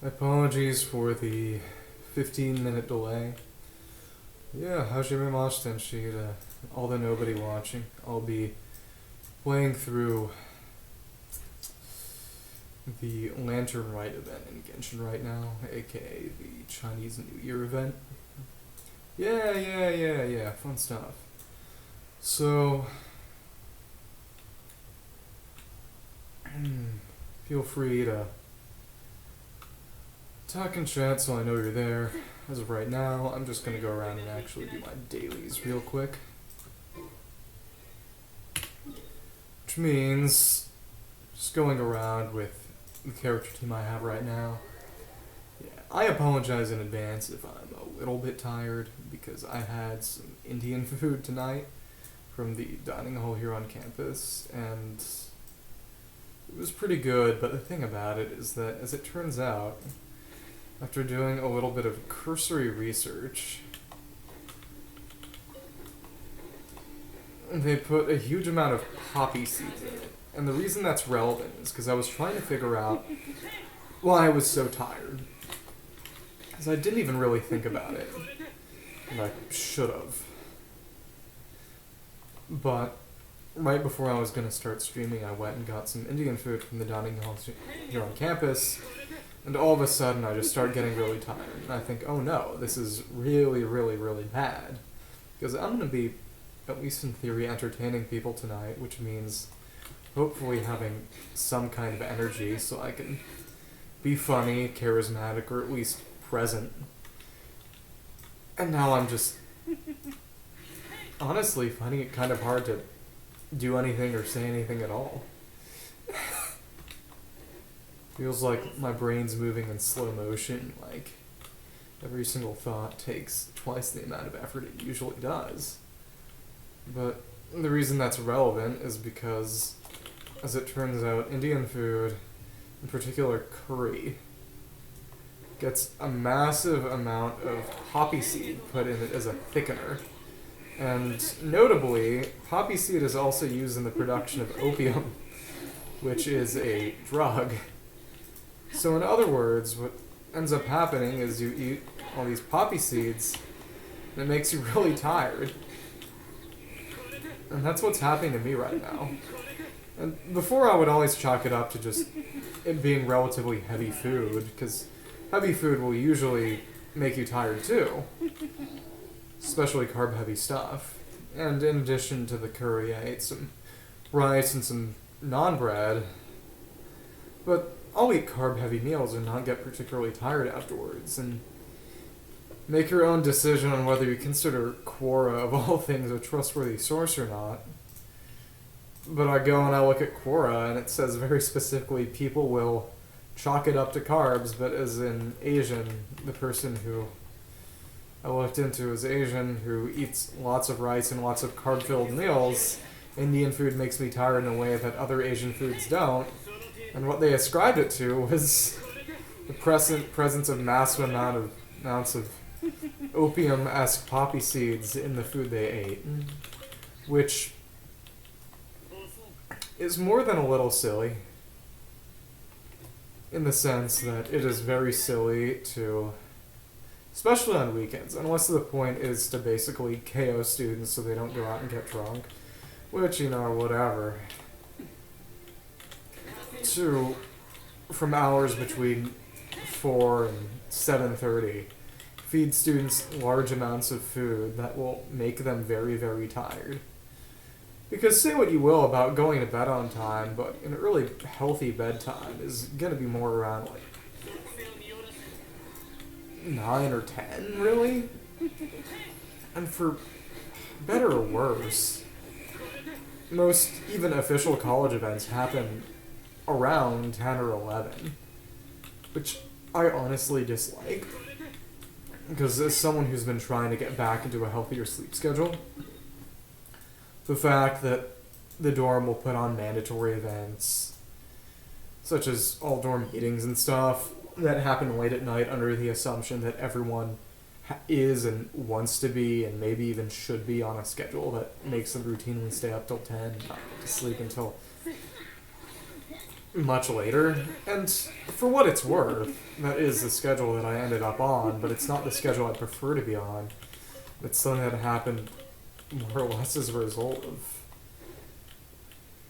Apologies for the 15-minute delay. Yeah, hajime mashite tenshi, all the nobody watching. I'll be playing through the Lantern Rite event in Genshin right now, aka the Chinese New Year event. Yeah, fun stuff. So, feel free to talk and chat so I know you're there. As of right now, I'm just gonna go around and actually do my dailies real quick. Which means just going around with the character team I have right now. Yeah, I apologize in advance if I'm a little bit tired because I had some Indian food tonight from the dining hall here on campus, and it was pretty good, but the thing about it is that, as it turns out, after doing a little bit of cursory research, they put a huge amount of poppy seeds in it. And the reason that's relevant is because I was trying to figure out why I was so tired. Because I didn't even really think about it. And I should have. But right before I was going to start streaming, I went and got some Indian food from the dining hall here on campus. And all of a sudden, I just start getting really tired. And I think, oh no, this is really, really, really bad. Because I'm going to be, at least in theory, entertaining people tonight, which means hopefully having some kind of energy so I can be funny, charismatic, or at least present. And now I'm just honestly finding it kind of hard to do anything or say anything at all. Feels like my brain's moving in slow motion, like every single thought takes twice the amount of effort it usually does. But the reason that's relevant is because, as it turns out, Indian food, in particular curry, gets a massive amount of poppy seed put in it as a thickener. And notably, poppy seed is also used in the production of opium, which is a drug. So in other words, what ends up happening is you eat all these poppy seeds, and it makes you really tired. And that's what's happening to me right now. And before I would always chalk it up to just it being relatively heavy food, because heavy food will usually make you tired too. Especially carb-heavy stuff. And in addition to the curry, I ate some rice and some naan bread. But I'll eat carb-heavy meals and not get particularly tired afterwards, and make your own decision on whether you consider Quora, of all things, a trustworthy source or not. But I go and I look at Quora, and it says very specifically people will chalk it up to carbs, but as in Asian, the person who I looked into is Asian, who eats lots of rice and lots of carb-filled meals. Indian food makes me tired in a way that other Asian foods don't. And what they ascribed it to was the presence of massive amounts of opium-esque poppy seeds in the food they ate. Which is more than a little silly. In the sense that it is very silly to, especially on weekends, unless the point is to basically KO students so they don't go out and get drunk. Which, whatever. To, from hours between 4 and 7:30, feed students large amounts of food that will make them very, very tired. Because say what you will about going to bed on time, but an early, healthy bedtime is going to be more around, 9 or 10, really? And for better or worse, most even official college events happen around 10 or 11, which I honestly dislike, because as someone who's been trying to get back into a healthier sleep schedule, the fact that the dorm will put on mandatory events, such as all dorm meetings and stuff, that happen late at night under the assumption that everyone is and wants to be and maybe even should be on a schedule that makes them routinely stay up till 10 and not get to sleep until much later, and for what it's worth, that is the schedule that I ended up on, but it's not the schedule I'd prefer to be on. It's something that happened more or less as a result of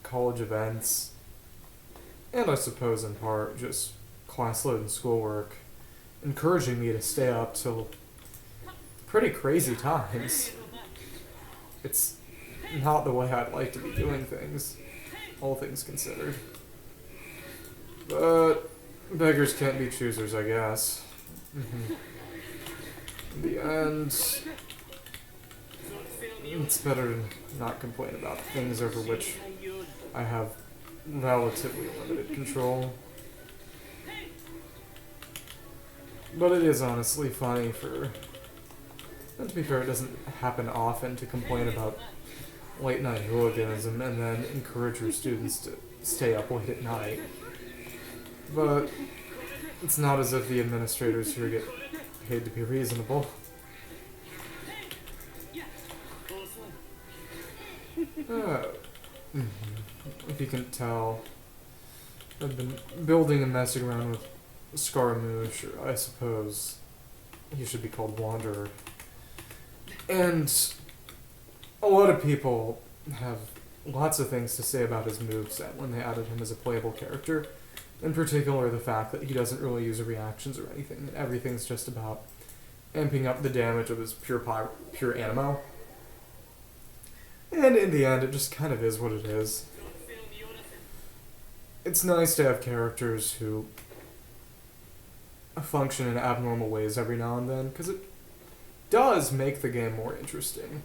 college events, and I suppose in part just class load and schoolwork, encouraging me to stay up till pretty crazy times. It's not the way I'd like to be doing things, all things considered. But beggars can't be choosers, I guess. In the end, it's better to not complain about things over which I have relatively limited control. But it is honestly funny and to be fair, it doesn't happen often to complain about late night hooliganism and then encourage your students to stay up late at night. But it's not as if the administrators here get paid to be reasonable. If you can tell, I've been building and messing around with Scaramouche, or I suppose he should be called Wanderer. And a lot of people have lots of things to say about his moveset when they added him as a playable character. In particular, the fact that he doesn't really use reactions or anything, and everything's just about amping up the damage of his pure animo. And in the end, it just kind of is what it is. It's nice to have characters who function in abnormal ways every now and then, because it does make the game more interesting.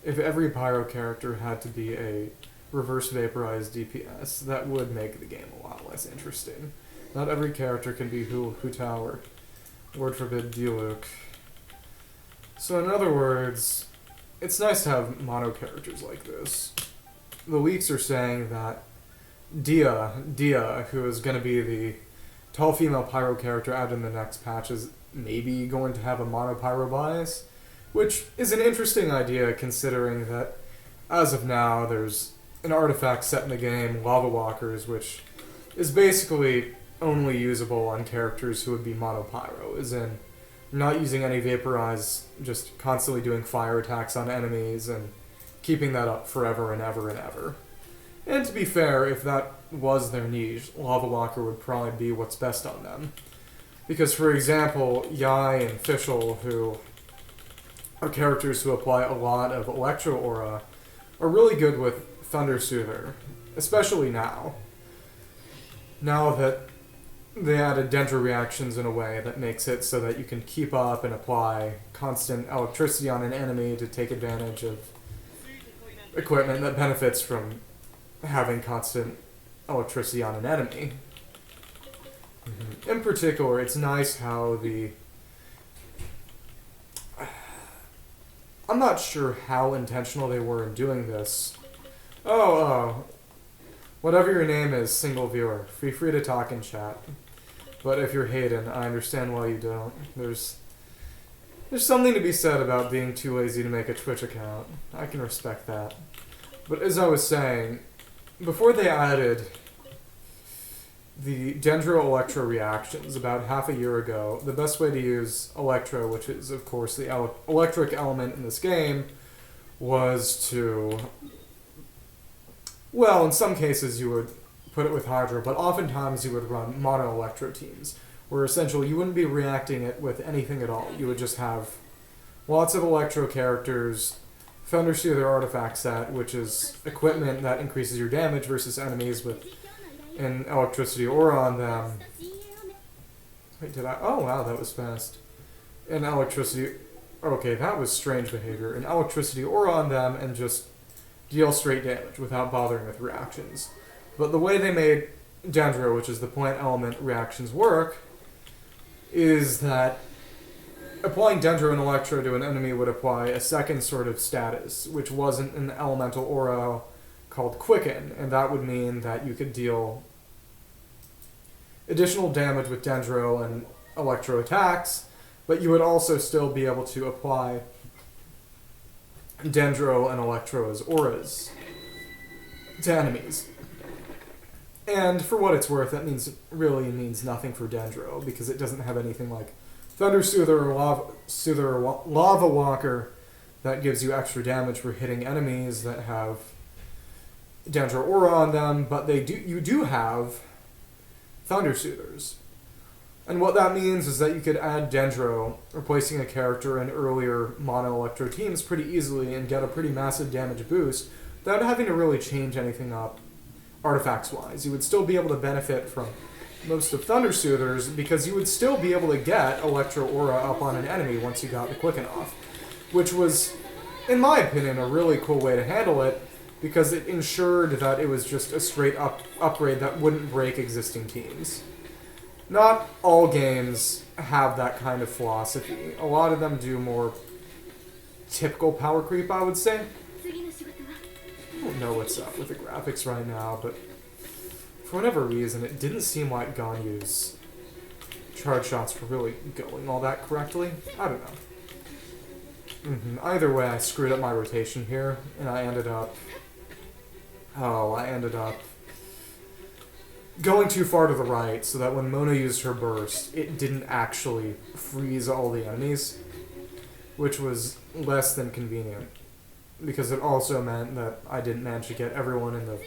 If every Pyro character had to be a reverse vaporized DPS, that would make the game a lot less interesting. Not every character can be Hu Tao or, Lord forbid, Diluc. So in other words, it's nice to have mono characters like this. The leaks are saying that Dia, who is going to be the tall female Pyro character added in the next patch, is maybe going to have a mono Pyro bias, which is an interesting idea considering that as of now there's an artifact set in the game, Lava Walkers, which is basically only usable on characters who would be mono Pyro, as in not using any vaporize, just constantly doing fire attacks on enemies and keeping that up forever and ever and ever. And to be fair, if that was their niche, Lava Walker would probably be what's best on them. Because, for example, Yai and Fischl, who are characters who apply a lot of Electro Aura, are really good with Thunder Soother, especially now. Now that they added Dendro reactions in a way that makes it so that you can keep up and apply constant electricity on an enemy to take advantage of equipment that benefits from having constant electricity on an enemy. In particular, it's nice how I'm not sure how intentional they were in doing this. Whatever your name is, single viewer, feel free to talk in chat. But if you're Hayden, I understand why you don't. There's something to be said about being too lazy to make a Twitch account. I can respect that. But as I was saying, before they added the Dendro-Electro reactions about half a year ago, the best way to use Electro, which is of course the electric element in this game, was to, well, in some cases you would put it with Hydra, but oftentimes you would run mono-Electro teams, where essentially you wouldn't be reacting it with anything at all. You would just have lots of Electro characters, Thunder Soother artifact set, which is equipment that increases your damage versus enemies with an electricity aura on them. Wait, oh wow, that was fast. An electricity, okay, that was strange behavior. An electricity aura on them and just deal straight damage without bothering with reactions. But the way they made Dendro, which is the plant element reactions, work is that applying Dendro and Electro to an enemy would apply a second sort of status, which wasn't an elemental aura called Quicken, and that would mean that you could deal additional damage with Dendro and Electro attacks, but you would also still be able to apply Dendro and Electro as auras to enemies. And for what it's worth, that really means nothing for Dendro, because it doesn't have anything like Thunder Soother or Lava Walker that gives you extra damage for hitting enemies that have Dendro Aura on them, but you do have Thunder Soothers. And what that means is that you could add Dendro, replacing a character in earlier Mono Electro teams pretty easily and get a pretty massive damage boost without having to really change anything up artifacts-wise. You would still be able to benefit from most of Thunder Soothers because you would still be able to get Electro Aura up on an enemy once you got the Quicken off, which was, in my opinion, a really cool way to handle it because it ensured that it was just a straight upgrade that wouldn't break existing teams. Not all games have that kind of philosophy. A lot of them do more typical power creep, I would say. I don't know what's up with the graphics right now, but for whatever reason, it didn't seem like Ganyu's charge shots were really going all that correctly. I don't know. Either way, I screwed up my rotation here, and I ended up going too far to the right so that when Mona used her burst, it didn't actually freeze all the enemies, which was less than convenient, because it also meant that I didn't manage to get everyone in the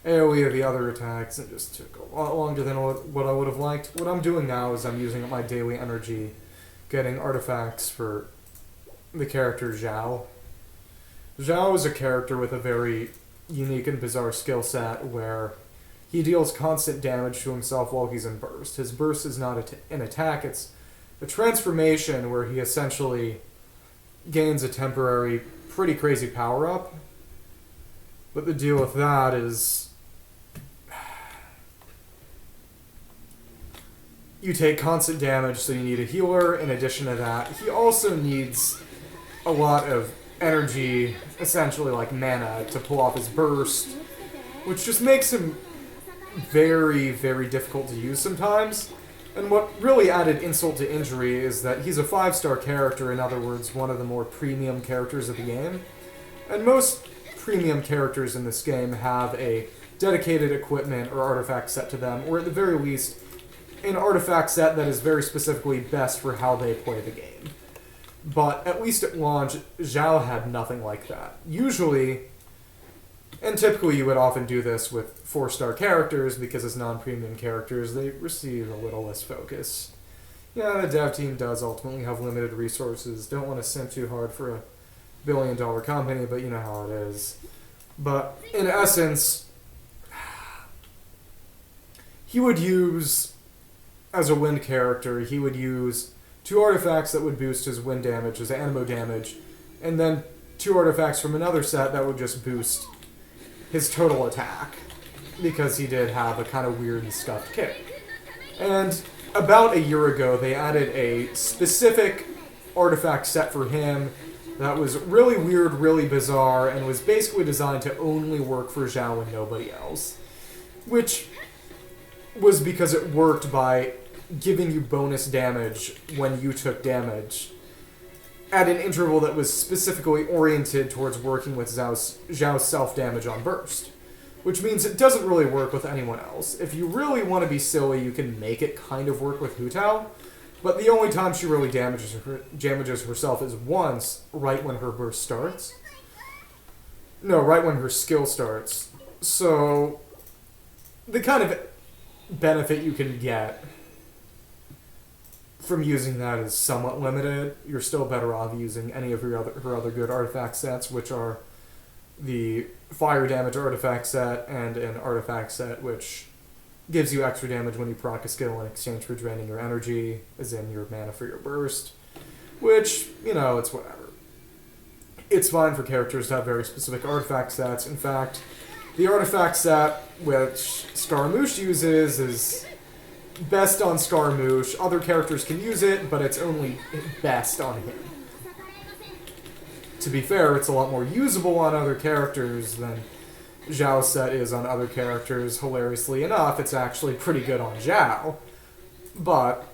AoE of the other attacks, and just took a lot longer than what I would have liked. What I'm doing now is I'm using up my daily energy getting artifacts for the character Zhao. Zhao is a character with a very unique and bizarre skill set where he deals constant damage to himself while he's in burst. His burst is not an attack, it's a transformation where he essentially gains a temporary, pretty crazy power-up. But the deal with that is you take constant damage, so you need a healer. In addition to that, he also needs a lot of energy, essentially like mana, to pull off his burst, which just makes him very, very difficult to use sometimes. And what really added insult to injury is that he's a 5-star character, in other words, one of the more premium characters of the game. And most premium characters in this game have a dedicated equipment or artifact set to them, or at the very least, an artifact set that is very specifically best for how they play the game. But at least at launch, Zhao had nothing like that. Usually, and typically you would often do this with 4-star characters, because as non-premium characters, they receive a little less focus. Yeah, the dev team does ultimately have limited resources. Don't want to simp too hard for a billion-dollar company, but you know how it is. But in essence, he would use, as a wind character, he would use 2 artifacts that would boost his wind damage, his anemo damage, and then 2 artifacts from another set that would just boost his total attack, because he did have a kind of weird and scuffed kick. And about a year ago, they added a specific artifact set for him that was really weird, really bizarre, and was basically designed to only work for Zhao and nobody else. Which was because it worked by giving you bonus damage when you took damage at an interval that was specifically oriented towards working with Zhao's self-damage on burst. Which means it doesn't really work with anyone else. If you really want to be silly, you can make it kind of work with Hu Tao, but the only time she really damages herself is once, right when her burst starts. No, right when her skill starts. So, the kind of benefit you can get from using that is somewhat limited. You're still better off using any of her other good artifact sets, which are the fire damage artifact set and an artifact set which gives you extra damage when you proc a skill in exchange for draining your energy, as in your mana for your burst, which, you know, it's whatever. It's fine for characters to have very specific artifact sets. In fact, the artifact set which Scaramouche uses is best on Scaramouche. Other characters can use it, but it's only best on him. To be fair, it's a lot more usable on other characters than Zhao's set is on other characters. Hilariously enough, it's actually pretty good on Zhao, but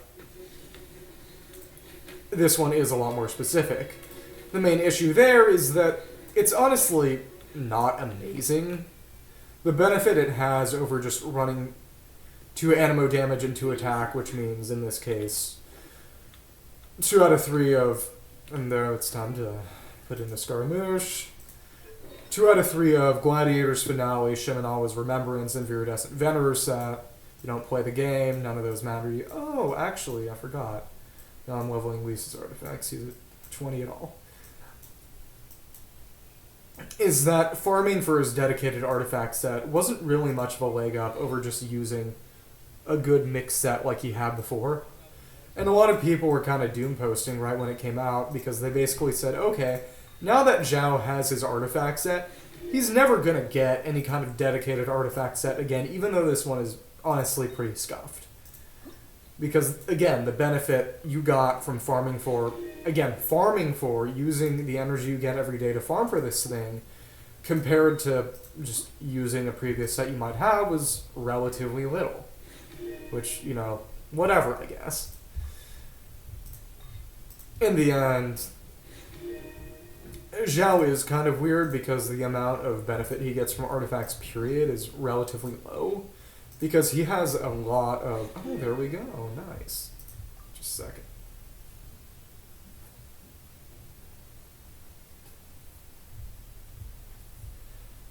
this one is a lot more specific. The main issue there is that it's honestly not amazing. the benefit it has over just running 2 animo damage and 2 attack, which means in this case 2 out of 3 of, and there it's time to put in the Scaramouche. 2 out of 3 of Gladiator's Finale, Shimenawa's Remembrance, and Viridescent Venerer set. You don't play the game, none of those matter. Oh, actually, I forgot. Now I'm leveling Lisa's artifacts. He's at 20 at all. Is that farming for his dedicated artifact set wasn't really much of a leg up over just using a good mixed set like he had before. And a lot of people were kind of doom posting right when it came out because they basically said, okay, now that Zhao has his artifact set, he's never going to get any kind of dedicated artifact set again, even though this one is honestly pretty scuffed. Because, again, the benefit you got from farming for using the energy you get every day to farm for this thing, compared to just using a previous set you might have, was relatively little. Which, you know, whatever, I guess. In the end, Zhao is kind of weird because the amount of benefit he gets from artifacts, period, is relatively low. Because he has a lot of... Oh, there we go. Nice. Just a second.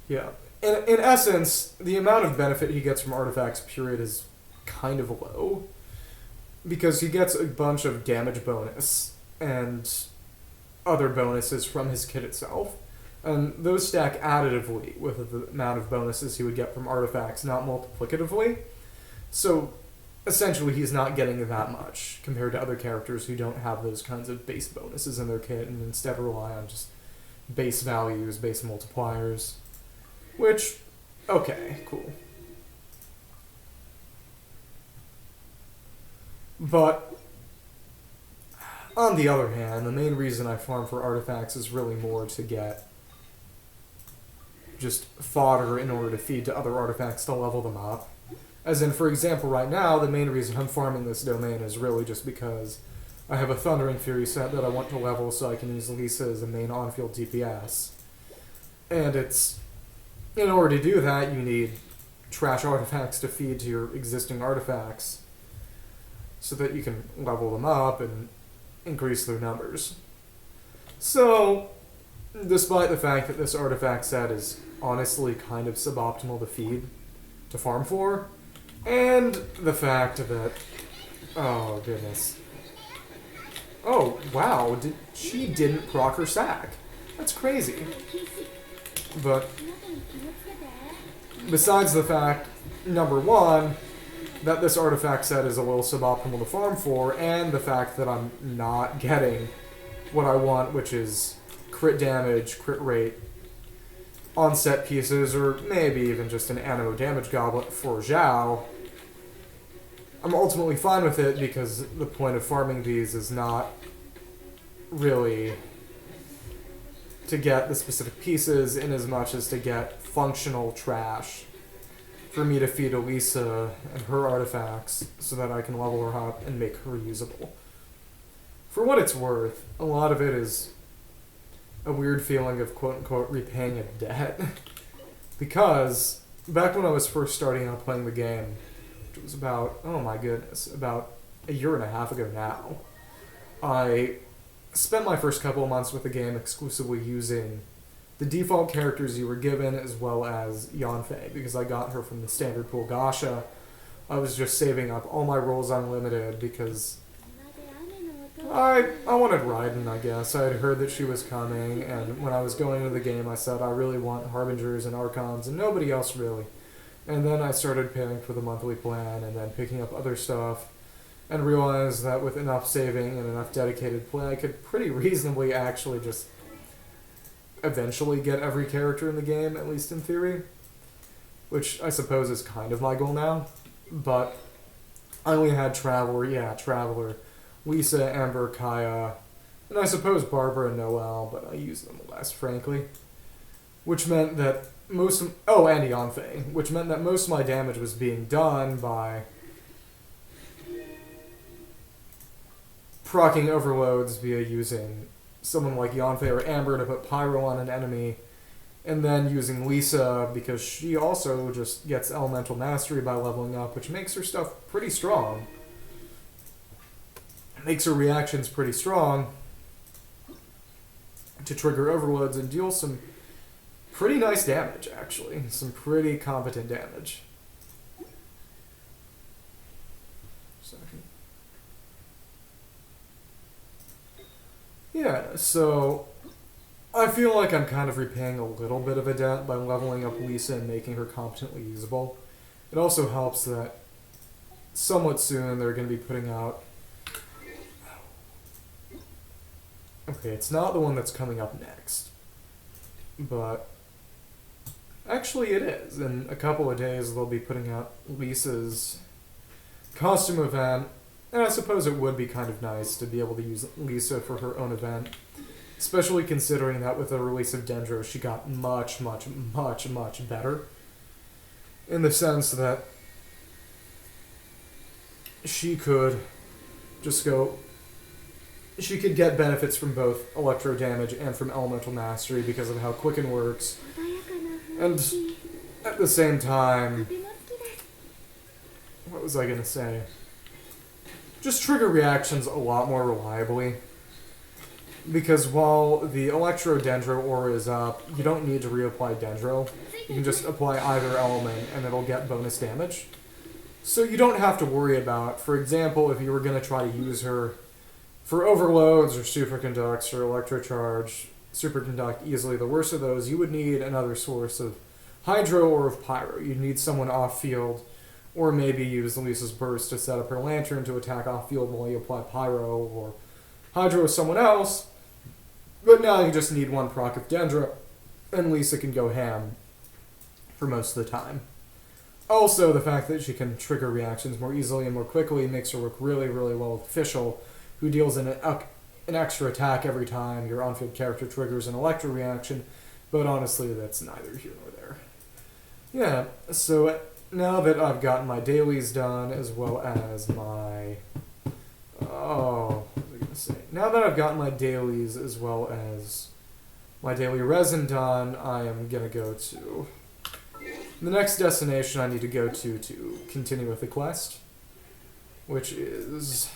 Yeah. In essence, the amount of benefit he gets from artifacts, period, is kind of low. Because he gets a bunch of damage bonus and other bonuses from his kit itself. And those stack additively with the amount of bonuses he would get from artifacts, not multiplicatively. So, essentially, he's not getting that much compared to other characters who don't have those kinds of base bonuses in their kit and instead rely on just base values, base multipliers. Which, okay, cool. But, on the other hand, the main reason I farm for artifacts is really more to get just fodder in order to feed to other artifacts to level them up. As in, for example, right now, the main reason I'm farming this domain is really just because I have a Thundering Fury set that I want to level so I can use Lisa as a main on-field DPS. And it's... in order to do that, you need trash artifacts to feed to your existing artifacts so that you can level them up and increase their numbers. So, despite the fact that this artifact set is honestly kind of suboptimal to farm for, and the fact that... oh, goodness. Oh, wow, she didn't proc her sack. That's crazy. But, besides the fact, number one, that this artifact set is a little suboptimal to farm for, and the fact that I'm not getting what I want, which is crit damage, crit rate, on set pieces, or maybe even just an animo damage goblet for Zhao, I'm ultimately fine with it because the point of farming these is not really to get the specific pieces in as much as to get functional trash for me to feed Elisa and her artifacts so that I can level her up and make her usable. For what it's worth, a lot of it is a weird feeling of quote-unquote repaying a debt. Because back when I was first starting out playing the game, which was about, oh my goodness, about a year and a half ago now, I spent my first couple of months with the game exclusively using the default characters you were given as well as Yanfei, because I got her from the standard pool Gasha. I was just saving up all my rolls unlimited because I wanted Raiden, I guess. I had heard that she was coming, and when I was going into the game I said I really want Harbingers and Archons and nobody else really. And then I started paying for the monthly plan and then picking up other stuff and realized that with enough saving and enough dedicated play I could pretty reasonably actually just eventually get every character in the game, at least in theory. Which I suppose is kind of my goal now. But I only had Traveler, Lisa, Amber, Kaya, and I suppose Barbara and Noelle, but I used them less, frankly. Which meant that and Yanfei, which meant that most of my damage was being done by proccing overloads via using someone like Yanfei or Amber to put Pyro on an enemy, And then using Lisa, because she also just gets elemental mastery by leveling up, which makes her stuff pretty strong. It makes her reactions pretty strong to trigger overloads and deal some pretty nice damage, actually. Some pretty competent damage. Second. Yeah, so I feel like I'm kind of repaying a little bit of a debt by leveling up Lisa and making her competently usable. It also helps that somewhat soon they're going to be putting out... Okay, it's not the one that's coming up next. But actually it is. In a couple of days they'll be putting out Lisa's costume event. And I suppose it would be kind of nice to be able to use Lisa for her own event. Especially considering that with the release of Dendro, she got much, much, much, much better. In the sense that she could just go... She could get benefits from both electro damage and from elemental mastery because of how Quicken works. And at the same time... What was I going to say? Just trigger reactions a lot more reliably. Because while the Electro Dendro aura is up, you don't need to reapply Dendro. You can just apply either element and it'll get bonus damage. So you don't have to worry about, for example, if you were going to try to use her for overloads or superconducts or electrocharge, superconduct easily, the worst of those, you would need another source of Hydro or of Pyro. You'd need someone off-field, or maybe use Lisa's Burst to set up her Lantern to attack off-field while you apply Pyro, or Hydro with someone else. But now you just need one proc of Dendro, and Lisa can go ham for most of the time. Also, the fact that she can trigger reactions more easily and more quickly makes her work really, really well with Fischl, who deals an extra attack every time your on-field character triggers an electro reaction, but honestly, that's neither here nor there. Yeah, so now that I've gotten my dailies done, as well as my... Oh, what was I going to say? Now that I've gotten my dailies, as well as my daily resin done, I am going to go to the next destination I need to go to continue with the quest, which is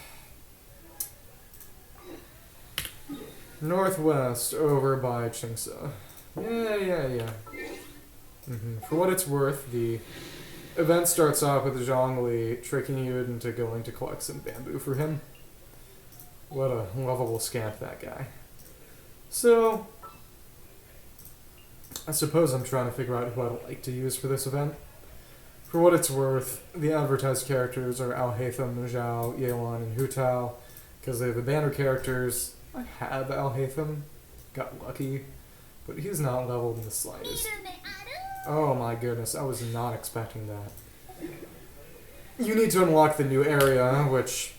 northwest over by Chingsa. Yeah. For what it's worth, the event starts off with Zhongli tricking you into going to collect some bamboo for him. What a lovable scamp, that guy. So, I suppose I'm trying to figure out who I'd like to use for this event. For what it's worth, the advertised characters are Alhaitham, Zhao, Yelan, and Hu Tao, because they're the banner characters. I had Alhaitham, got lucky, but he's not leveled in the slightest. Oh my goodness, I was not expecting that. You need to unlock the new area, which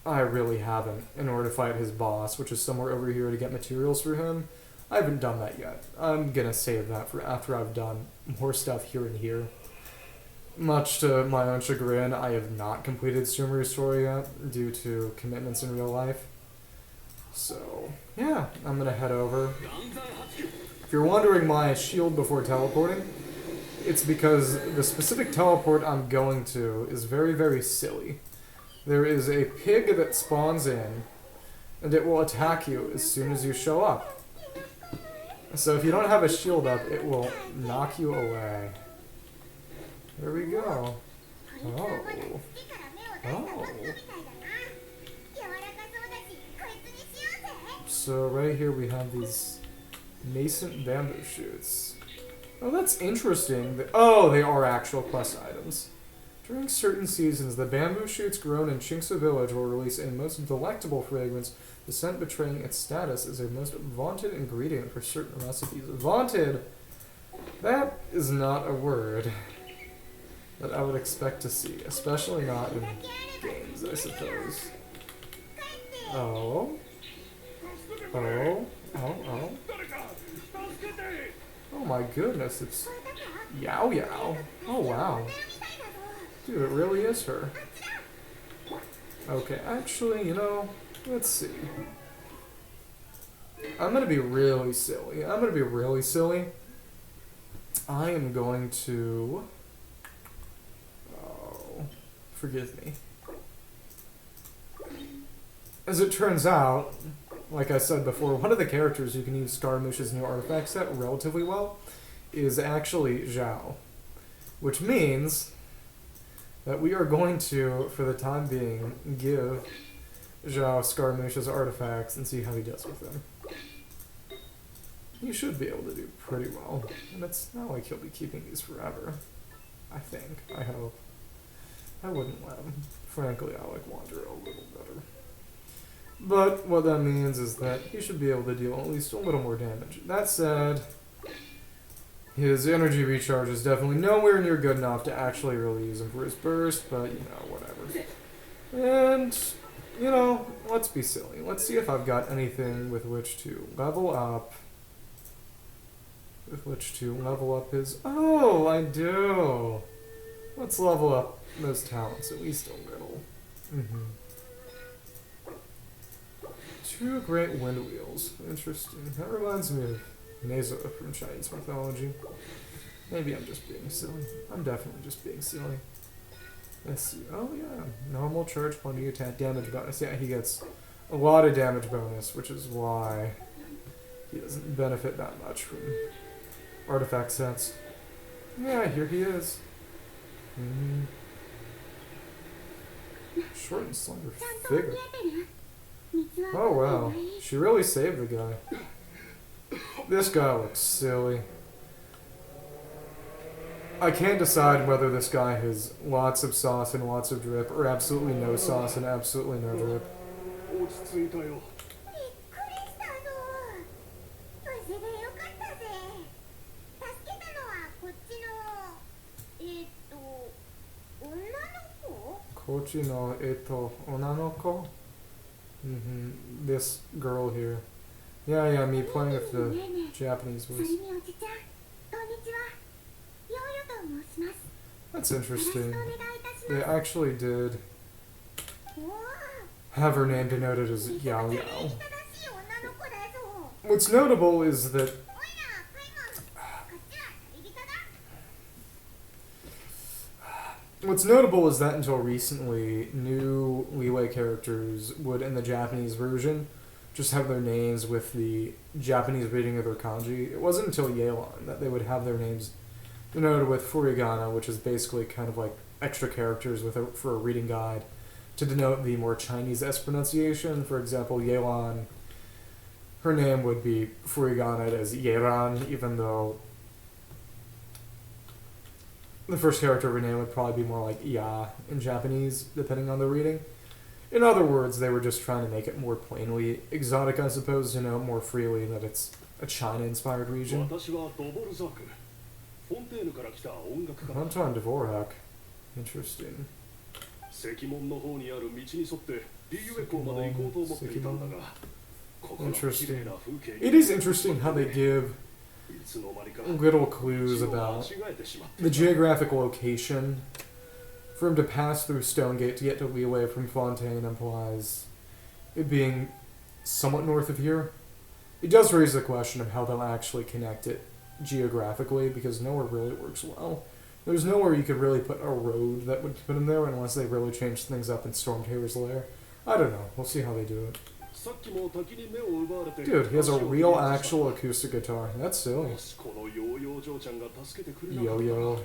I really haven't, in order to fight his boss, which is somewhere over here to get materials for him. I haven't done that yet. I'm gonna save that for after I've done more stuff here and here. Much to my own chagrin, I have not completed Sumeru's story yet, due to commitments in real life. So, yeah, I'm gonna head over. If you're wondering why I shield before teleporting, it's because the specific teleport I'm going to is very, very silly. There is a pig that spawns in, and it will attack you as soon as you show up. So if you don't have a shield up, it will knock you away. There we go. Oh. So right here we have these nascent bamboo shoots. Oh, that's interesting. Oh, they are actual quest items. During certain seasons, the bamboo shoots grown in Chingsa village will release a most delectable fragrance, the scent betraying its status as a most vaunted ingredient for certain recipes. Vaunted? That is not a word that I would expect to see, especially not in games, I suppose. Oh. Oh my goodness, it's Yao Yao. Oh wow. Dude, it really is her. Okay, actually, you know, let's see. I'm gonna be really silly. I am going to... Oh, forgive me. As it turns out, like I said before, one of the characters who can use Scaramouche's new artifact set relatively well is actually Zhao. Which means that we are going to, for the time being, give Zhao Scaramouche's artifacts and see how he does with them. He should be able to do pretty well. And it's not like he'll be keeping these forever. I think. I hope. I wouldn't let him. Frankly, I like Wander a little better. But what that means is that he should be able to deal at least a little more damage. That said, his energy recharge is definitely nowhere near good enough to actually really use him for his burst, but, you know, whatever. And, you know, let's be silly. Let's see if I've got anything with which to level up. With which to level up his... Oh, I do! Let's level up those talents at least a little. Two great wind wheels. Interesting. That reminds me of Neza from Chinese mythology. Maybe I'm just being silly. I'm definitely just being silly. Let's see. Oh yeah. Normal charge, plenty attack, damage bonus. Yeah, he gets a lot of damage bonus, which is why he doesn't benefit that much from artifact sets. Yeah, here he is. Short and slender figure. Oh wow, she really saved the guy. This guy looks silly. I can't decide whether this guy has lots of sauce and lots of drip, or absolutely no sauce and absolutely no drip. Kochi no onanoko? This girl here. Yeah, me playing with the Japanese voice. That's interesting. They actually did have her name denoted as Yao Yao. What's notable is that until recently, new Liyue characters would, in the Japanese version, just have their names with the Japanese reading of their kanji. It wasn't until Yelan that they would have their names denoted with furigana, which is basically kind of like extra characters for a reading guide to denote the more Chinese-esque pronunciation. For example, Yelan, her name would be furigana as Yeran, even though the first character of her name would probably be more like Ya in Japanese, depending on the reading. In other words, they were just trying to make it more plainly exotic, I suppose, to know more freely that it's a China-inspired region. Anton Dvorak. Interesting. Interesting. It is interesting how they give little clues about the geographic location. For him to pass through Stonegate to get to Liyue from Fontaine implies it being somewhat north of here. It does raise the question of how they'll actually connect it geographically, because nowhere really works well. There's nowhere you could really put a road that would put him there unless they really changed things up in Stormtailor's Lair. I don't know. We'll see how they do it. Dude, he has a real, actual acoustic guitar. That's silly. Yo-yo.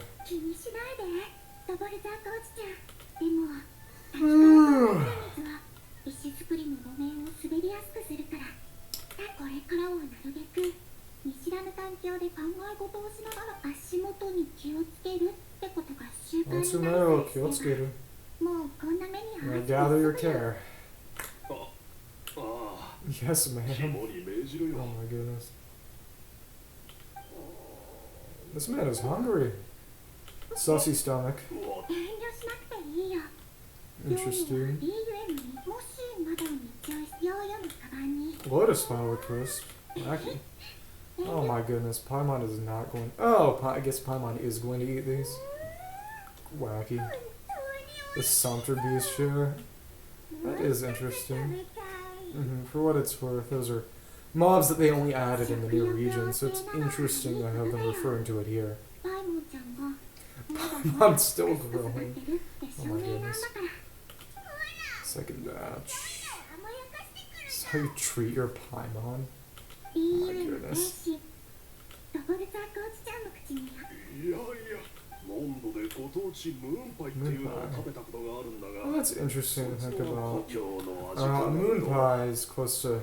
Now gather your care. Yes, ma'am. Oh my goodness. This man is hungry. Sussy stomach. Interesting. Lotus flower crisp. Wacky. Oh my goodness, Paimon is not going... Oh, I guess Paimon is going to eat these. Wacky. The Sumpter Beast share. That is interesting. For what it's worth, those are mobs that they only added in the new region, so it's interesting to have them referring to it here. I'm still growing. Oh my goodness. Second batch. That's how you treat your Paimon? Oh my goodness. Well, that's interesting to think about. Moon pie is close to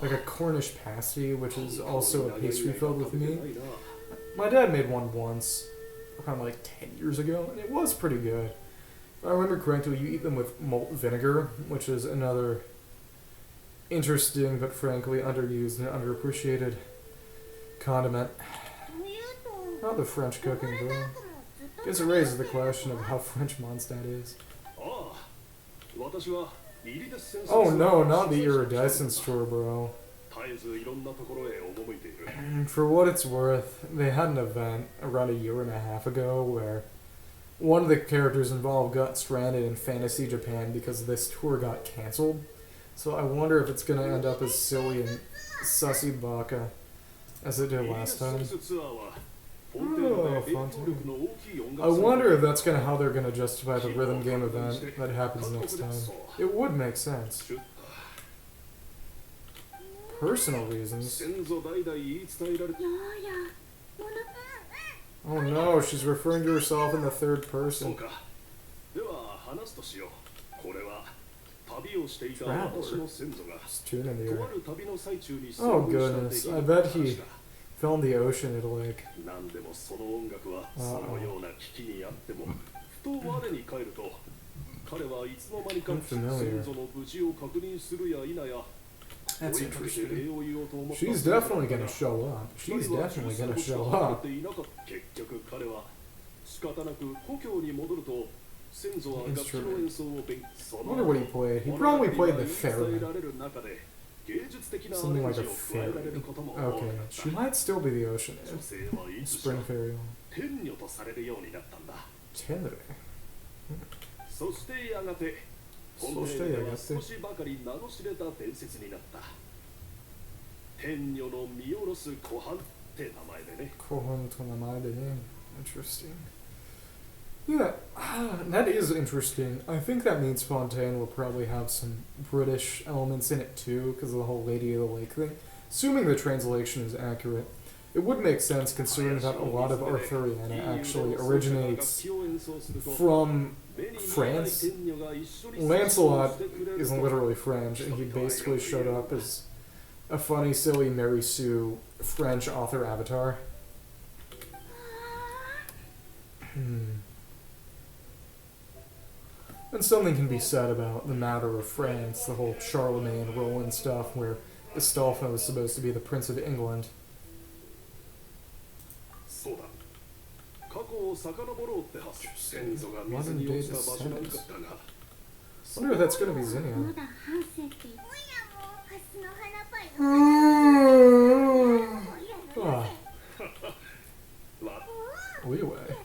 like a Cornish pasty, which is also a pastry filled with meat. My dad made one once, around like 10 years ago, and it was pretty good. If I remember correctly, you eat them with malt vinegar, which is another interesting but frankly underused and underappreciated condiment. Not the French cooking, bro. Guess it raises the question of how French Mondstadt is. Oh no, not the iridescent store, bro. For what it's worth, they had an event around a year and a half ago where one of the characters involved got stranded in Fantasy Japan because this tour got cancelled. So I wonder if it's gonna end up as silly and sussy baka as it did last time. Oh, fun too. I wonder if that's how they're gonna justify the rhythm game event that happens next time. It would make sense. Personal reasons. Oh no, she's referring to herself in the third person. Traveler. Just tune in the air. Oh goodness, I bet he fell in the ocean at a lake. Unfamiliar. That's interesting. She's definitely gonna show up. She's definitely gonna show up. Instrument. I wonder what he played. He probably played the theremin. Something like a fairy. Okay, she might still be the ocean. Spring fairy. Tenere. そしてやがて本殿では少しばかり名の知れた伝説になった天女の見下ろす湖畔って名前でね湖畔と名前でね Interesting. Yeah, that is interesting. I think that means Fontaine will probably have some British elements in it too, because of the whole Lady of the Lake thing. Assuming the translation is accurate, it would make sense considering that a lot of Arthuriana actually originates from France. Lancelot is literally French, and he basically showed up as a funny, silly Mary Sue French author avatar. And something can be said about the matter of France, the whole Charlemagne Roland stuff, where Astolfo is supposed to be the Prince of England. Modern day descendants. I wonder if that's going to be Zinnia. Leeway.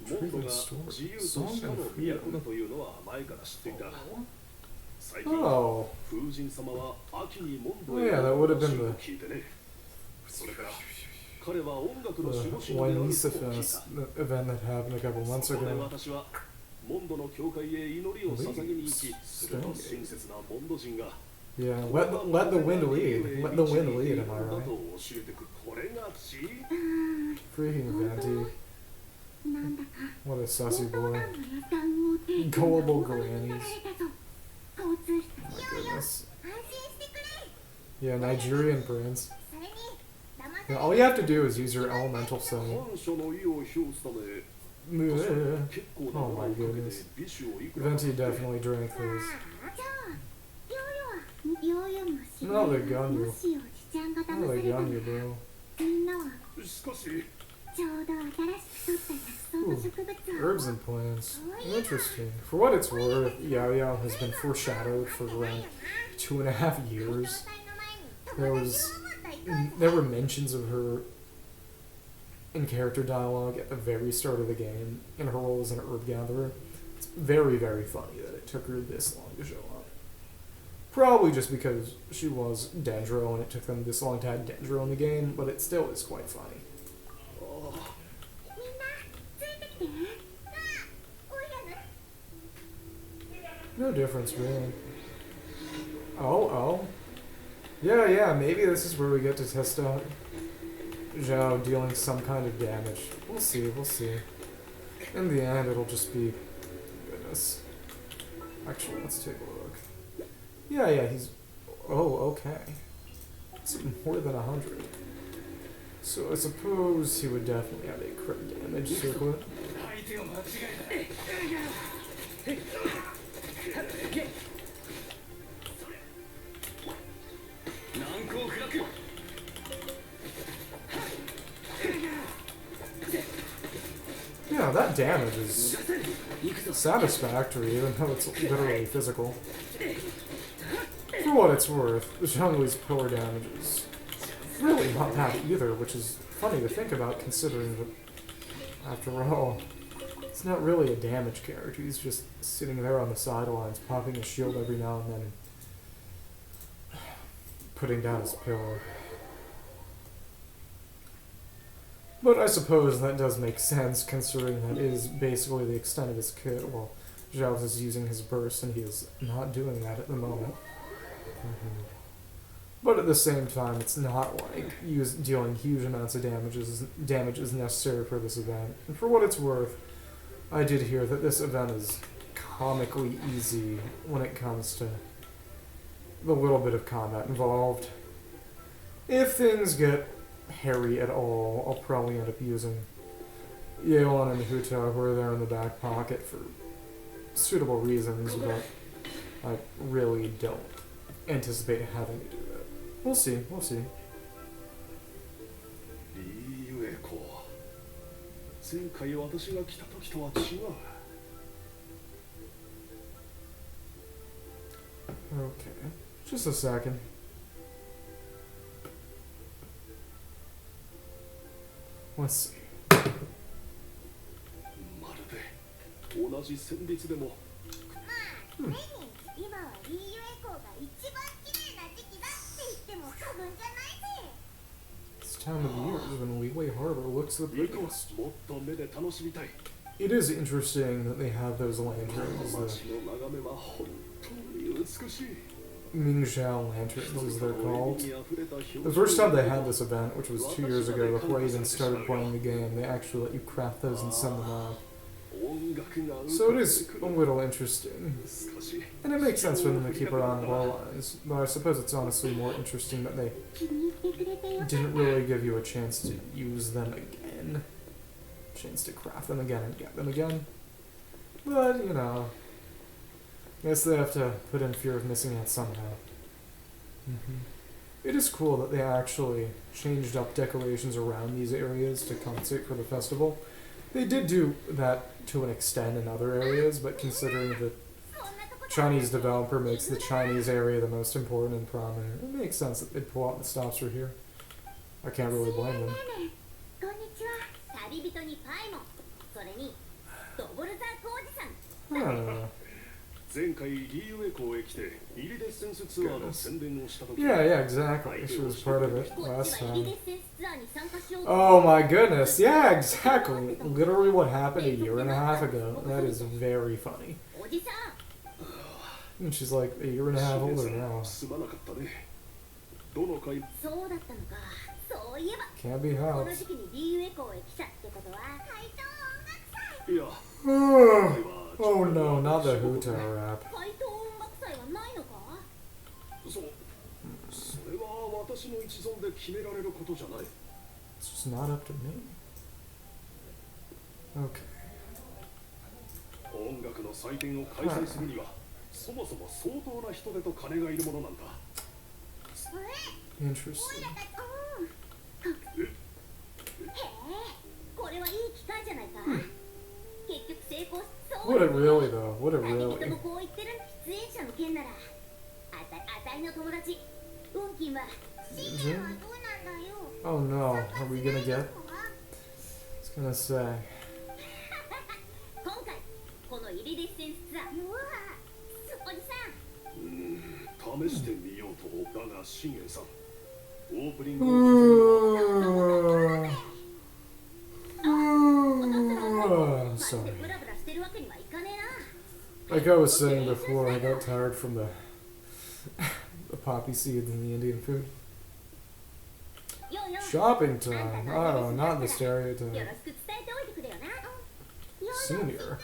Treatment story. Song and freedom. Oh. Oh yeah, that would have been the Lisa Fest event that happened a couple months ago. Yeah, let the wind lead. Let the wind lead, am I right? Freaking Venti. What a sussy boy. Gullible grannies. Oh my goodness. Yeah, Nigerian brands. Yeah, all you have to do is use your elemental setting. Oh my goodness. Venti definitely drank this. No, they gun you. No, they gun you, bro. Ooh, herbs and plants. Interesting. For what it's worth, Yao Yao has been foreshadowed for around 2.5 years. There were mentions of her in character dialogue at the very start of the game in her role as an herb gatherer. It's very, very funny that it took her this long to show up. Probably just because she was Dendro and it took them this long to add Dendro in the game, but it still is quite funny. No difference, really. Oh. Yeah, maybe this is where we get to test out Zhao dealing some kind of damage. We'll see. In the end, it'll just be... Goodness. Actually, let's take a look. Yeah, he's... Oh, okay. It's more than 100. So I suppose he would definitely have a crit damage circlet. Yeah, that damage is satisfactory, even though it's literally physical. For what it's worth, Zhongli's pillar damage is really not bad either, which is funny to think about considering that, after all, it's not really a damage character. He's just sitting there on the sidelines, popping his shield every now and then, putting down his pillar. But I suppose that does make sense, considering that is basically the extent of his kit. Well, Zhao is using his burst, and he is not doing that at the moment. But at the same time, it's not like dealing huge amounts of damage is necessary for this event. And for what it's worth, I did hear that this event is comically easy when it comes to the little bit of combat involved. If things get hairy at all, I'll probably end up using Yeon and Huta, who are there in the back pocket for suitable reasons, but I really don't anticipate having to do that. We'll see. Okay, just a second. Let's see. This time of year is when Liyue Harbor looks the prettiest. It is interesting that they have those lanterns, the Mingxiao lanterns, as they're called. The first time they had this event, which was 2 years ago, before I even started playing the game, they actually let you craft those and send them out. So it is a little interesting. And it makes sense for them to keep around wall lines, but I suppose it's honestly more interesting that they didn't really give you a chance to use them again. Chance to craft them again and get them again. But, you know, I guess they have to put in fear of missing out somehow. It is cool that they actually changed up decorations around these areas to compensate for the festival. They did do that to an extent in other areas, but considering the Chinese developer makes the Chinese area the most important and prominent, it makes sense that they'd pull out the stops for here. I can't really blame them. I don't know. Yeah, exactly. She was part of it last time. Oh my goodness, yeah, exactly. Literally what happened a year and a half ago. That is very funny. And she's like a year and a half older now. Can't be helped. Oh no, not the Huta rap. It's just not up to me. Okay. Interesting. Would it really though? Would it really? Oh no, are we gonna get? I was gonna say. sorry. Like I was saying before, I got tired from the poppy seeds and the Indian food. Shopping time. Oh, not the stereotype. Senior.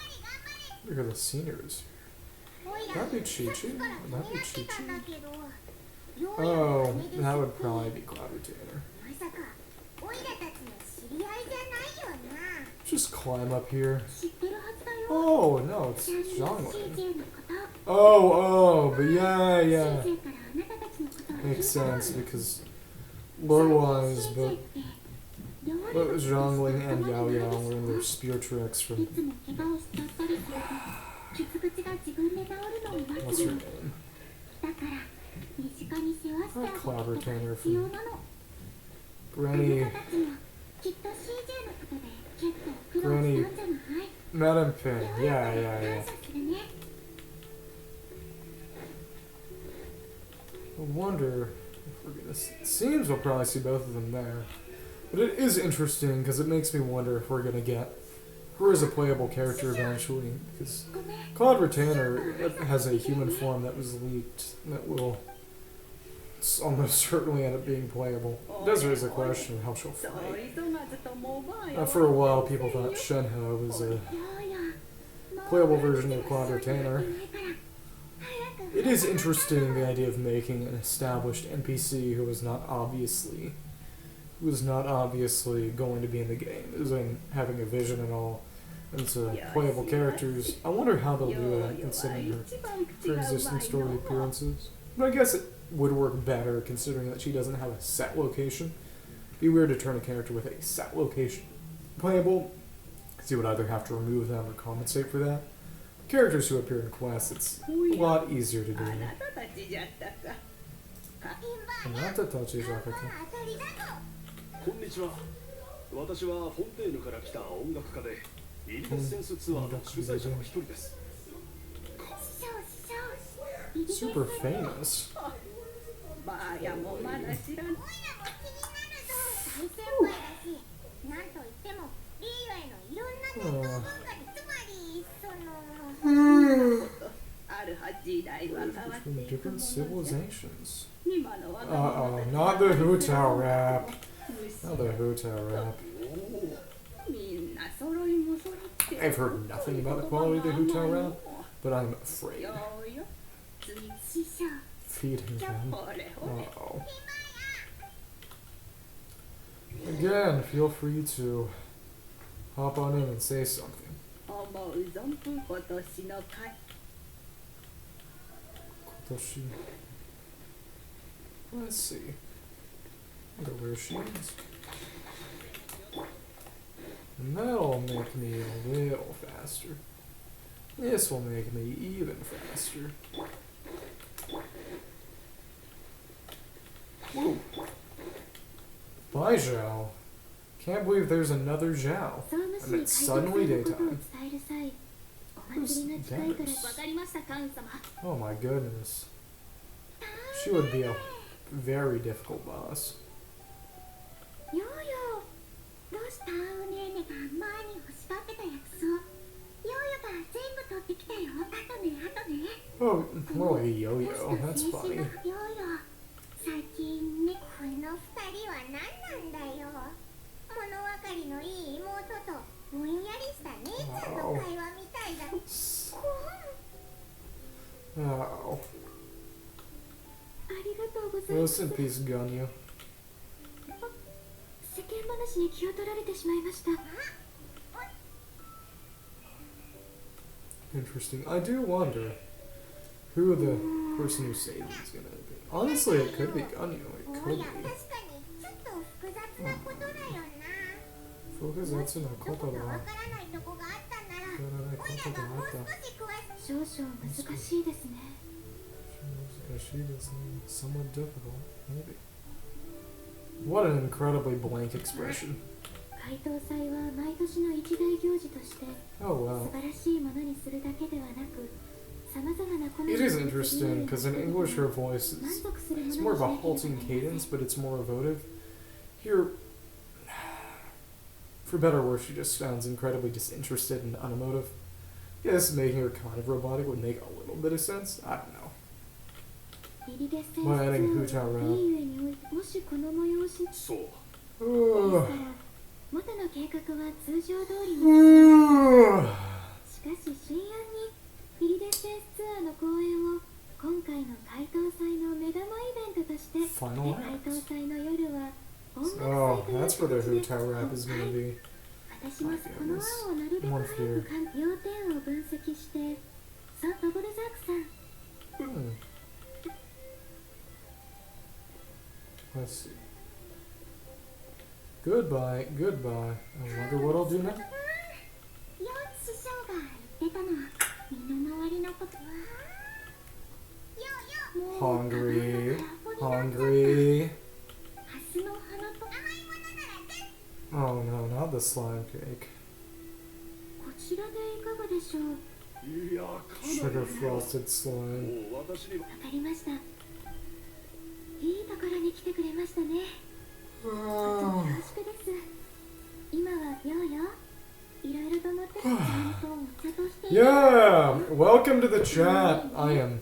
Look at the seniors. That'd be Chi-Chi. That'd be Chi-Chi. Oh, that would probably be Cloud Retainer. Just climb up here. Oh, no, it's Zhongling. Oh, but yeah. Makes sense, because lore-wise, but Zhongling and Yao Yao learned their spear tricks from... What's her name? Cloud Retainer from Granny Madame Ping. Yeah. I wonder if we're gonna see. It seems we'll probably see both of them there. But it is interesting because it makes me wonder if we're gonna get her as a playable character eventually. Because Cloud Retainer has a human form that was leaked that will almost certainly end up being playable. It does raise a question of how she'll fight. For a while, people thought Shenhe was a playable version of Cloud Retainer. It is interesting, the idea of making an established NPC who was not obviously going to be in the game, as in having a vision and all, into playable characters. I wonder how they'll do that, considering her existing story appearances. But I guess it would work better, considering that she doesn't have a set location. It'd be weird to turn a character with a set location playable, because you would either have to remove them or compensate for that. Characters who appear in quests, it's a lot easier to do. Super famous. From different civilizations. Uh-oh, not the Hu Tao rap. Not the Hu Tao rap. I've heard nothing about the quality of the Hu Tao rap, but I'm afraid. Feeding them. Uh-oh. Again, feel free to hop on in and say something. Kotoshi. Let's see. I wonder where she is. And that'll make me a little faster. This will make me even faster. Whoa. Bye, Zhao. Can't believe there's another Zhao. And it's suddenly daytime. Who's Dennis? Oh my goodness. She would be a very difficult boss. Oh, more like a yo-yo. That's funny. Oh. Rest in peace, Ganyu. Interesting. I do wonder who the person who saved is gonna be. Honestly, it could be Ganyu. It could be. Focus that's in a koto da. Somewhat difficult, maybe. What an incredibly blank expression. Oh wow. It is interesting, because in English her voice is it's more of a halting cadence, but it's more evocative. Here, For better or worse, she just sounds incredibly disinterested and unemotive. Yes, making her kind of robotic would make a little bit of sense. I don't know. By adding Hu Tao Rap. Final act. Oh, that's where the Hu Tao Rap is going to be. My goodness. More fear. Let's see. Goodbye, goodbye. I wonder what I'll do now. Hungry. Hungry. Oh no, not the slime cake. Sugar frosted slime. Yeah! Welcome to the chat. I am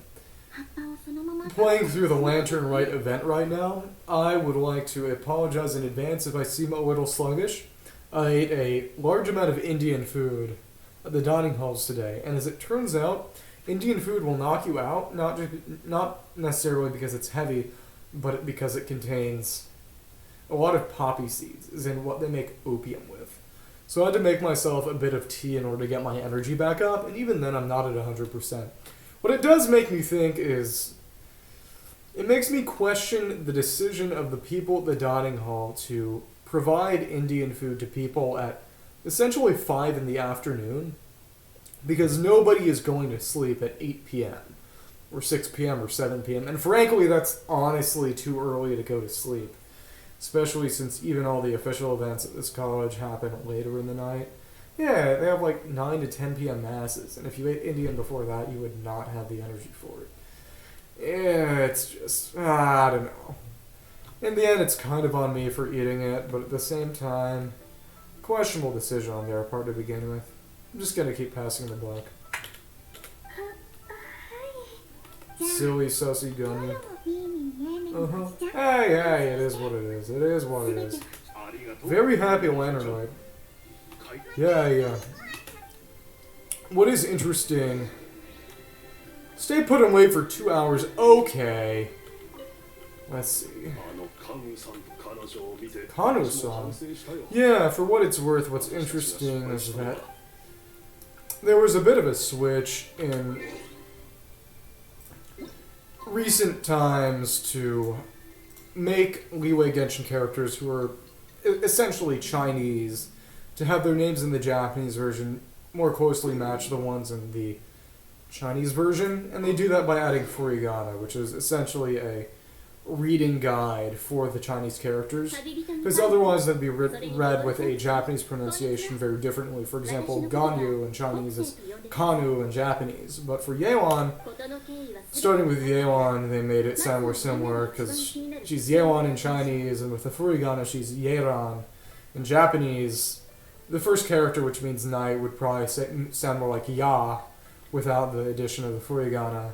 playing through the Lantern Rite event right now. I would like to apologize in advance if I seem a little sluggish. I ate a large amount of Indian food at the dining halls today, and as it turns out, Indian food will knock you out, not necessarily because it's heavy, but because it contains a lot of poppy seeds, as in what they make opium with. So I had to make myself a bit of tea in order to get my energy back up, and even then I'm not at 100%. What it does make me think is, it makes me question the decision of the people at the dining hall to provide Indian food to people at essentially 5 in the afternoon, because nobody is going to sleep at 8 p.m. or 6 p.m. or 7 p.m. And frankly, that's honestly too early to go to sleep, especially since even all the official events at this college happen later in the night. Yeah, they have like 9 to 10 p.m. masses, and if you ate Indian before that, you would not have the energy for it. Yeah, it's just, I don't know. In the end, it's kind of on me for eating it, but at the same time, questionable decision on their part to begin with. I'm just gonna keep passing the buck. Silly sussy gunny. Hey, it is what it is. It is what it is. Very happy Lantern Rite. Yeah. What is interesting... Stay put and wait for 2 hours. Okay. Let's see. Kanu-san. Yeah, for what it's worth, what's interesting is that there was a bit of a switch in recent times to make Leeway Genshin characters who are essentially Chinese to have their names in the Japanese version more closely match the ones in the Chinese version, and they do that by adding furigana, which is essentially a reading guide for the Chinese characters, because otherwise they'd be read with a Japanese pronunciation very differently. For example, Ganyu in Chinese is Kanu in Japanese, but for Yeon, starting with Yeon, they made it sound more similar, because she's Yeon in Chinese, and with the furigana she's Yeran. In Japanese, the first character, which means night, would probably sound more like Ya, without the addition of the furigana.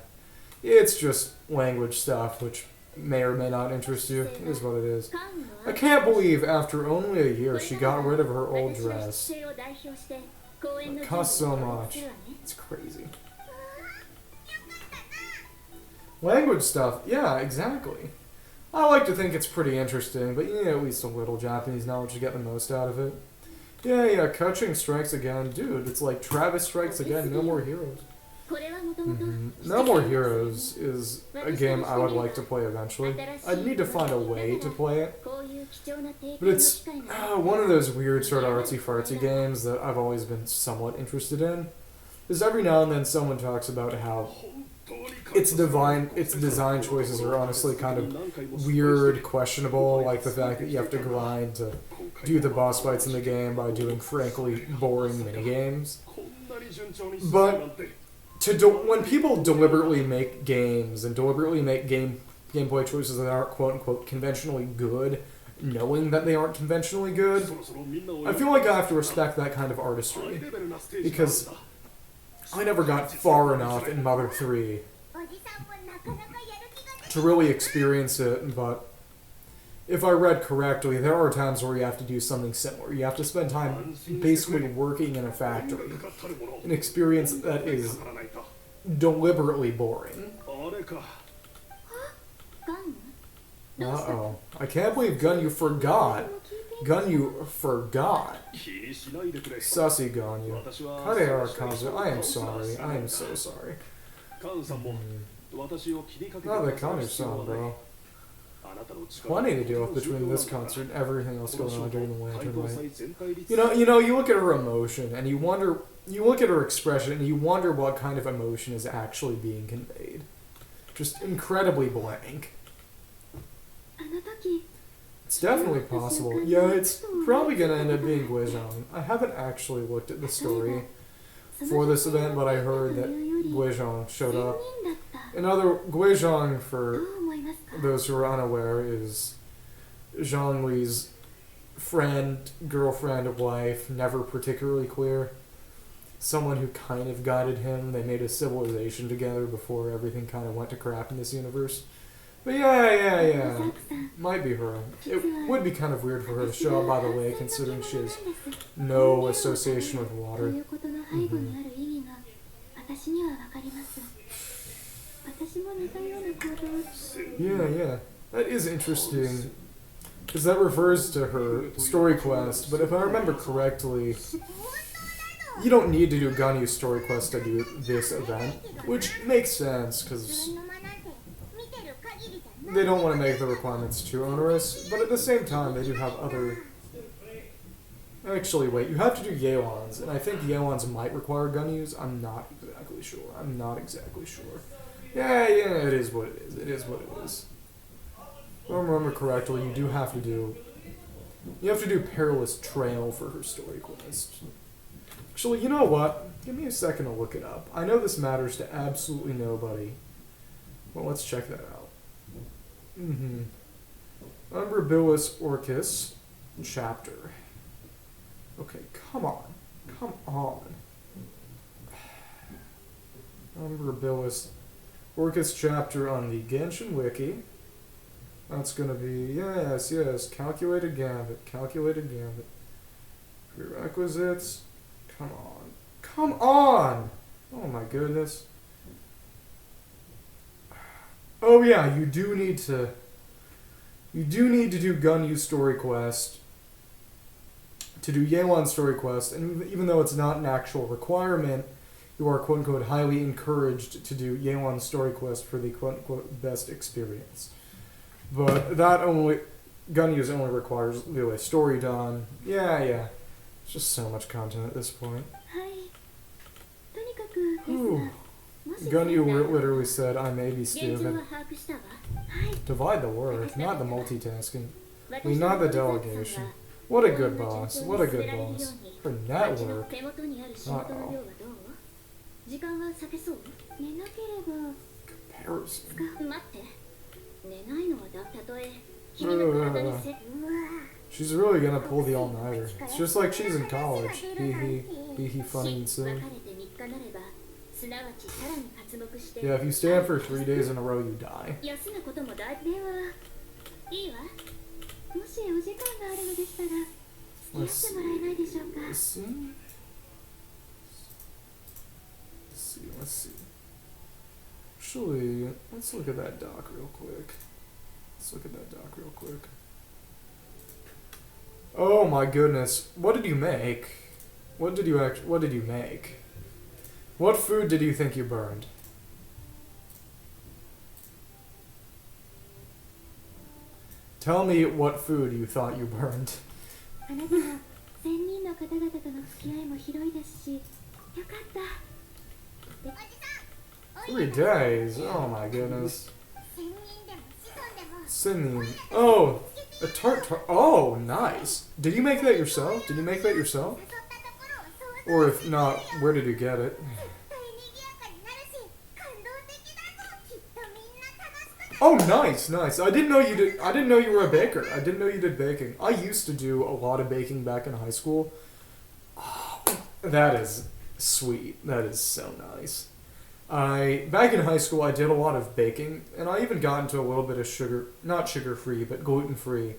It's just language stuff, which may or may not interest you. It is what it is. I can't believe after only a year she got rid of her old dress. It cost so much. It's crazy. Language stuff, yeah, exactly. I like to think it's pretty interesting, but you need at least a little Japanese knowledge to get the most out of it. Yeah, Coaching strikes again. Dude, it's like Travis strikes again, no more heroes. No More Heroes is a game I would like to play eventually. I'd need to find a way to play it. But it's one of those weird sort of artsy-fartsy games that I've always been somewhat interested in. Because every now and then someone talks about how its design choices are honestly kind of weird, questionable, like the fact that you have to grind to do the boss fights in the game by doing frankly boring minigames. But when people deliberately make games and deliberately make gameplay choices that aren't quote-unquote conventionally good, knowing that they aren't conventionally good. I feel like I have to respect that kind of artistry, because I never got far enough in Mother 3 to really experience it, but if I read correctly, there are times where you have to do something similar. You have to spend time basically working in a factory, an experience that is deliberately boring. Uh-oh. I can't believe Gunyu forgot. Gunyu forgot. Sussy Gunyu. Kadeara Kazu, I am sorry. I am so sorry. Not the Kanu-san, bro. Plenty to deal with between this concert and everything else going on during the Lantern Rite. You look at her emotion and you look at her expression and you wonder what kind of emotion is actually being conveyed. Just incredibly blank. It's definitely possible. Yeah, it's probably gonna end up being Guizhong. I haven't actually looked at the story for this event, but I heard that Guizhong showed up. Guizhong, for those who are unaware, is Zhongli's friend, girlfriend, wife, never particularly queer. Someone who kind of guided him. They made a civilization together before everything kind of went to crap in this universe. But yeah. Might be her. It would be kind of weird for her to show up by the lake, considering she has no association with water. Yeah. That is interesting, because that refers to her story quest, but if I remember correctly, you don't need to do Ganyu's story quest to do this event, which makes sense, because they don't want to make the requirements too onerous, but at the same time, they do have other... Actually, wait, you have to do Yeon's, and I think Yeon's might require Gunyu's. I'm not exactly sure. Yeah, it is what it is. It is what it is. If I remember correctly, you have to do Perilous Trail for her story quest. Actually, you know what? Give me a second to look it up. I know this matters to absolutely nobody. Well, let's check that out. Umbrabilis Orcus chapter. Okay, come on. Umbrabilis Orcus chapter on the Genshin wiki. That's gonna be, yes, calculated gambit. Prerequisites. Come on! Oh my goodness. Oh yeah, you do need to do Gunyu's story quest, to do Yeon's story quest, and even though it's not an actual requirement, you are quote-unquote highly encouraged to do Yeon's story quest for the quote-unquote best experience. But Gunyu's only requires the story done. Yeah. It's just so much content at this point. Ooh. Gunyu literally said, I may be stupid. Divide the work, not the multitasking. Not the delegation. What a good boss. Her network. Uh-oh. Comparison. She's really gonna pull the all-nighter. It's just like she's in college. Hee funny and silly. Yeah, if you stay up for 3 days in a row, you die. Let's see. Actually, let's look at that doc real quick. Oh my goodness. What did you make? What did you make? What food did you think you burned? Tell me what food you thought you burned. 3 days? Oh my goodness. Singing. Oh, a tart. Oh, nice. Did you make that yourself? Or if not, where did you get it? Oh, nice, nice. I didn't know you did. I didn't know you were a baker. I didn't know you did baking. I used to do a lot of baking back in high school. Oh, that is sweet. That is so nice. Back in high school I did a lot of baking, and I even got into a little bit of sugar, not sugar free, but gluten free,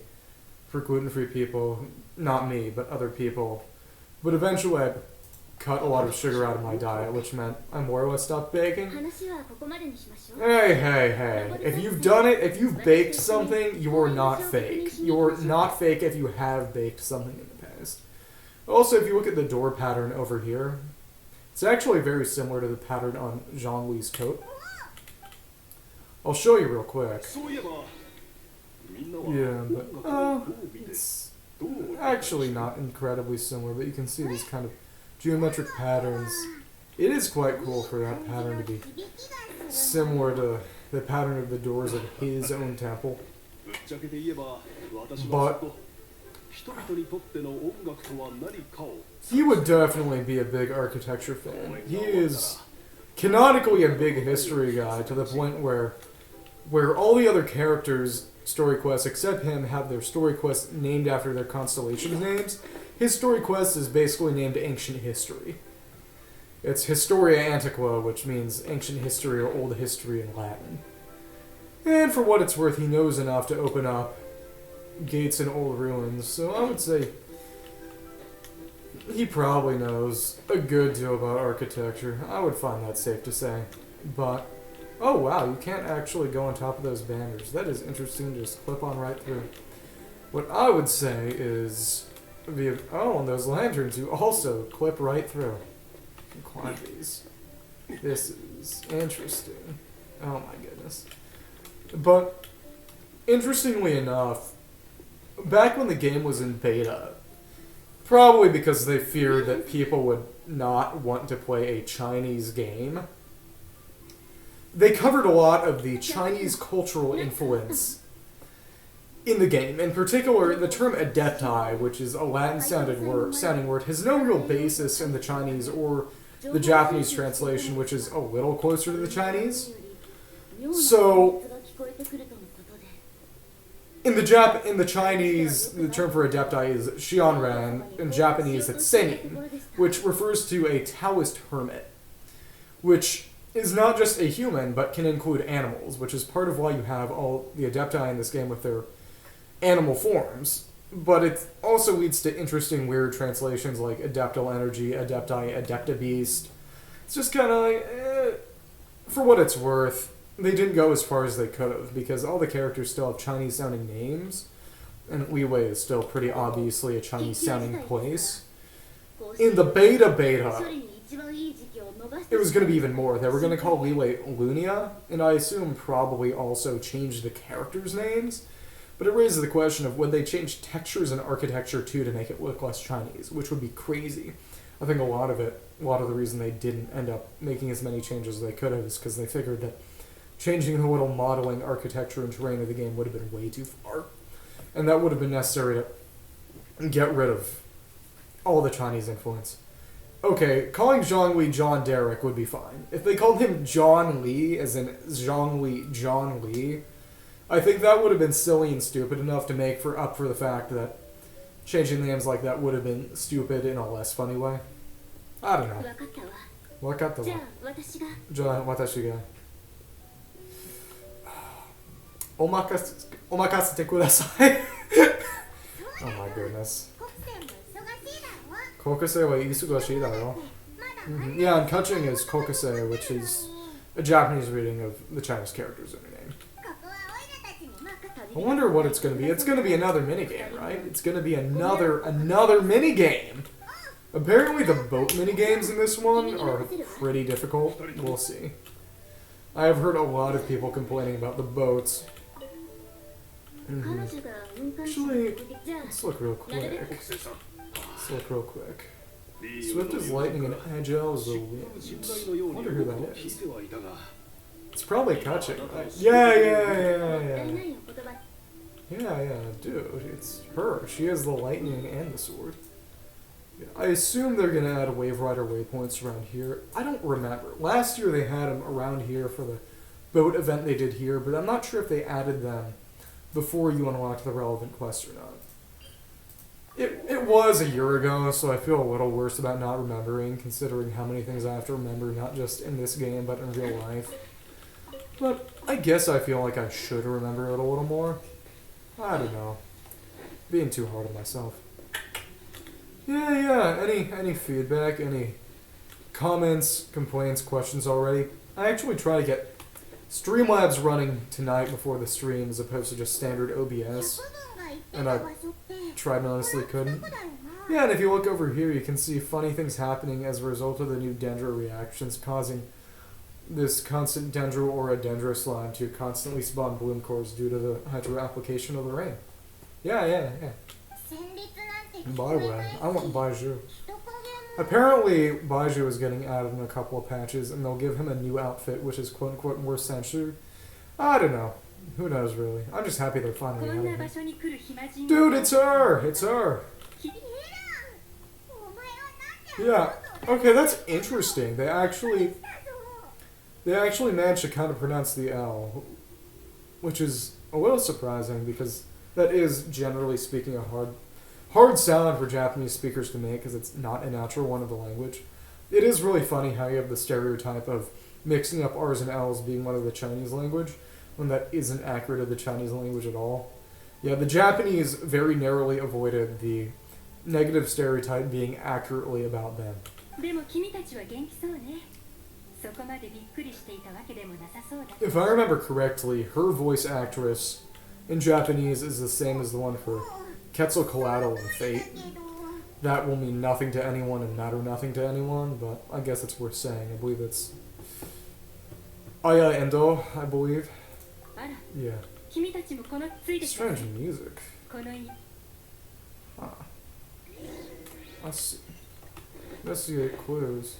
for gluten free people. Not me, but other people. But eventually I cut a lot of sugar out of my diet, which meant I more or less stopped baking. Hey, hey, hey. If you've done it, if you've baked something, you're not fake. You're not fake if you have baked something in the past. Also, if you look at the door pattern over here, it's actually very similar to the pattern on Zhongli's coat. I'll show you real quick. Yeah, but it's actually not incredibly similar, but you can see these kind of geometric patterns. It is quite cool for that pattern to be similar to the pattern of the doors of his own temple. But he would definitely be a big architecture fan. He is canonically a big history guy to the point where all the other characters' story quests, except him, have their story quests named after their constellation names. His story quest is basically named Ancient History. It's Historia Antiqua, which means ancient history or old history in Latin. And for what it's worth, he knows enough to open up gates in old ruins, so I would say he probably knows a good deal about architecture. I would find that safe to say. But, oh wow, you can't actually go on top of those banners. That is interesting to just clip on right through. What I would say is, oh, and those lanterns you also clip right through. You can climb these. This is interesting. Oh my goodness. But, interestingly enough, back when the game was in beta, probably because they feared that people would not want to play a Chinese game, they covered a lot of the Chinese cultural influence in the game. In particular, the term adepti, which is a Latin-sounding word, has no real basis in the Chinese or the Japanese translation, which is a little closer to the Chinese. So, in the Chinese, the term for adepti is Xianran. In Japanese, it's Senin, which refers to a Taoist hermit, which is not just a human, but can include animals, which is part of why you have all the adepti in this game with their animal forms. But it also leads to interesting, weird translations like Adeptal Energy, Adepti, Adeptabeast. It's just kind of like, for what it's worth, they didn't go as far as they could have, because all the characters still have Chinese-sounding names, and Liyue is still pretty obviously a Chinese-sounding place. In the beta, it was going to be even more. They were going to call Liyue Lunia, and I assume probably also change the characters' names. But it raises the question of would they change textures and architecture too to make it look less Chinese, which would be crazy. I think a lot of the reason they didn't end up making as many changes as they could have is because they figured that changing the little modeling, architecture, and terrain of the game would have been way too far. And that would have been necessary to get rid of all the Chinese influence. Okay, calling Zhongli John Derek would be fine. If they called him John Lee, as in Zhongli John Lee, I think that would have been silly and stupid enough to make up for the fact that changing names like that would have been stupid in a less funny way. I don't know. Wakatta wa. Ja, watashi ga. Omakasete kudasai. Oh my goodness. Kokosei wa isugashi da yo. Yeah, and Kaching is Kokosei, which is a Japanese reading of the Chinese characters in her name. I wonder what it's going to be. It's going to be another minigame, right? It's going to be another minigame. Apparently the boat minigames in this one are pretty difficult. We'll see. I have heard a lot of people complaining about the boats. Actually, let's look real quick. Swift as lightning and agile as the wind. I wonder who that is. It's probably Kaching, right? Yeah, dude, it's her. She has the lightning and the sword. Yeah, I assume they're going to add Wave Rider waypoints around here. I don't remember. Last year they had them around here for the boat event they did here, but I'm not sure if they added them before you unlocked the relevant quest or not. It was a year ago, so I feel a little worse about not remembering, considering how many things I have to remember, not just in this game, but in real life. But I guess I feel like I should remember it a little more. I don't know. Being too hard on myself. Yeah. Any feedback, any comments, complaints, questions already? I actually try to get Streamlabs running tonight before the stream as opposed to just standard OBS. And I tried and honestly couldn't. Yeah, and if you look over here, you can see funny things happening as a result of the new Dendro reactions, causing this constant Dendro or a Dendro slime to constantly spawn bloom cores due to the hydro application of the rain. Yeah. By the way, I want Baiju. Apparently, Baiju is getting added in a couple of patches, and they'll give him a new outfit, which is quote-unquote more censored. I don't know. Who knows, really? I'm just happy they're finally adding him. Dude, it's her! It's her! Yeah. Okay, that's interesting. They actually managed to kind of pronounce the L, which is a little surprising because that is, generally speaking, a hard sound for Japanese speakers to make because it's not a natural one of the language. It is really funny how you have the stereotype of mixing up R's and L's being one of the Chinese language when that isn't accurate of the Chinese language at all. Yeah, the Japanese very narrowly avoided the negative stereotype being accurately about them. If I remember correctly, her voice actress in Japanese is the same as the one for Quetzalcoatl in Fate. That will mean nothing to anyone and matter nothing to anyone, but I guess it's worth saying. I believe it's Aya Endo, I believe. Yeah. Strange music. Huh. Let's see. Investigate clues.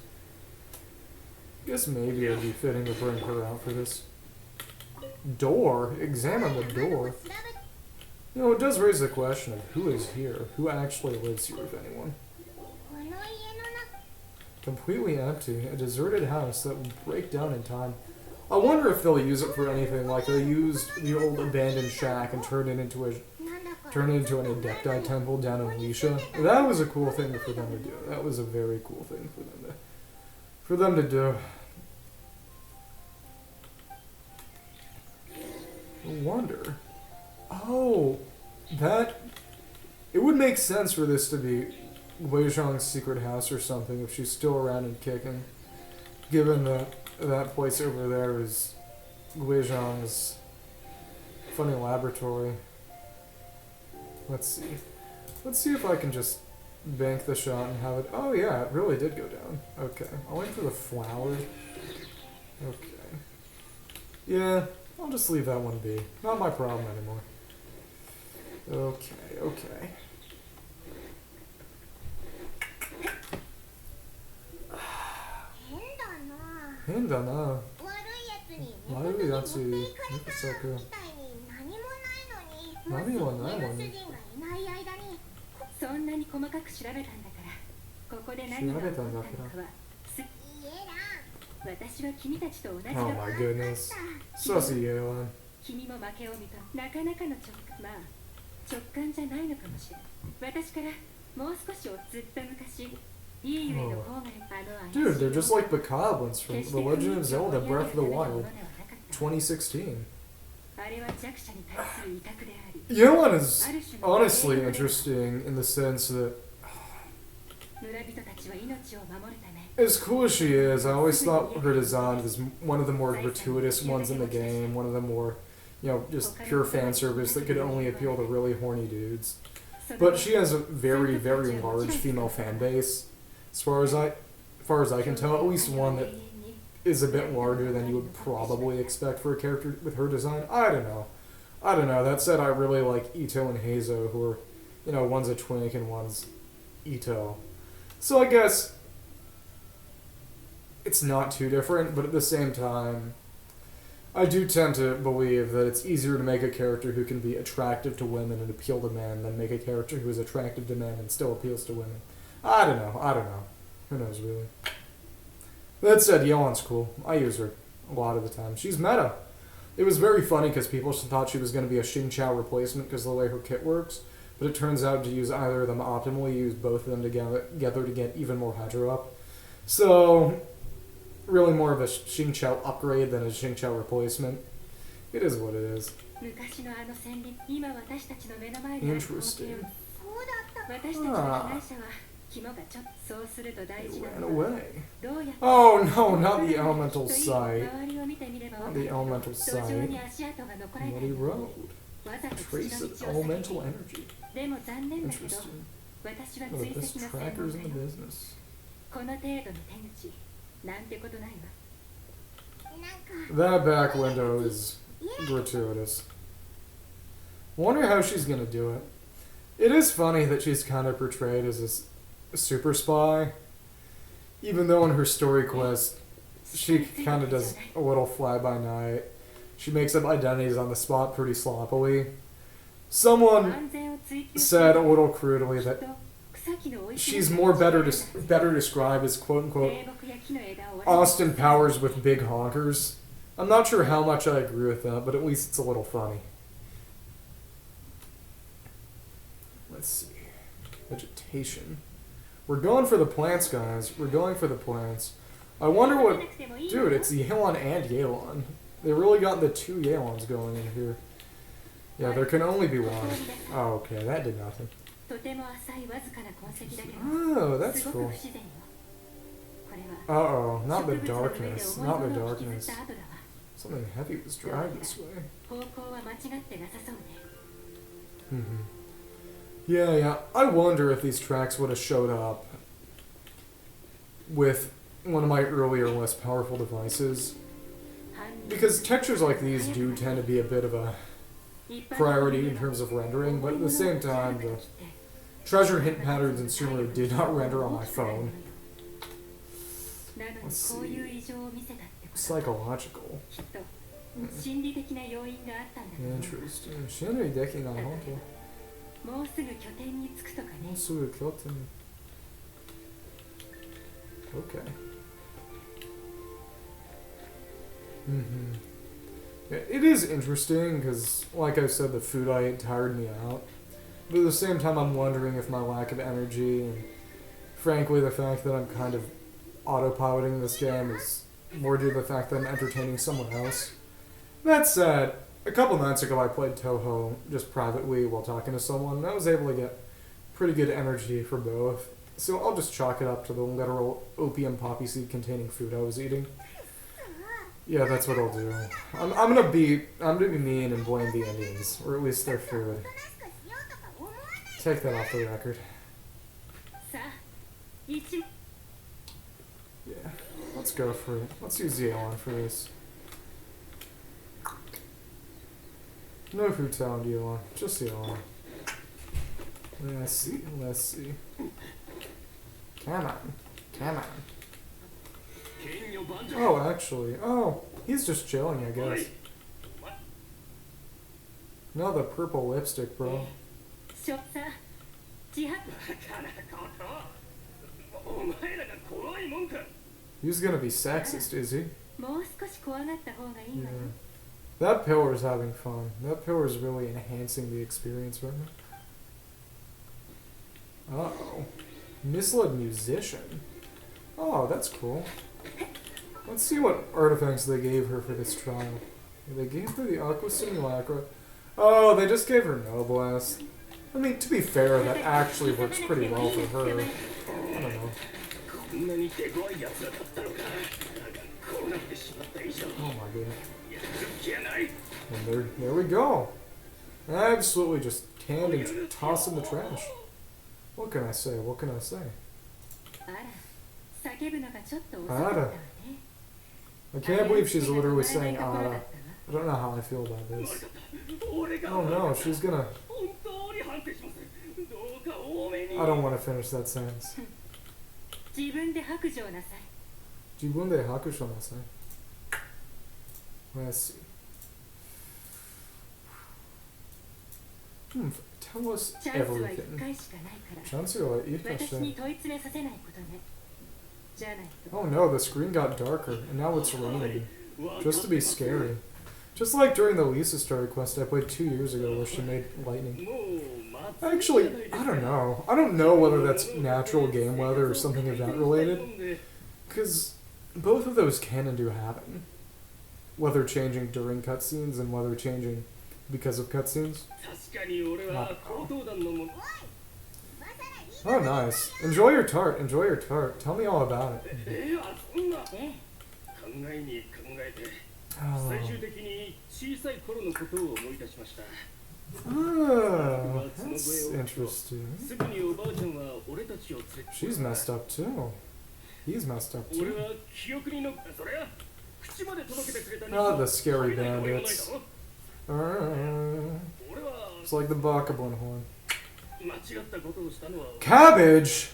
Guess maybe it'd be fitting to bring her out for this. Door? Examine the door. You know, it does raise the question of who is here, who actually lives here, if anyone. Completely empty, a deserted house that will break down in time. I wonder if they'll use it for anything, like they used the old abandoned shack and turned it into an Adepti temple down in Alicia. That was a cool thing for them to do. That was a very cool thing for them to do. I wonder. Oh, it would make sense for this to be Wei Zhang's secret house or something if she's still around and kicking, given that place over there is Wei Zhang's funny laboratory. Let's see if I can just bank the shot and have it. Oh yeah, it really did go down. Okay, I'll wait for the flower. Okay. Yeah, I'll just leave that one be. Not my problem anymore. Okay. Henda na. Waru yatsu. Nikusaku. Nani wa nai mo ni. そんなに細かく調べたんだからここで何が起こったのかは私は君たちと同じだと Oh my goodness. Sussy Yelan. 君も負けを認めなかなかの直感じゃないのかもしれない私からもう少しずっと昔いいゆえの方がDude, they're just like Bokoblins from The Legend of Zelda Breath of the Wild 2016. Yelan is honestly interesting in the sense that as cool as she is, I always thought her design was one of the more gratuitous ones in the game, one of the more, just pure fan service that could only appeal to really horny dudes. But she has a very, very large female fan base, as far as I can tell, at least one that is a bit larger than you would probably expect for a character with her design. I don't know. That said, I really like Ito and Heizo, who are, one's a twink and one's Ito. So I guess it's not too different, but at the same time, I do tend to believe that it's easier to make a character who can be attractive to women and appeal to men than make a character who is attractive to men and still appeals to women. I don't know. Who knows, really? That said, Yelan's cool. I use her. a lot of the time. She's meta. It was very funny because people thought she was going to be a Xingqiao replacement because of the way her kit works, but it turns out to use either of them optimally, use both of them together to get even more Hydro up. So, really more of a Xingqiao upgrade than a Xingqiao replacement. It is what it is. Interesting. Ah. It ran away. Oh no, not the elemental site. Not the elemental site. Muddy road. Trace of elemental energy. Interesting. One of the best trackers in the business. That back window is gratuitous. Wonder how she's gonna do it. It is funny that she's kind of portrayed as a super spy, even though in her story quest she kind of does a little fly-by-night. She makes up identities on the spot pretty sloppily. Someone said a little crudely that she's better described as quote-unquote Austin Powers with big honkers. I'm not sure how much I agree with that, but at least it's a little funny. Let's see. Vegetation. We're going for the plants, guys. We're going for the plants. I wonder what... Dude, it's Yelan and Yelan. They really got the two Yelans going in here. Yeah, there can only be one. Oh, okay. That did nothing. Oh, that's cool. Uh-oh. Not the darkness. Not the darkness. Something heavy was dragged this way. Yeah. I wonder if these tracks would have showed up with one of my earlier, less powerful devices. Because textures like these do tend to be a bit of a priority in terms of rendering, but at the same time, the treasure hint patterns in Sumeru did not render on my phone. Let's see. Psychological. Interesting. 信頼できない、本当。もうすぐ拠点に着くとかね。もうすぐ拠点。Okay. Yeah, it is interesting because, like I said, the food I ate tired me out. But at the same time, I'm wondering if my lack of energy and, frankly, the fact that I'm kind of autopiloting this game is more due to the fact that I'm entertaining someone else. That said, a couple nights ago I played Touhou just privately while talking to someone, and I was able to get pretty good energy for both. So I'll just chalk it up to the literal opium poppy seed containing food I was eating. Yeah, that's what I'll do. I'm gonna be mean and blame the Indians, or at least their food. Take that off the record. Yeah, let's go for it. Let's use Yelan for this. No food sound, Yelan. Just Yelan. Let's see. Come on. Oh, actually. Oh, he's just chilling, I guess. No, the purple lipstick, bro. He's gonna be sexist, is he? Yeah. That pillar's having fun. That pillar's really enhancing the experience right now. Uh-oh. Misled musician. Oh, that's cool. Let's see what artifacts they gave her for this trial. They gave her the Aqua Simulacra. Oh, they just gave her Noblesse. I mean, to be fair, that actually works pretty well for her. I don't know. Oh my goodness. And there we go. Absolutely just canned and tossed in the trash. What can I say? Ara. I can't believe she's literally saying Ara. I don't know how I feel about this. Oh no, she's gonna... I don't want to finish that sentence. 自分で白状なさい. Let's see. Tell us everything. Oh no, the screen got darker, and now it's raining. Just to be scary. Just like during the Lisa Story quest I played 2 years ago where she made lightning. Actually, I don't know. I don't know whether that's natural game weather or something event related. Because both of those can and do happen. Weather changing during cutscenes and weather changing because of cutscenes. Oh, nice. Enjoy your tart. Enjoy your tart. Tell me all about it. Oh. Oh, that's interesting. She's messed up too. He's messed up too. Oh, the scary bandits. It's like the Bakablin horn. Cabbage!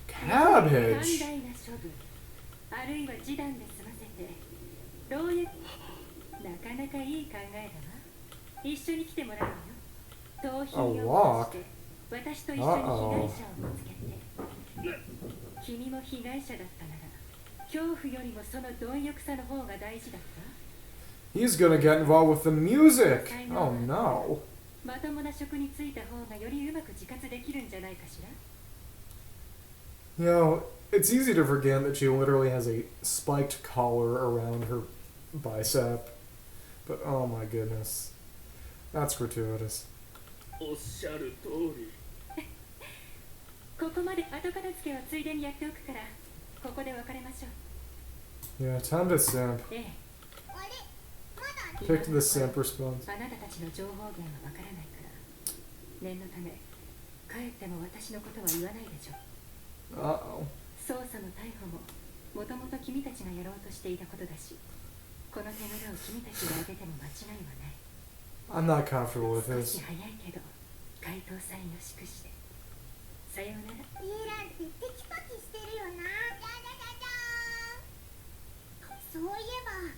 Cabbage! あるいは示談で済ませてどういうなかなかいい考えだわ一緒に来てもらうよ盗品をして私と一緒に被害者を見つけて君も被害者だったなら恐怖よりもその貪欲さの方が大事だった He's gonna get involved with the music! Oh no! まともな職に就いた方がよりうまく自活できるんじゃないかしら You know, it's easy to forget that she literally has a spiked collar around her bicep. But oh my goodness. That's gratuitous. ここまで後片付けはついでにやっておくからここで別れましょう Yeah, time to simp. Pick the simp response. あなたたちの情報源はわからないから念のため帰っても私のことは言わないでしょ Uh-oh. 捜査も逮捕ももともと君たちがやろうとしていたことだしこの手柄を君たちが挙げても間違いはない I'm not comfortable with 少 this. し早いけど回答さえよしくしてさようならイーランってテキパキしてるよなそういえば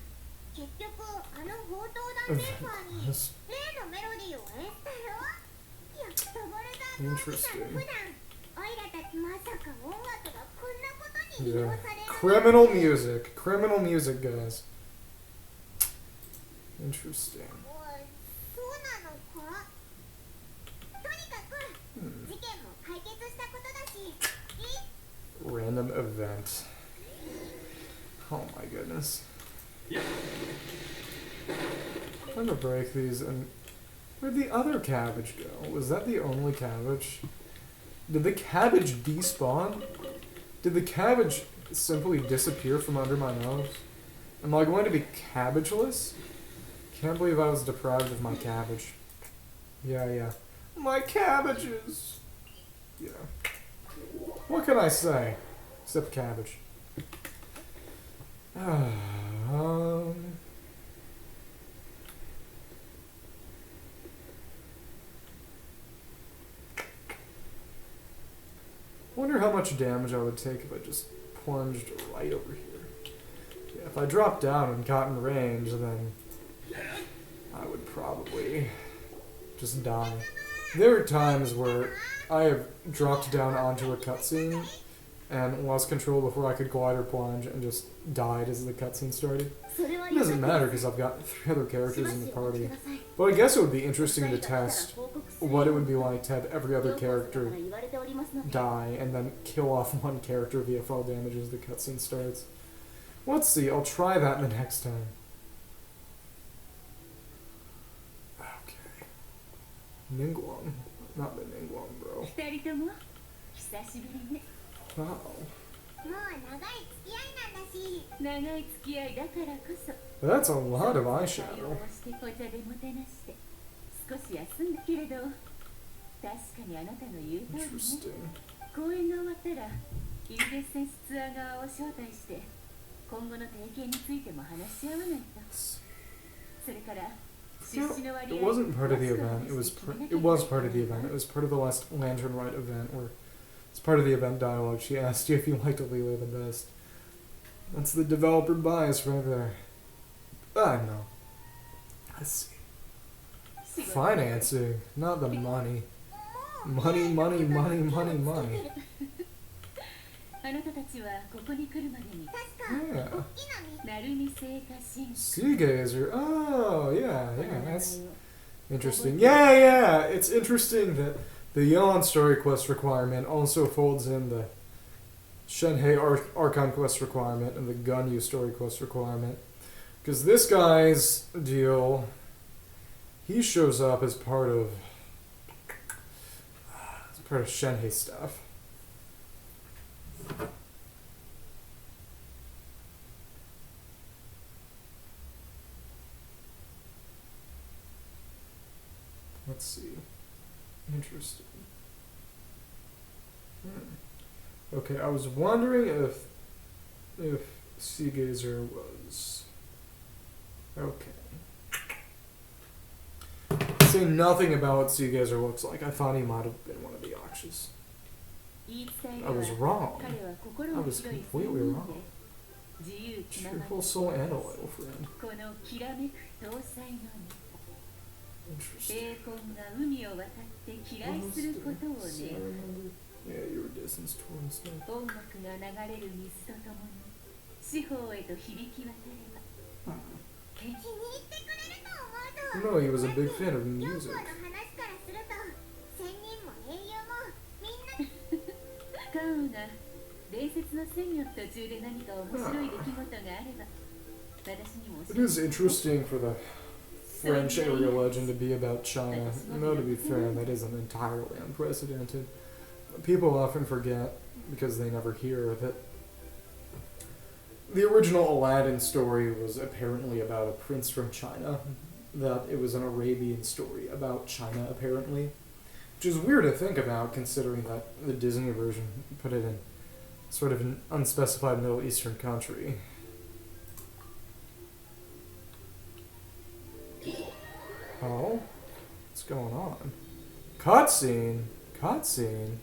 結局あの報道団メンバーに例のメロディーを演じたよやっとボルダーの普段オイラたちまさか音楽がこんなことに利用 Yeah. される Criminal music. Criminal music, guys. Interesting. そうなのかとにかく事件も解決したことだし Random event. Oh my goodness. Trying to break these and where'd the other cabbage go? Was that the only cabbage? Did the cabbage despawn? Did the cabbage simply disappear from under my nose? Am I going to be cabbageless? Can't believe I was deprived of my cabbage. Yeah. My cabbages! Yeah. What can I say? Except cabbage. Wonder how much damage I would take if I just plunged right over here. Yeah, if I dropped down and got in range, then I would probably just die. There are times where I have dropped down onto a cutscene and lost control before I could glide or plunge and just died as the cutscene started. It doesn't matter because I've got 3 other characters in the party. But I guess it would be interesting to test what it would be like to have every other character die and then kill off one character via fall damage as the cutscene starts. Let's see, I'll try that the next time. Okay. Ningguang. Not the Ningguang, bro. Wow. もう長い付き合いなんだし長い付き合いだからこそ That's a lot of eyeshadow. してお茶でもてなして少し休んだけれど確かにあなたの言う通りね Interesting. 公演が終わったらイルデッセンスツアー側を招待して今後の提携についても話し合わないとそれから It wasn't part of the event. It was part of the event. It was part of the last Lantern Rite event where it's part of the event dialogue. She asked you if you liked Alila the best. That's the developer bias right there. I know. Let's see. Financing, not the money. Money. Yeah. Sea gazer. Oh, yeah, that's interesting. Yeah, it's interesting that the Yeon story quest requirement also folds in the Shenhei Archon quest requirement and the Gunyu story quest requirement. Because this guy's deal, he shows up as part of Shenhei stuff. Let's see. Interesting. Okay, I was wondering if Sea Gazer was okay. Say nothing about what Sea Gazer looks like. I thought he might have been one of the Akshas. I was wrong. I was completely wrong. Cheerful soul and a loyal friend. Interesting. Yeah, you were distanced towards them. No, he was a big fan of music. It is interesting for the French area legend to be about China. No, to be fair, that isn't entirely unprecedented. People often forget, because they never hear, that the original Aladdin story was apparently about a prince from China. That it was an Arabian story about China, apparently. Which is weird to think about, considering that the Disney version put it in sort of an unspecified Middle Eastern country. Oh? What's going on? Cutscene? Cutscene?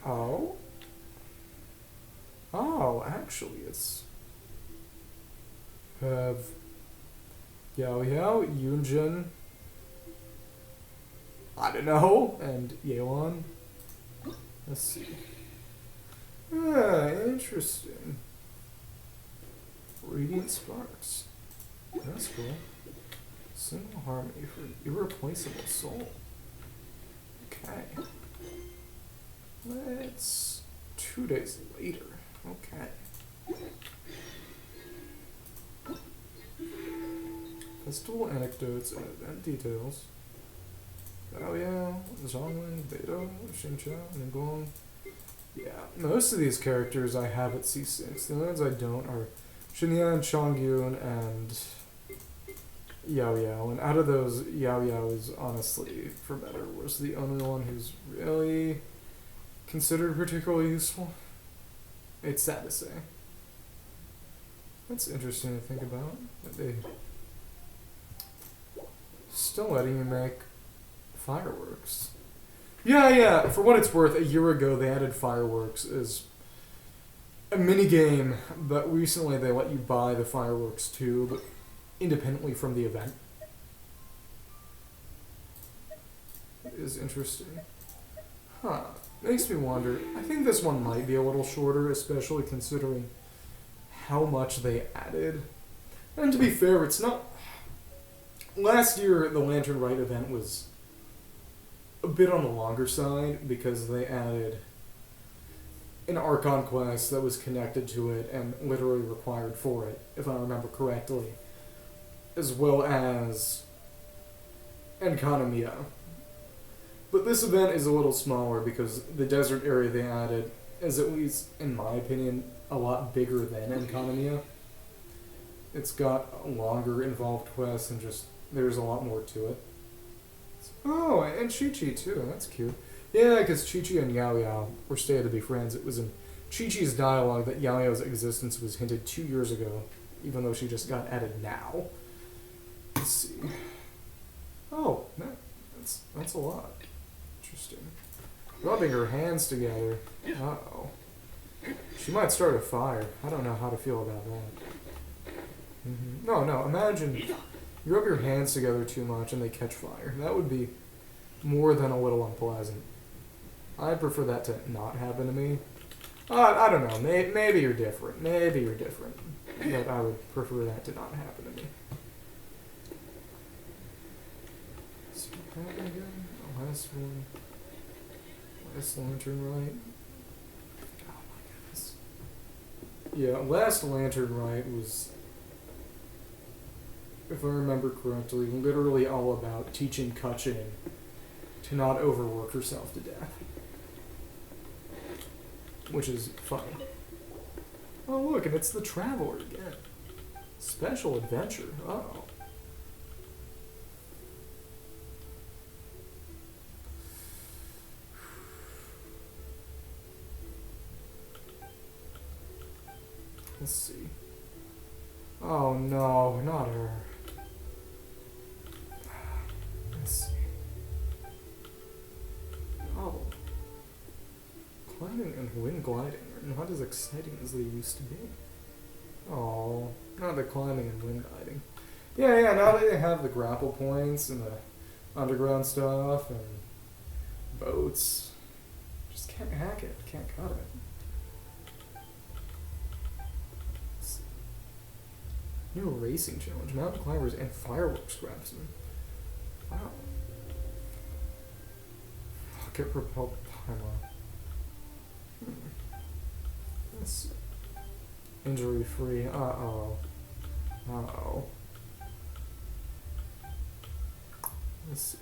Oh? Oh, actually, it's... Have... Yao Yao, Yoonjin... I don't know, and Yeon. Let's see. Ah, interesting. Radiant Sparks. That's cool. Single harmony for an irreplaceable soul. Okay. Let's... 2 days later. Okay. Festival anecdotes and event details. Oh yeah, Zhongwen, Beidou, Xinqiao, Ningguang. Yeah, most of these characters I have at C6. The only ones I don't are Xinyan, Chongyun, and Yao Yao. And out of those, Yao Yao is honestly, for better, was the only one who's really considered particularly useful. It's sad to say. That's interesting to think about. That they still letting you make fireworks. Yeah, for what it's worth, a year ago they added fireworks as a mini game, but recently they let you buy the fireworks too, but independently from the event. It is interesting. Huh. Makes me wonder. I think this one might be a little shorter, especially considering how much they added. And to be fair, it's not... Last year, the Lantern Rite event was a bit on the longer side because they added an Archon quest that was connected to it and literally required for it, if I remember correctly, as well as Enkanomiya. But this event is a little smaller because the desert area they added is, at least in my opinion, a lot bigger than Enkanomiya. It's got a longer involved quests and just there's a lot more to it. Oh, and Chi-Chi too, that's cute. Yeah, because Chi-Chi and Yao Yao were stated to be friends. It was in Chi-Chi's dialogue that Yao Yao's existence was hinted 2 years ago, even though she just got added now. Let's see. Oh, that's a lot. Interesting. Rubbing her hands together. Uh-oh. She might start a fire. I don't know how to feel about that. No, imagine you rub your hands together too much and they catch fire. That would be more than a little unpleasant. I prefer that to not happen to me. I don't know. Maybe you're different. Maybe you're different. But I would prefer that to not happen to me. So what happened again? The last one. Last Lantern Rite. Oh my goodness. Yeah, last Lantern Rite was, if I remember correctly, literally all about teaching Kachin to not overwork herself to death. Which is funny. Oh look, and it's the Traveler again. Special adventure. Uh-oh. Let's see. Oh no, not her. Let's see. Oh. Climbing and wind gliding are not as exciting as they used to be. Oh, not the climbing and wind gliding. Yeah, now that they have the grapple points and the underground stuff and boats, just can't hack it, can't cut it. New racing challenge, mountain climbers and fireworks craftsmen. Wow. Rocket propelled pylon. Let's see. Injury free. Uh-oh. Uh-oh. Let's see.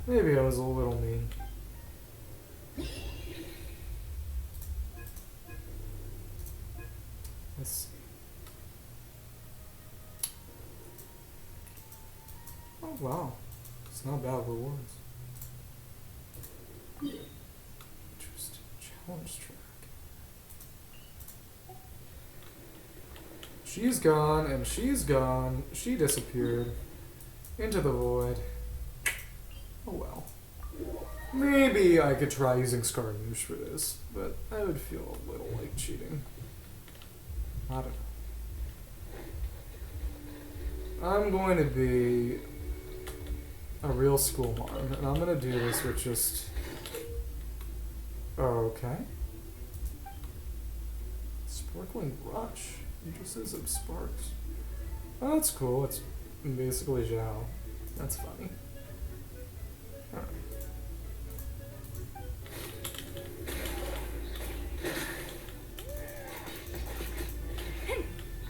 Maybe I was a little mean. Let's see. Oh wow. It's not bad rewards. Interesting. Challenge track. She's gone and she's gone. She disappeared. Into the void. Oh well. Maybe I could try using Scarnouche for this, but I would feel a little like cheating. I don't know. I'm going to be a real school mom, and I'm going to do this with just... Okay. Sparkling Rush. Uses of sparks. Oh, that's cool. It's basically Zhao. That's funny. Alright.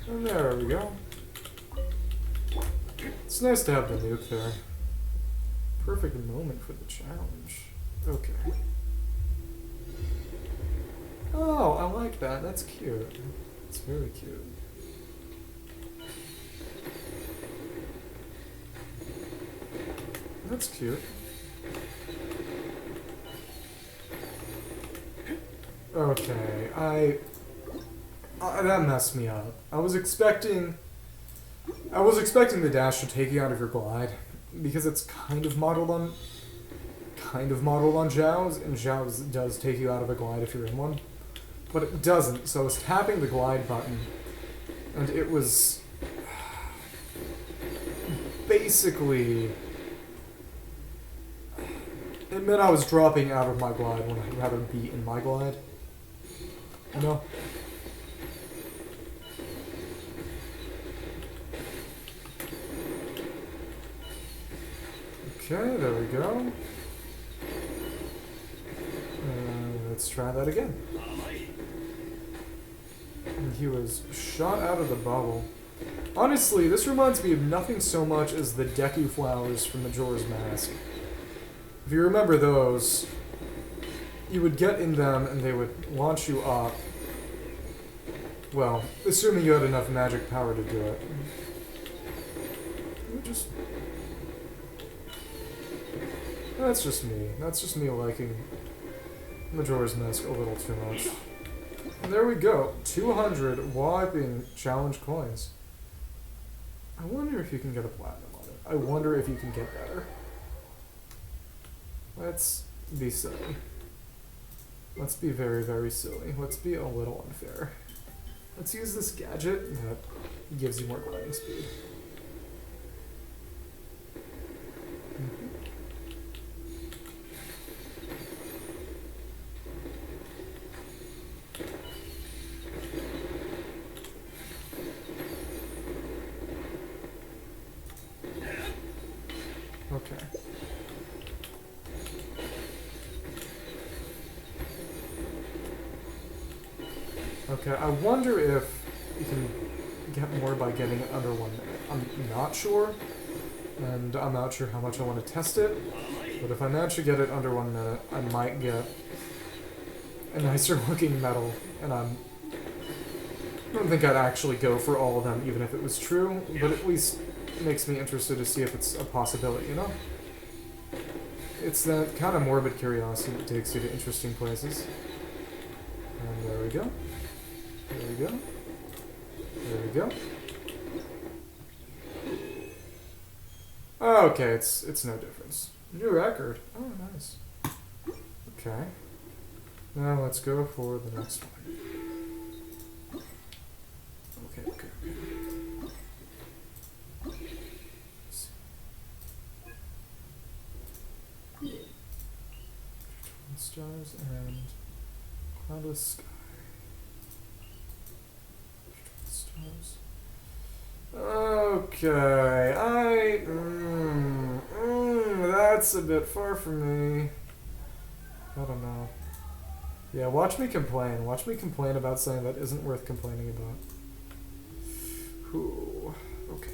And there we go. It's nice to have the nuke there. Perfect moment for the challenge. Okay. Oh, I like that. That's cute. It's very cute. That's cute. Okay, that messed me up. I was expecting the dash to take you out of your glide, because it's kind of modeled on Zhao's, and Zhao's does take you out of a glide if you're in one. But it doesn't, so I was tapping the glide button, and it was basically... It meant I was dropping out of my glide when I'd rather be in my glide. You know? Okay, there we go. Let's try that again. And he was shot out of the bubble. Honestly, this reminds me of nothing so much as the Deku flowers from Majora's Mask. If you remember those, you would get in them and they would launch you up. Well, assuming you had enough magic power to do it. That's just me. That's just me liking Majora's Mask a little too much. And there we go. 200 whopping challenge coins. I wonder if you can get a platinum on it. I wonder if you can get better. Let's be silly. Let's be very, very silly. Let's be a little unfair. Let's use this gadget that gives you more gliding speed. Okay. Okay, I wonder if you can get more by getting it under 1 minute. I'm not sure, and I'm not sure how much I want to test it, but if I manage to get it under 1 minute, I might get a nicer looking medal, and I don't think I'd actually go for all of them, even if it was true, but at least it makes me interested to see if it's a possibility, you know? It's that kind of morbid curiosity that takes you to interesting places. And there we go. There we go. There we go. Okay, it's no difference. New record. Oh, nice. Okay. Now let's go for the next one. Okay, okay, okay. Let's see. Stars and cloudless sky. Stars. Okay, that's a bit far from me. I don't know. Yeah, watch me complain. Watch me complain about something that isn't worth complaining about. Ooh, okay.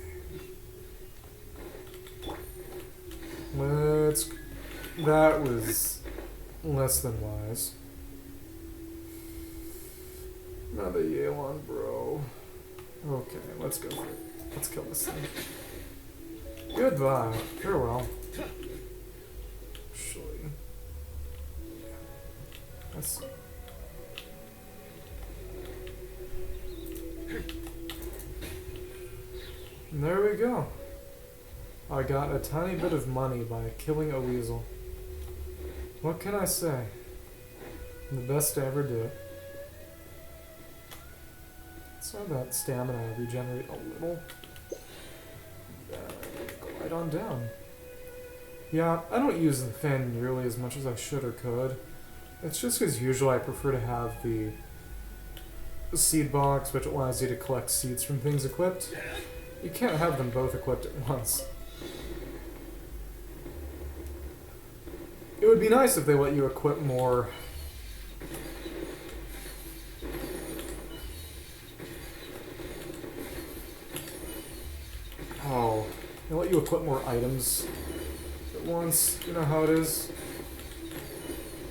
That was less than wise. Another Yelan, bro. Okay, let's go for it. Let's kill this thing. Goodbye. Farewell. Actually. Let's see. And there we go. I got a tiny bit of money by killing a weasel. What can I say? The best I ever did. So that stamina regenerate a little. Glide on down. Yeah, I don't use the fan nearly as much as I should or could. It's just because usually I prefer to have the seed box, which allows you to collect seeds from things equipped. You can't have them both equipped at once. It would be nice if they let you equip more. Oh, they let you equip more items at once. You know how it is?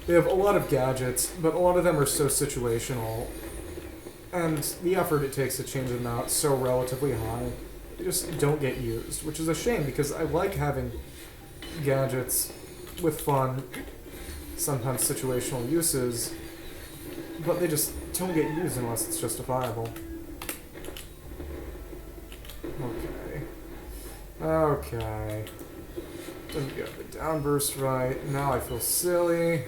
They have a lot of gadgets, but a lot of them are so situational. And the effort it takes to change them out is so relatively high. They just don't get used, which is a shame because I like having gadgets with fun, sometimes situational uses, but they just don't get used unless it's justifiable. Okay. Okay. Didn't get the downburst right. Now I feel silly.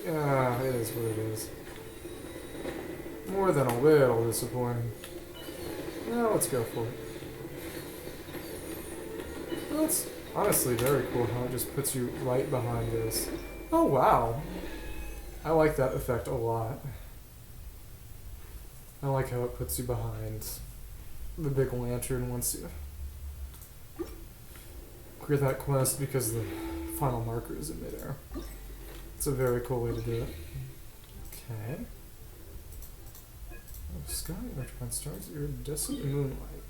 Yeah, it is what it is. More than a little disappointing. Now let's go for it. Well, that's honestly very cool how it just puts you right behind this. Oh wow. I like that effect a lot. I like how it puts you behind the big lantern once you clear that quest because the final marker is in midair. It's a very cool way to do it. Okay. Oh, sky, electrified stars, iridescent moonlight.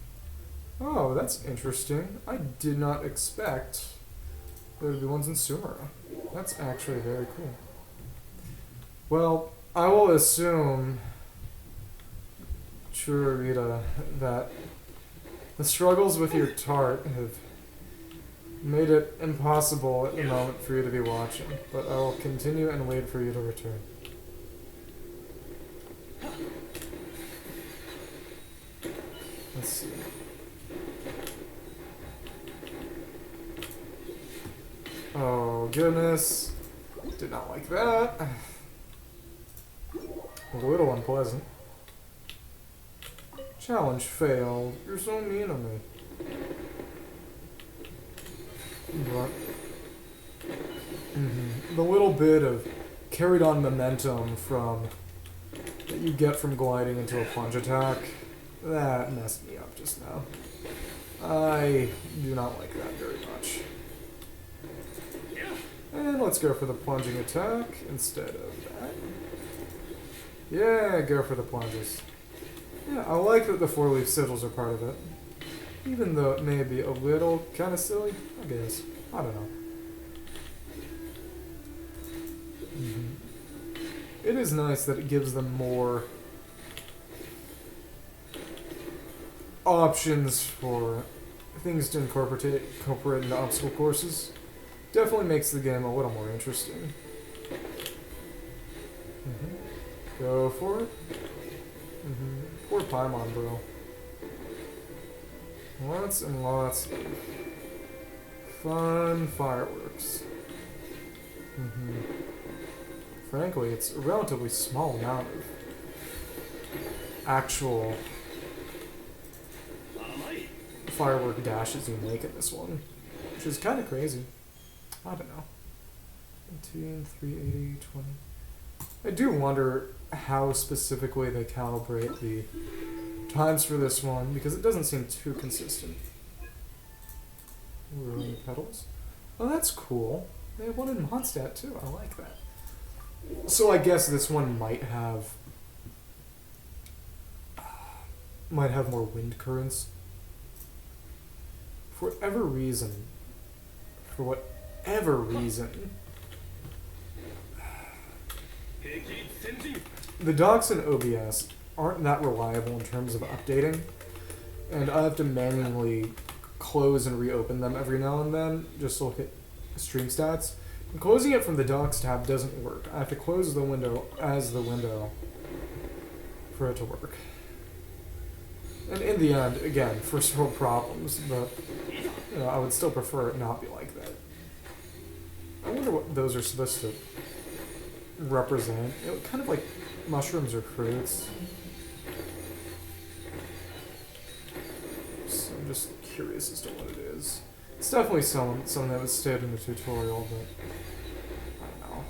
Oh, that's interesting. I did not expect there to be ones in Sumera. That's actually very cool. Well, I will assume, Churarita, that the struggles with your tart have made it impossible at the moment for you to be watching, but I will continue and wait for you to return. Let's see. Oh, goodness. Did not like that. A little unpleasant. Challenge failed. You're so mean to me. But the little bit of carried on momentum from that you get from gliding into a plunge attack, that messed me up just now. I do not like that very much. And let's go for the plunging attack instead of that. Yeah, go for the plunges. Yeah, I like that the 4-leaf sigils are part of it. Even though it may be a little kind of silly, I guess. I don't know. It is nice that it gives them more options for things to incorporate into obstacle courses. Definitely makes the game a little more interesting. Go for it. Poor Paimon, bro. Lots and lots of fun fireworks. Frankly, it's a relatively small amount of actual firework dashes you make in this one, which is kind of crazy. I don't know. 18, 380, 20. I do wonder how specifically they calibrate the times for this one, because it doesn't seem too consistent. Ruined petals. Oh, that's cool. They have one in Mondstadt too. I like that. So I guess this one might have more wind currents. For whatever reason, the docks in OBS aren't that reliable in terms of updating, and I have to manually close and reopen them every now and then just to look at stream stats. And closing it from the docs tab doesn't work. I have to close the window as the window for it to work. And in the end, again, first world problems, but you know, I would still prefer it not be like that. I wonder what those are supposed to represent. You know, kind of like mushrooms or fruits. So I'm just curious as to what it is. It's definitely something that was stated in the tutorial, but I don't know.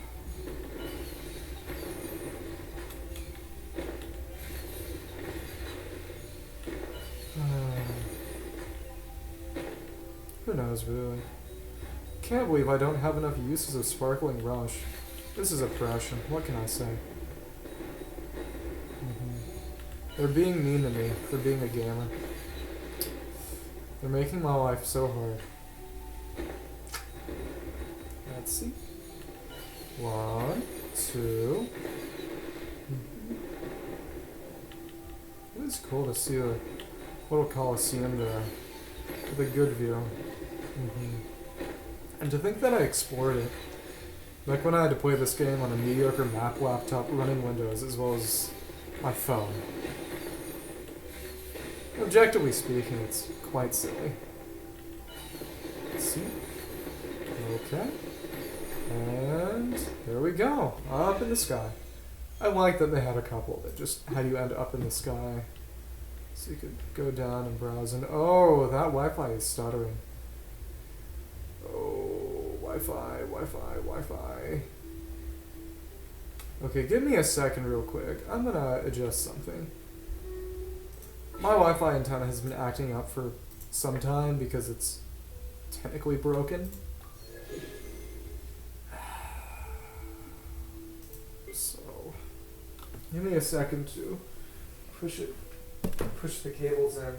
Who knows, really? Can't believe I don't have enough uses of Sparkling Rush. This is oppression. What can I say? They're being mean to me for being a gamer. They're making my life so hard. Let's see. 1, 2. It is cool to see the little Coliseum there with a good view. And to think that I explored it. Like when I had to play this game on a mediocre Mac laptop running Windows as well as my phone. Objectively speaking, it's quite silly. Let's see. Okay. And there we go. Up in the sky. I like that they had a couple that just had you end up in the sky. So you could go down and browse and oh, that Wi-Fi is stuttering. Oh, Wi-Fi. Okay, give me a second real quick. I'm gonna adjust something. My Wi-Fi antenna has been acting up for some time because it's technically broken. So, give me a second to push the cables in.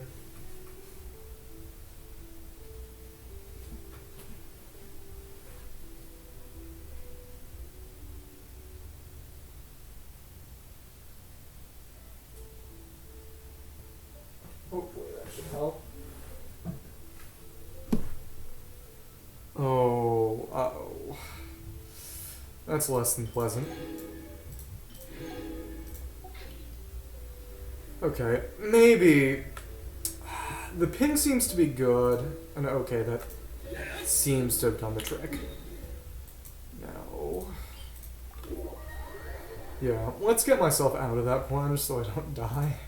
Hopefully that should help. Oh, uh-oh. That's less than pleasant. Okay, maybe... The ping seems to be good, and okay, that seems to have done the trick. No. Yeah, let's get myself out of that plunge so I don't die.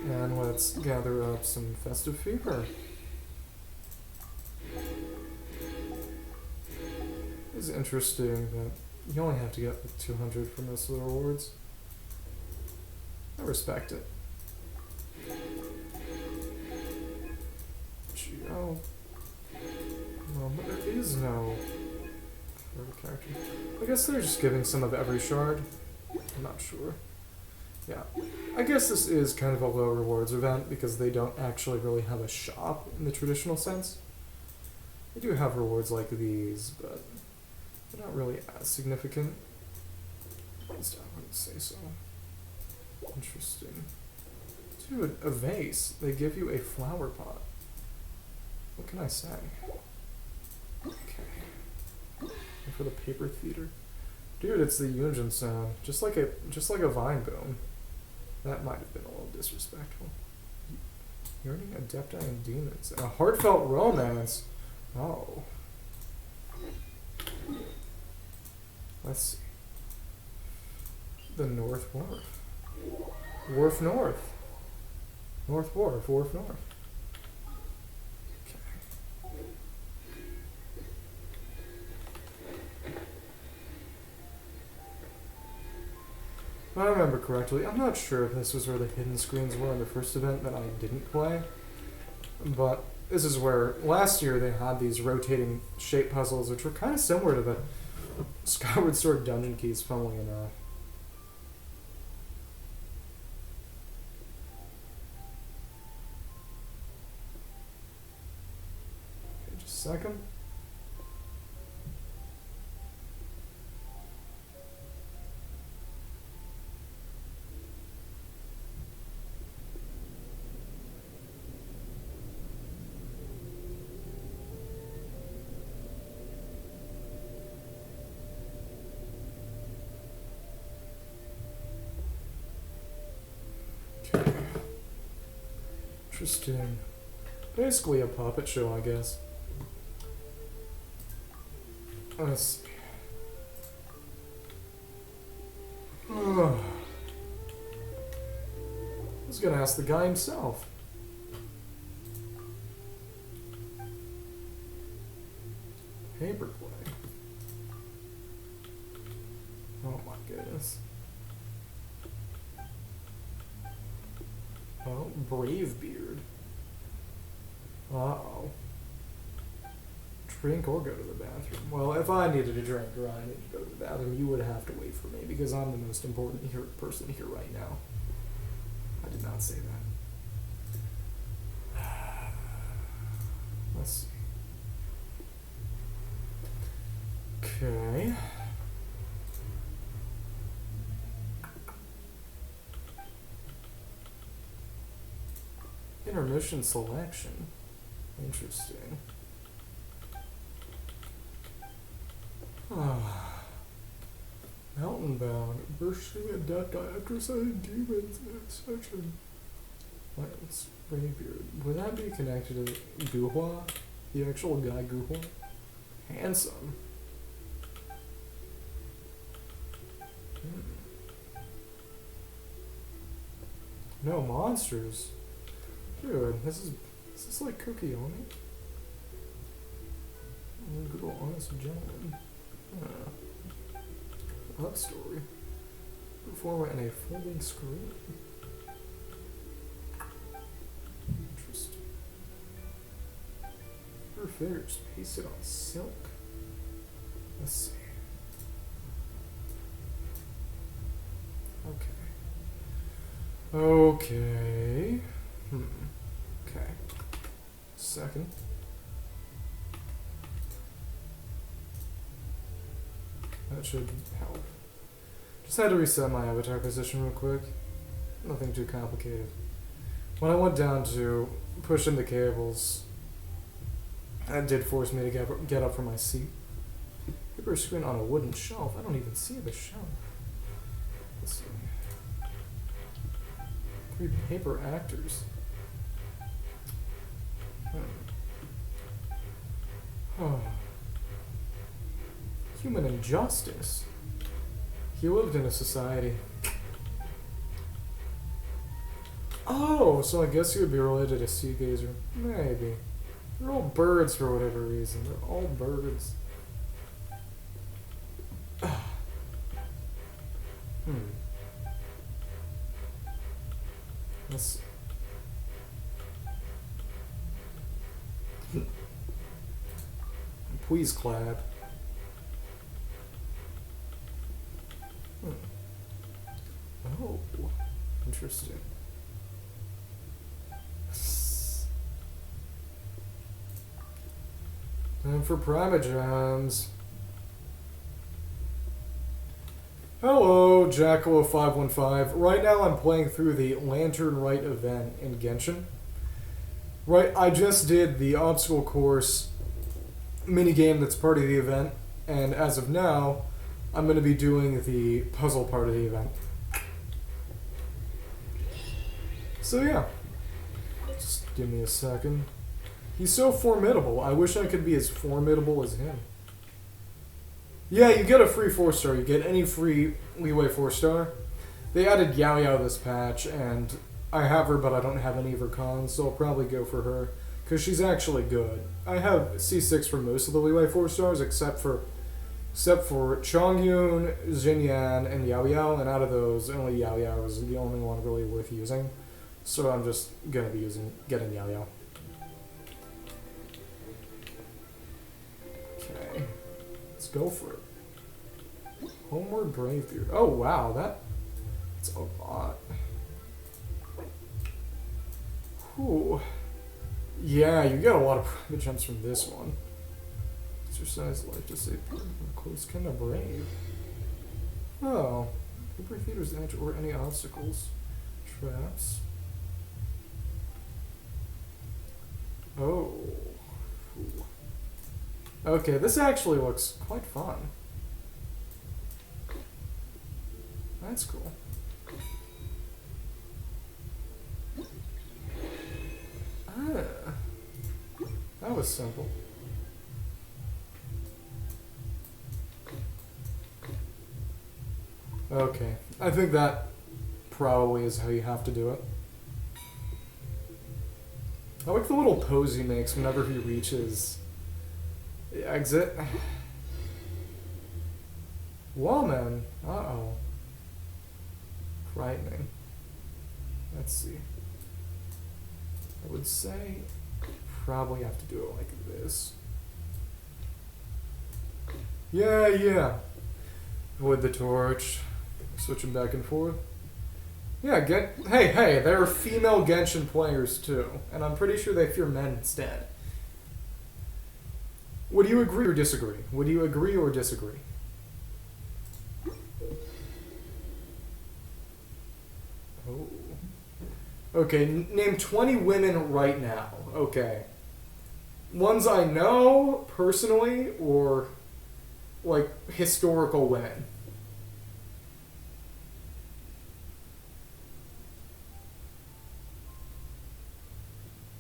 And let's gather up some festive fever. It's interesting that you only have to get like 200 for most of the rewards. I respect it. Geo. No, but there is no character. I guess they're just giving some of every shard. I'm not sure. Yeah. I guess this is kind of a low rewards event because they don't actually really have a shop in the traditional sense. They do have rewards like these, but they're not really as significant. At least I wouldn't say so. Interesting. Dude, a vase. They give you a flower pot. What can I say? Okay. And for the paper theater. Dude, it's the Yunjin sound. Just like a vine boom. That might have been a little disrespectful. Yearning Adepti and Demons. And a heartfelt romance. Oh. Let's see. The North Wharf. Wharf North. North Wharf, Wharf North. Okay. If I remember correctly, I'm not sure if this was where the hidden screens were in the first event that I didn't play, but this is where last year they had these rotating shape puzzles, which were kind of similar to the Skyward Sword dungeon keys, funnily enough. Okay, just a second. Interesting. Basically a puppet show, I guess. Let's see. I was gonna ask the guy himself. Paper play. Oh my goodness. Oh, Bravebeard. Uh-oh. Drink or go to the bathroom. Well, if I needed a drink or I needed to go to the bathroom, you would have to wait for me because I'm the most important person here right now. I did not say that. Let's see. Okay. Intermission selection. Interesting. Mountain bound. Bursting a death guy after sending demons in a section. Lance Rapier. Would that be connected to Guhua? The actual guy Guhua? Handsome. No monsters. Dude, this is like Cookie Oni? Good old honest gentleman. Love story. Performer in a folding screen. Interesting. Her fingers pasted on silk. Let's see. Okay. Okay. Okay. Second. That should help. Just had to reset my avatar position real quick. Nothing too complicated. When I went down to push in the cables, that did force me to get up from my seat. Paper screen on a wooden shelf. I don't even see the shelf. Let's see. 3 paper actors. Oh. Human injustice. He lived in a society. Oh, so I guess he would be related to Sea Gazer. Maybe. They're all birds for whatever reason. They're all birds. Let's see. Please clap. Interesting. Time for Primogems. Hello, Jackalo515. Right now I'm playing through the Lantern Rite event in Genshin. Right, I just did the obstacle course minigame that's part of the event, and as of now, I'm going to be doing the puzzle part of the event. So yeah, just give me a second. He's so formidable. I wish I could be as formidable as him. Yeah, you get a free 4-star. You get any free leeway 4-star. They added Yao Yao this patch, and I have her, but I don't have any of her cons, so I'll probably go for her, because she's actually good. I have C6 for most of the leeway 4-stars, except for Chongyun, Xinyan, and Yao Yao, and out of those, only Yao Yao is the only one really worth using. So I'm just gonna be getting Yao Yao. Okay, let's go for it. Homeward Bravebeard. Oh wow, that's a lot. Whew. Yeah, you get a lot of Primogems from this one. Exercise life to save close kind of brave. Oh, paper theater's edge or any obstacles, traps. Oh. Ooh. Okay, this actually looks quite fun. That's cool. Ah, that was simple. Okay, I think that probably is how you have to do it. I like the little pose he makes whenever he reaches the exit. Whoa, man. Uh-oh. Frightening. Let's see. I would say probably have to do it like this. Yeah. With the torch. Switching back and forth. Yeah, hey, there are female Genshin players too, and I'm pretty sure they fear men instead. Would you agree or disagree? Would you agree or disagree? Oh. Okay, name 20 women right now. Okay. Ones I know personally, or like historical women.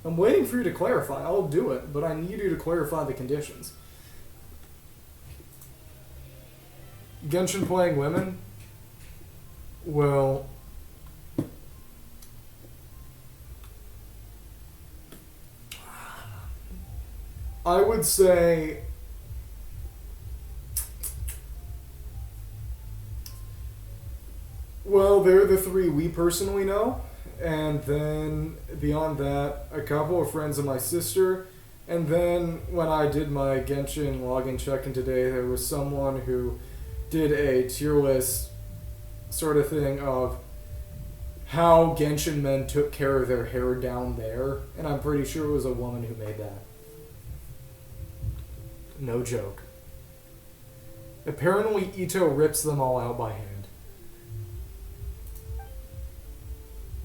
I'm waiting for you to clarify. I'll do it, but I need you to clarify the conditions. Genshin playing women? Well, I would say well, they're the three we personally know. And then, beyond that, a couple of friends of my sister. And then, when I did my Genshin login check-in today, there was someone who did a tier list sort of thing of how Genshin men took care of their hair down there. And I'm pretty sure it was a woman who made that. No joke. Apparently, Ito rips them all out by hand.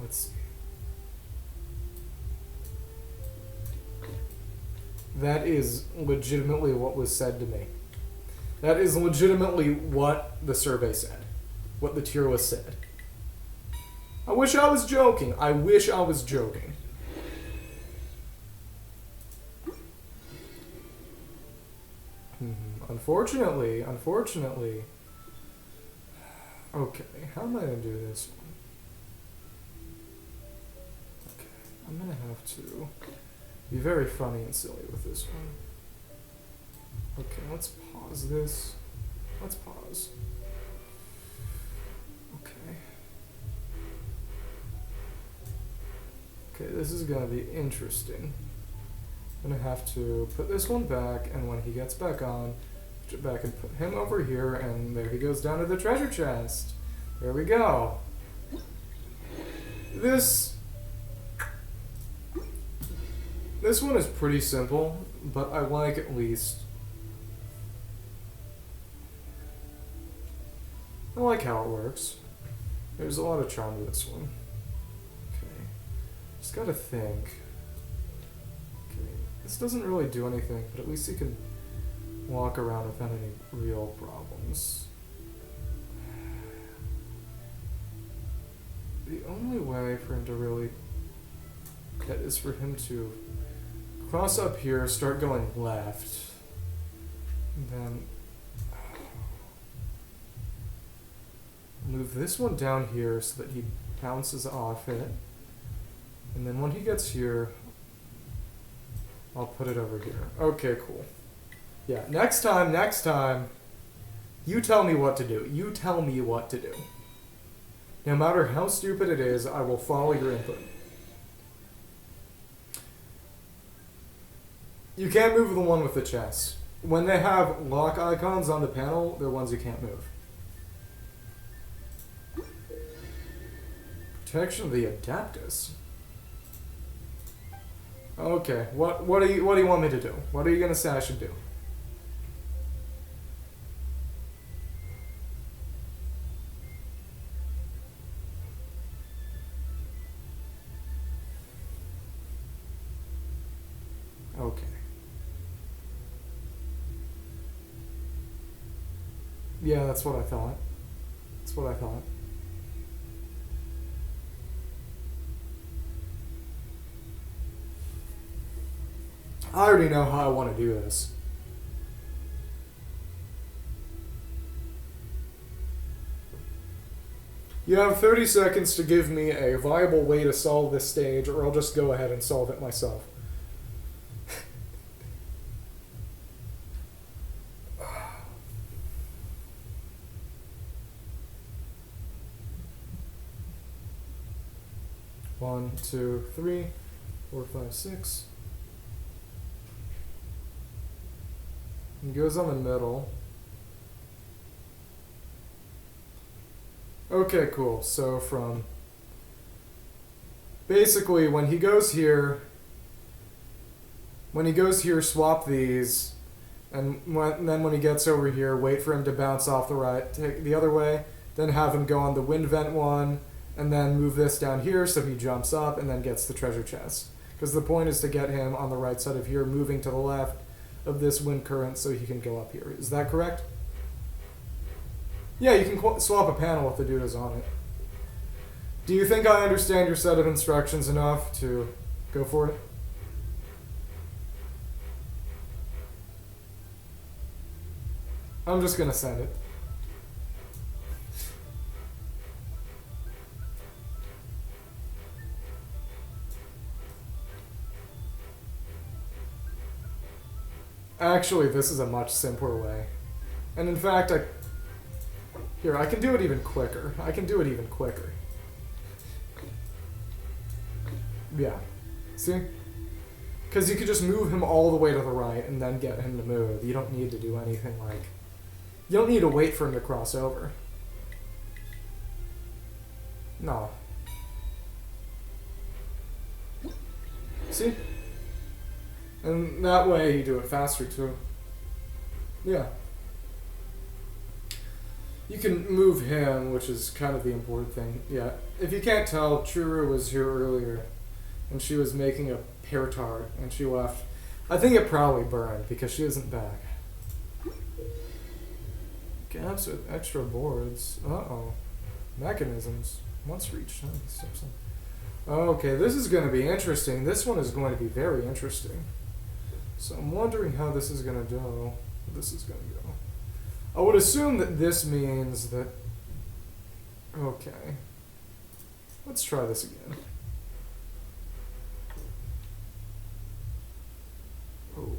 Let's see. That is legitimately what was said to me. That is legitimately what the survey said. What the tier list said. I wish I was joking. I wish I was joking. Unfortunately. Okay, how am I going to do this one? Okay, I'm going to have to be very funny and silly with this one. Okay, let's pause this. Let's pause. Okay. Okay, this is going to be interesting. I'm going to have to put this one back, and when he gets back on, put it back and put him over here, and there he goes down to the treasure chest. There we go. This one is pretty simple, but I like at least. I like how it works. There's a lot of charm to this one. Okay. Just gotta think. Okay. This doesn't really do anything, but at least you can walk around without any real problems. The only way for him to really get is for him to cross up here, start going left, and then move this one down here so that he bounces off it. And then when he gets here, I'll put it over here. Okay, cool. Yeah, next time, you tell me what to do. You tell me what to do. No matter how stupid it is, I will follow your input. You can't move the one with the chest. When they have lock icons on the panel, they're ones you can't move. Protection of the Adaptus. Okay, what do you want me to do? What are you gonna say I should do? Okay. Yeah, that's what I thought. That's what I thought. I already know how I want to do this. You have 30 seconds to give me a viable way to solve this stage, or I'll just go ahead and solve it myself. One, two, 3, 4, 5, 6. He goes on the middle. Okay, cool. So from basically when he goes here, swap these, and then when he gets over here, wait for him to bounce off the right, take the other way, then have him go on the wind vent one, and then move this down here so he jumps up and then gets the treasure chest. Because the point is to get him on the right side of here, moving to the left of this wind current so he can go up here. Is that correct? Yeah, you can swap a panel if the dude is on it. Do you think I understand your set of instructions enough to go for it? I'm just gonna send it. Actually, this is a much simpler way. And in fact, I can do it even quicker. Yeah. See? Because you could just move him all the way to the right and then get him to move. You don't need to do anything like... You don't need to wait for him to cross over. No. See? And that way you do it faster too. Yeah. You can move him, which is kind of the important thing. Yeah. If you can't tell, Churu was here earlier, and she was making a pear tart, and she left. I think it probably burned, because she isn't back. Gaps with extra boards. Uh-oh. Mechanisms. Once reached. Huh? Steps in. Okay, this is going to be interesting. This one is going to be very interesting. So I'm wondering how this is going to go. This is going to go. I would assume that this means that... Okay. Let's try this again. Oh.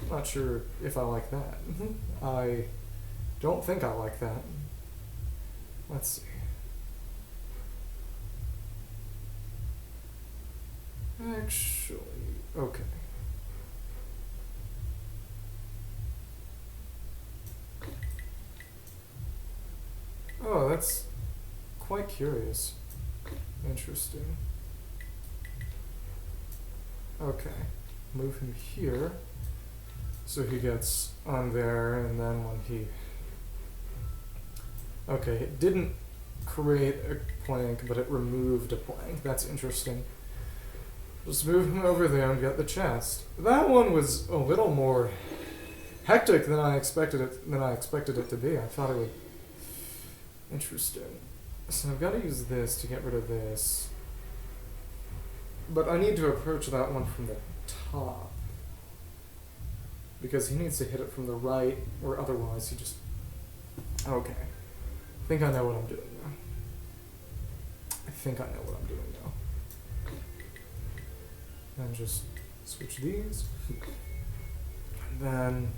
I'm not sure if I like that. I don't think I like that. Let's see. Actually, okay. Oh, that's quite curious. Interesting. Okay. Move him here. So he gets on there, and then when he... Okay, it didn't create a plank, but it removed a plank. That's interesting. Just move him over there and get the chest. That one was a little more hectic than I expected it to be. I thought it would... Interesting. So I've got to use this to get rid of this. But I need to approach that one from the top. Because he needs to hit it from the right, or otherwise he just... Okay. I think I know what I'm doing now. And just switch these. And then...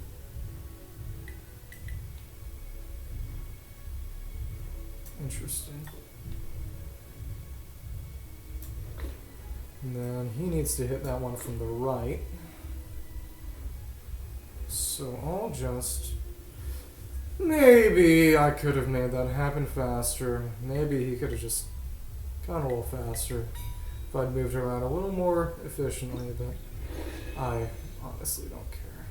Interesting. And then he needs to hit that one from the right. So I'll just... Maybe I could have made that happen faster. Maybe he could have just gone a little faster if I'd moved around a little more efficiently, but I honestly don't care.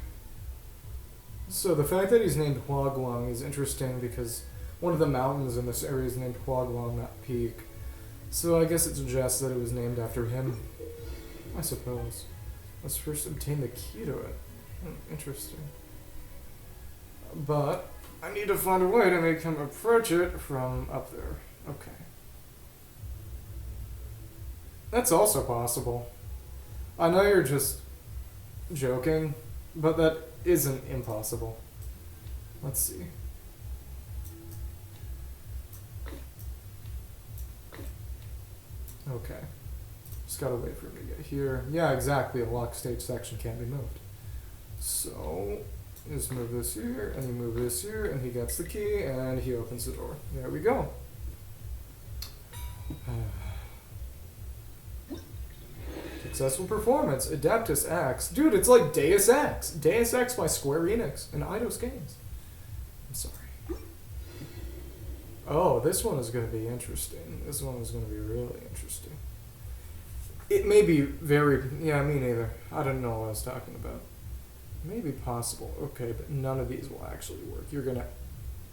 So the fact that he's named Huaguang is interesting because one of the mountains in this area is named Huaguang, that peak. So I guess it suggests that it was named after him, I suppose. Let's first obtain the key to it. Interesting. But I need to find a way to make him approach it from up there. Okay. That's also possible. I know you're just joking, but that isn't impossible. Let's see. Okay. Just gotta wait for him to get here. Yeah, exactly. A locked stage section can't be moved. So, just move this here, and you move this here, and he gets the key, and he opens the door. There we go. Successful performance. Adeptus X. Dude, it's like Deus Ex. Deus Ex by Square Enix and Eidos Games. I'm sorry. Oh, this one is going to be interesting. This one is going to be really interesting. It may be very... Yeah, me neither. I don't know what I was talking about. Maybe possible. Okay, but none of these will actually work. You're gonna...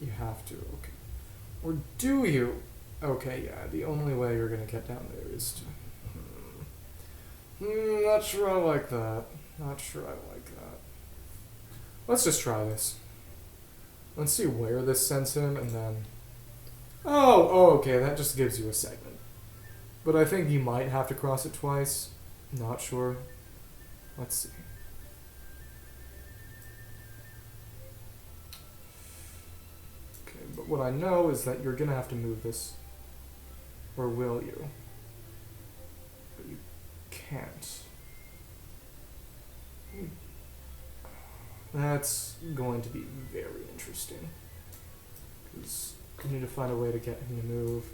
You have to. Okay. Or do you? Okay, yeah. The only way you're gonna get down there is to... not sure I like that. Not sure I like that. Let's just try this. Let's see where this sends him, and then... Oh, okay. That just gives you a segment. But I think you might have to cross it twice. Not sure. Let's see. But what I know is that you're going to have to move this. Or will you? But you can't. That's going to be very interesting. Because you need to find a way to get him to move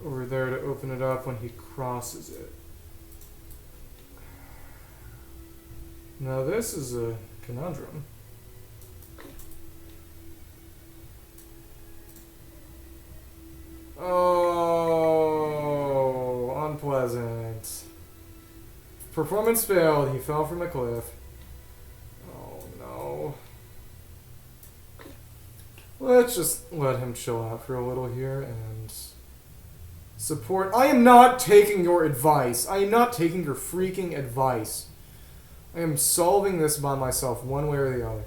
over there to open it up when he crosses it. Now this is a conundrum. Oh, unpleasant. Performance failed. He fell from a cliff. Oh no. Let's just let him chill out for a little here and support. I am not taking your advice. I am not taking your freaking advice. I am solving this by myself, one way or the other.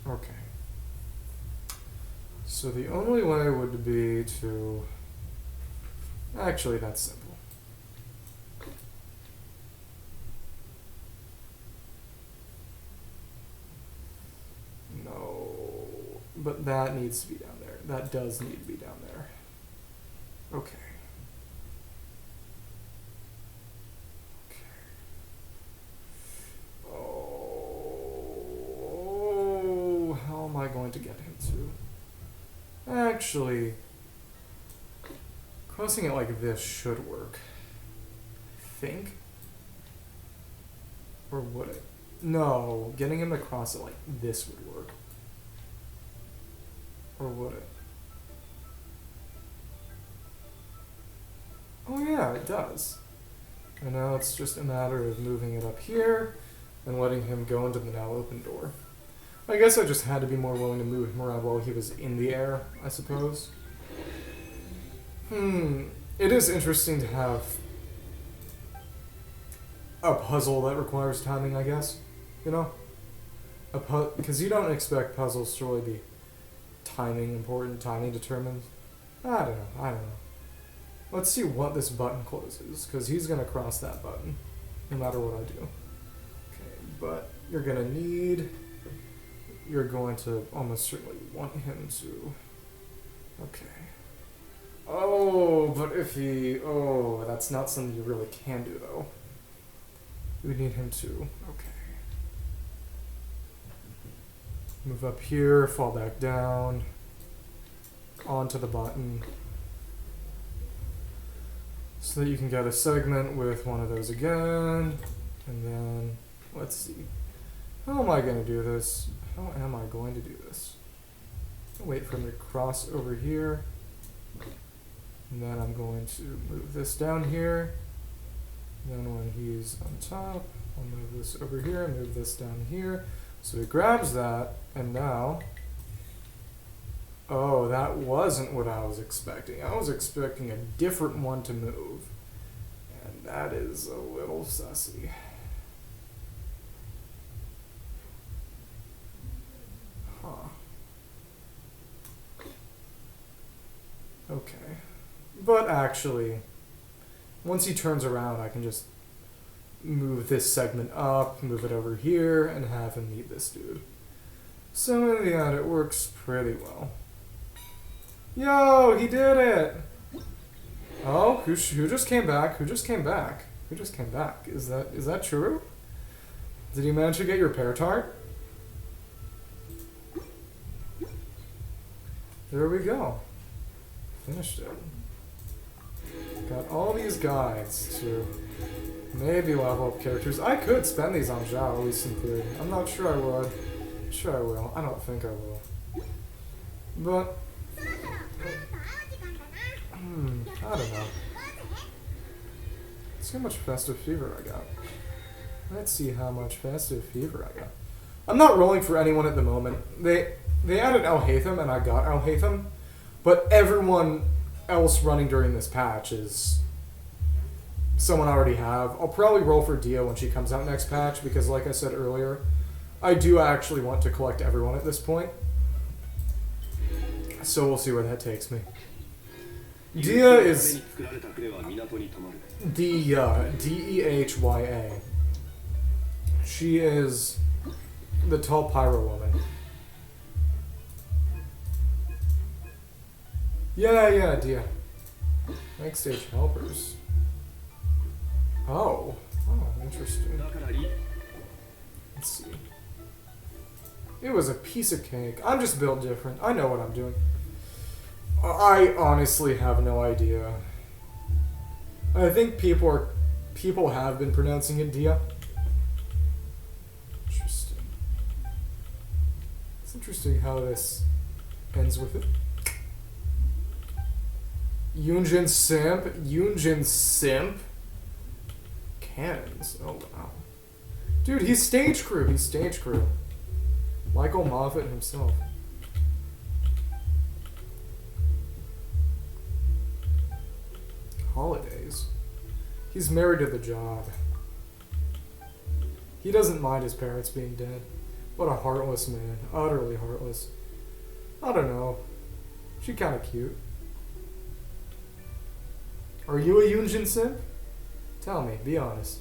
Okay. So the only way would be to... Actually, that's simple. No. But that needs to be down there. That does need to be down there. Okay. Going to get him to actually crossing it like this should work, I think, or would it? No, getting him to cross it like this would work. Or would it? Oh yeah, it does. And now it's just a matter of moving it up here and letting him go into the now open door. I guess I just had to be more willing to move him around while he was in the air, I suppose. It is interesting to have a puzzle that requires timing, I guess. You know? Because you don't expect puzzles to really be timing important, timing determined. I don't know. Let's see what this button closes, because he's going to cross that button, no matter what I do. Okay, but you're going to almost certainly want him to... Okay. Oh, but if he... Oh, that's not something you really can do, though. We need him to... Okay. Move up here, fall back down, onto the button. So that you can get a segment with one of those again. And then, let's see. How am I going to do this? How am I going to do this? Wait for him to cross over here. And then I'm going to move this down here. And then when he's on top, I'll move this over here, move this down here. So he grabs that, and now... Oh, that wasn't what I was expecting. I was expecting a different one to move. And that is a little sussy. Huh. Okay. But actually, once he turns around, I can just move this segment up, move it over here, and have him meet this dude. So in the end, it works pretty well. Yo, he did it! Oh, who just came back? Who just came back? Who just came back? Is that true? Did he manage to get your pear tart? There we go. Finished it. Got all these guides to maybe level up characters. I could spend these on Zhao, at least in theory. I'm not sure I would. Sure I will. I don't think I will. But... I don't know. Let's see how much festive fever I got. Let's see how much festive fever I got. I'm not rolling for anyone at the moment. They added Al-Haytham and I got Al-Haytham, but everyone else running during this patch is someone I already have. I'll probably roll for Dia when she comes out next patch because, like I said earlier, I do actually want to collect everyone at this point. So we'll see where that takes me. Dia is Dehya. She is the tall pyro woman. Yeah, Dia. Next stage helpers. Oh, interesting. Let's see. It was a piece of cake. I'm just built different. I know what I'm doing. I honestly have no idea. I think people have been pronouncing it Dia. Interesting. It's interesting how this ends with it. Yunjin Simp? Cannons. Oh wow. Dude, he's stage crew. Michael Moffat himself. Holidays. He's married to the job. He doesn't mind his parents being dead. What a heartless man. Utterly heartless. I don't know. She kinda cute. Are you a Yunjin simp? Tell me, be honest.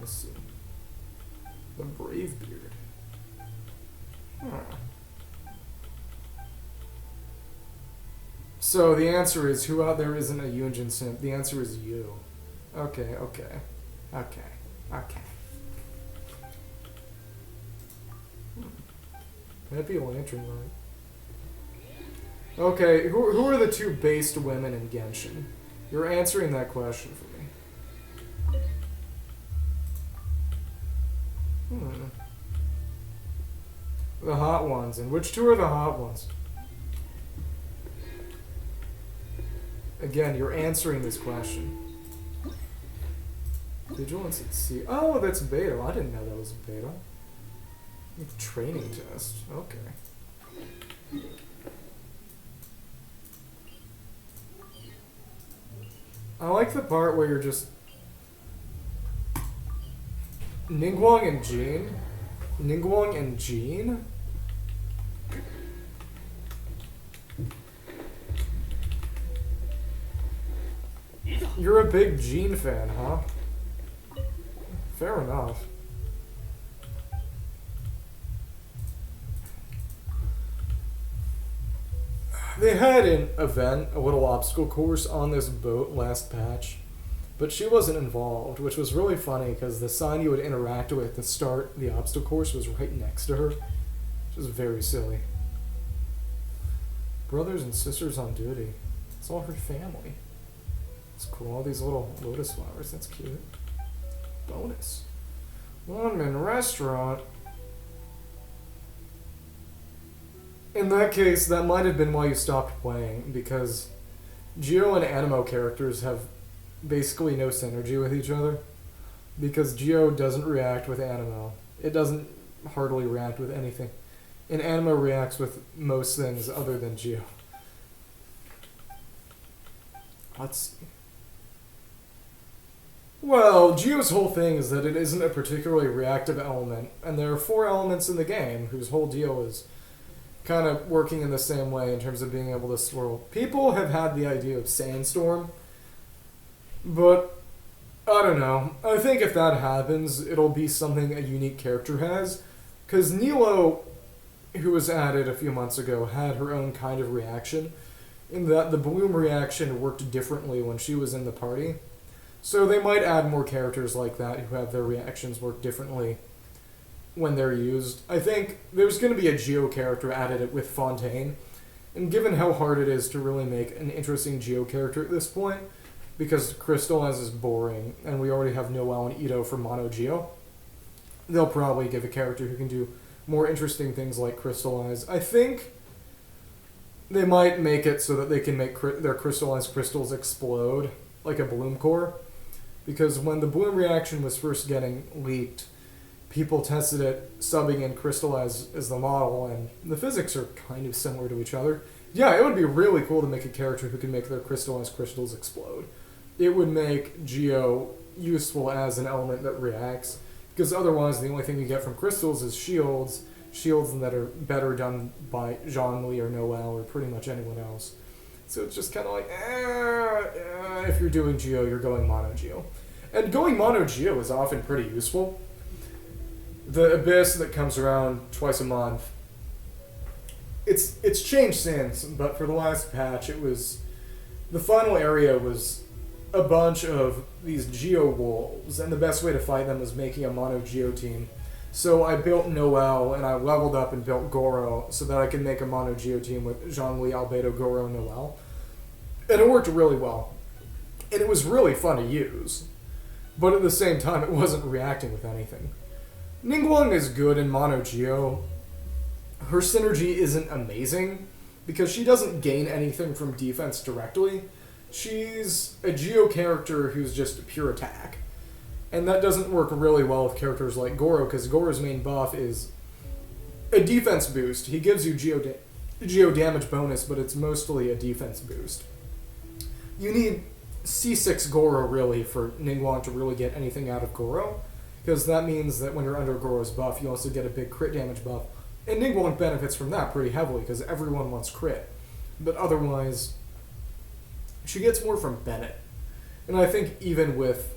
Let's see. The Brave Beard. Huh. So the answer is, who out there isn't a Yunjin simp? The answer is you. Okay. That'd be a Lantern Rite. Okay, who are the two based women in Genshin? You're answering that question for me. The hot ones. And which two are the hot ones? Again, you're answering this question. Vigilance at sea. Oh, that's beta. I didn't know that was beta. Training test. Okay. I like the part where you're just... Ningguang and Jean? Ningguang and Jean? You're a big Jean fan, huh? Fair enough. They had an event, a little obstacle course on this boat last patch, but she wasn't involved, which was really funny because the sign you would interact with to start the obstacle course was right next to her, which was very silly. Brothers and sisters on duty. It's all her family. It's cool, all these little lotus flowers, that's cute. Bonus. One-man restaurant. In that case, that might have been why you stopped playing, because Geo and Animo characters have basically no synergy with each other. Because Geo doesn't react with Animo. It doesn't hardly react with anything. And Animo reacts with most things other than Geo. Let's see. Well, Geo's whole thing is that it isn't a particularly reactive element, and there are 4 elements in the game whose whole deal is kind of working in the same way in terms of being able to swirl. People have had the idea of Sandstorm, but I don't know. I think if that happens, it'll be something a unique character has, because Nilo, who was added a few months ago, had her own kind of reaction, in that the bloom reaction worked differently when she was in the party. So they might add more characters like that who have their reactions work differently when they're used. I think there's going to be a Geo character added with Fontaine, and given how hard it is to really make an interesting Geo character at this point, because Crystallize is boring, and we already have Noelle and Ito for Mono Geo, they'll probably give a character who can do more interesting things like Crystallize. I think they might make it so that they can make their Crystallized crystals explode, like a Bloom Core. Because when the Bloom reaction was first getting leaked, people tested it subbing in Crystallize as the model, and the physics are kind of similar to each other. Yeah, it would be really cool to make a character who can make their Crystallized crystals explode. It would make Geo useful as an element that reacts, because otherwise the only thing you get from crystals is shields that are better done by Zhongli or Noelle or pretty much anyone else. So it's just kind of like, if you're doing Geo, you're going Mono Geo. And going Mono Geo is often pretty useful. The Abyss that comes around twice a month, it's changed since, but for the last patch, it was... The final area was a bunch of these Geo wolves, and the best way to fight them was making a Mono Geo team. So I built Noelle, and I leveled up and built Goro, so that I could make a Mono Geo team with Zhongli, Albedo, Goro, and Noelle. And it worked really well. And it was really fun to use. But at the same time, it wasn't reacting with anything. Ningguang is good in Mono Geo. Her synergy isn't amazing, because she doesn't gain anything from defense directly. She's a Geo character who's just pure attack. And that doesn't work really well with characters like Goro, because Goro's main buff is a defense boost. He gives you Geo damage bonus, but it's mostly a defense boost. You need C6 Goro, really, for Ningguang to really get anything out of Goro, because that means that when you're under Goro's buff, you also get a big crit damage buff. And Ningguang benefits from that pretty heavily, because everyone wants crit. But otherwise, she gets more from Bennett. And I think even with...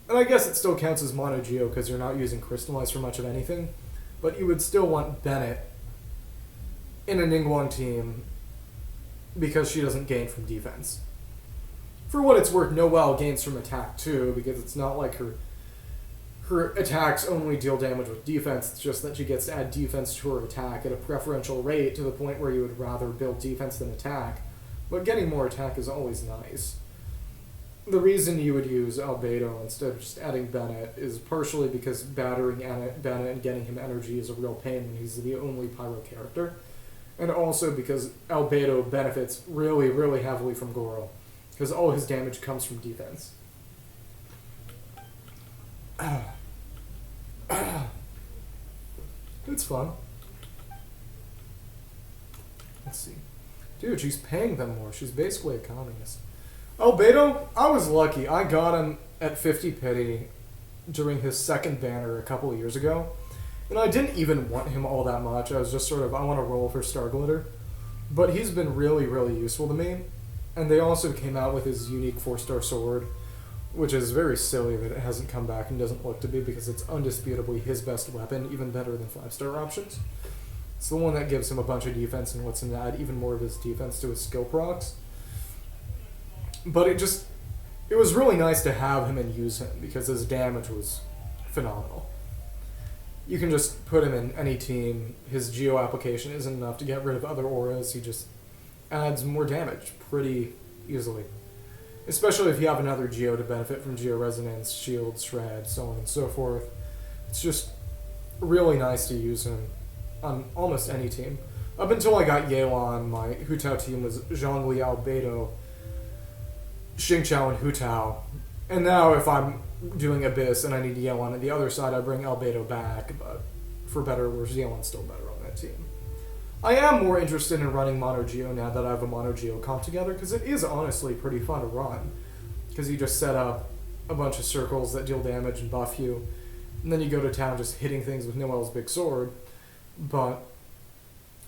And I guess it still counts as Mono Geo because you're not using Crystallize for much of anything, but you would still want Bennett in a Ningguang team because she doesn't gain from defense. For what it's worth, Noelle gains from attack too, because it's not like her attacks only deal damage with defense, it's just that she gets to add defense to her attack at a preferential rate to the point where you would rather build defense than attack, but getting more attack is always nice. the reason you would use Albedo instead of just adding Bennett is partially because battering Bennett and getting him energy is a real pain when he's the only pyro character. And also because Albedo benefits really, really heavily from Goro. Because all his damage comes from defense. It's fun. Let's see. Dude, she's paying them more. She's basically a communist. Albedo, I was lucky. I got him at 50 pity during his second banner a couple of years ago. And I didn't even want him all that much. I was just sort of, I want to roll for Star Glitter. But he's been really, really useful to me. And they also came out with his unique 4-star sword, which is very silly that it hasn't come back and doesn't look to be because it's undisputably his best weapon, even better than 5-star options. It's the one that gives him a bunch of defense and lets him add even more of his defense to his skill procs. But it was really nice to have him and use him because his damage was phenomenal. You can just put him in any team. His Geo application isn't enough to get rid of other auras. He just adds more damage pretty easily. Especially if you have another Geo to benefit from Geo Resonance, Shield, Shred, so on and so forth. It's just really nice to use him on almost any team. Up until I got Yelan, my Hu Tao team was Zhongli, Albedo, Xingqiao, and Hu Tao. And now if I'm doing Abyss and I need Yelan on the other side, I bring Albedo back, but for better or worse, Yelan's still better on that team. I am more interested in running Mono Geo now that I have a Mono Geo comp together, because it is honestly pretty fun to run. Because you just set up a bunch of circles that deal damage and buff you, and then you go to town just hitting things with Noel's big sword. But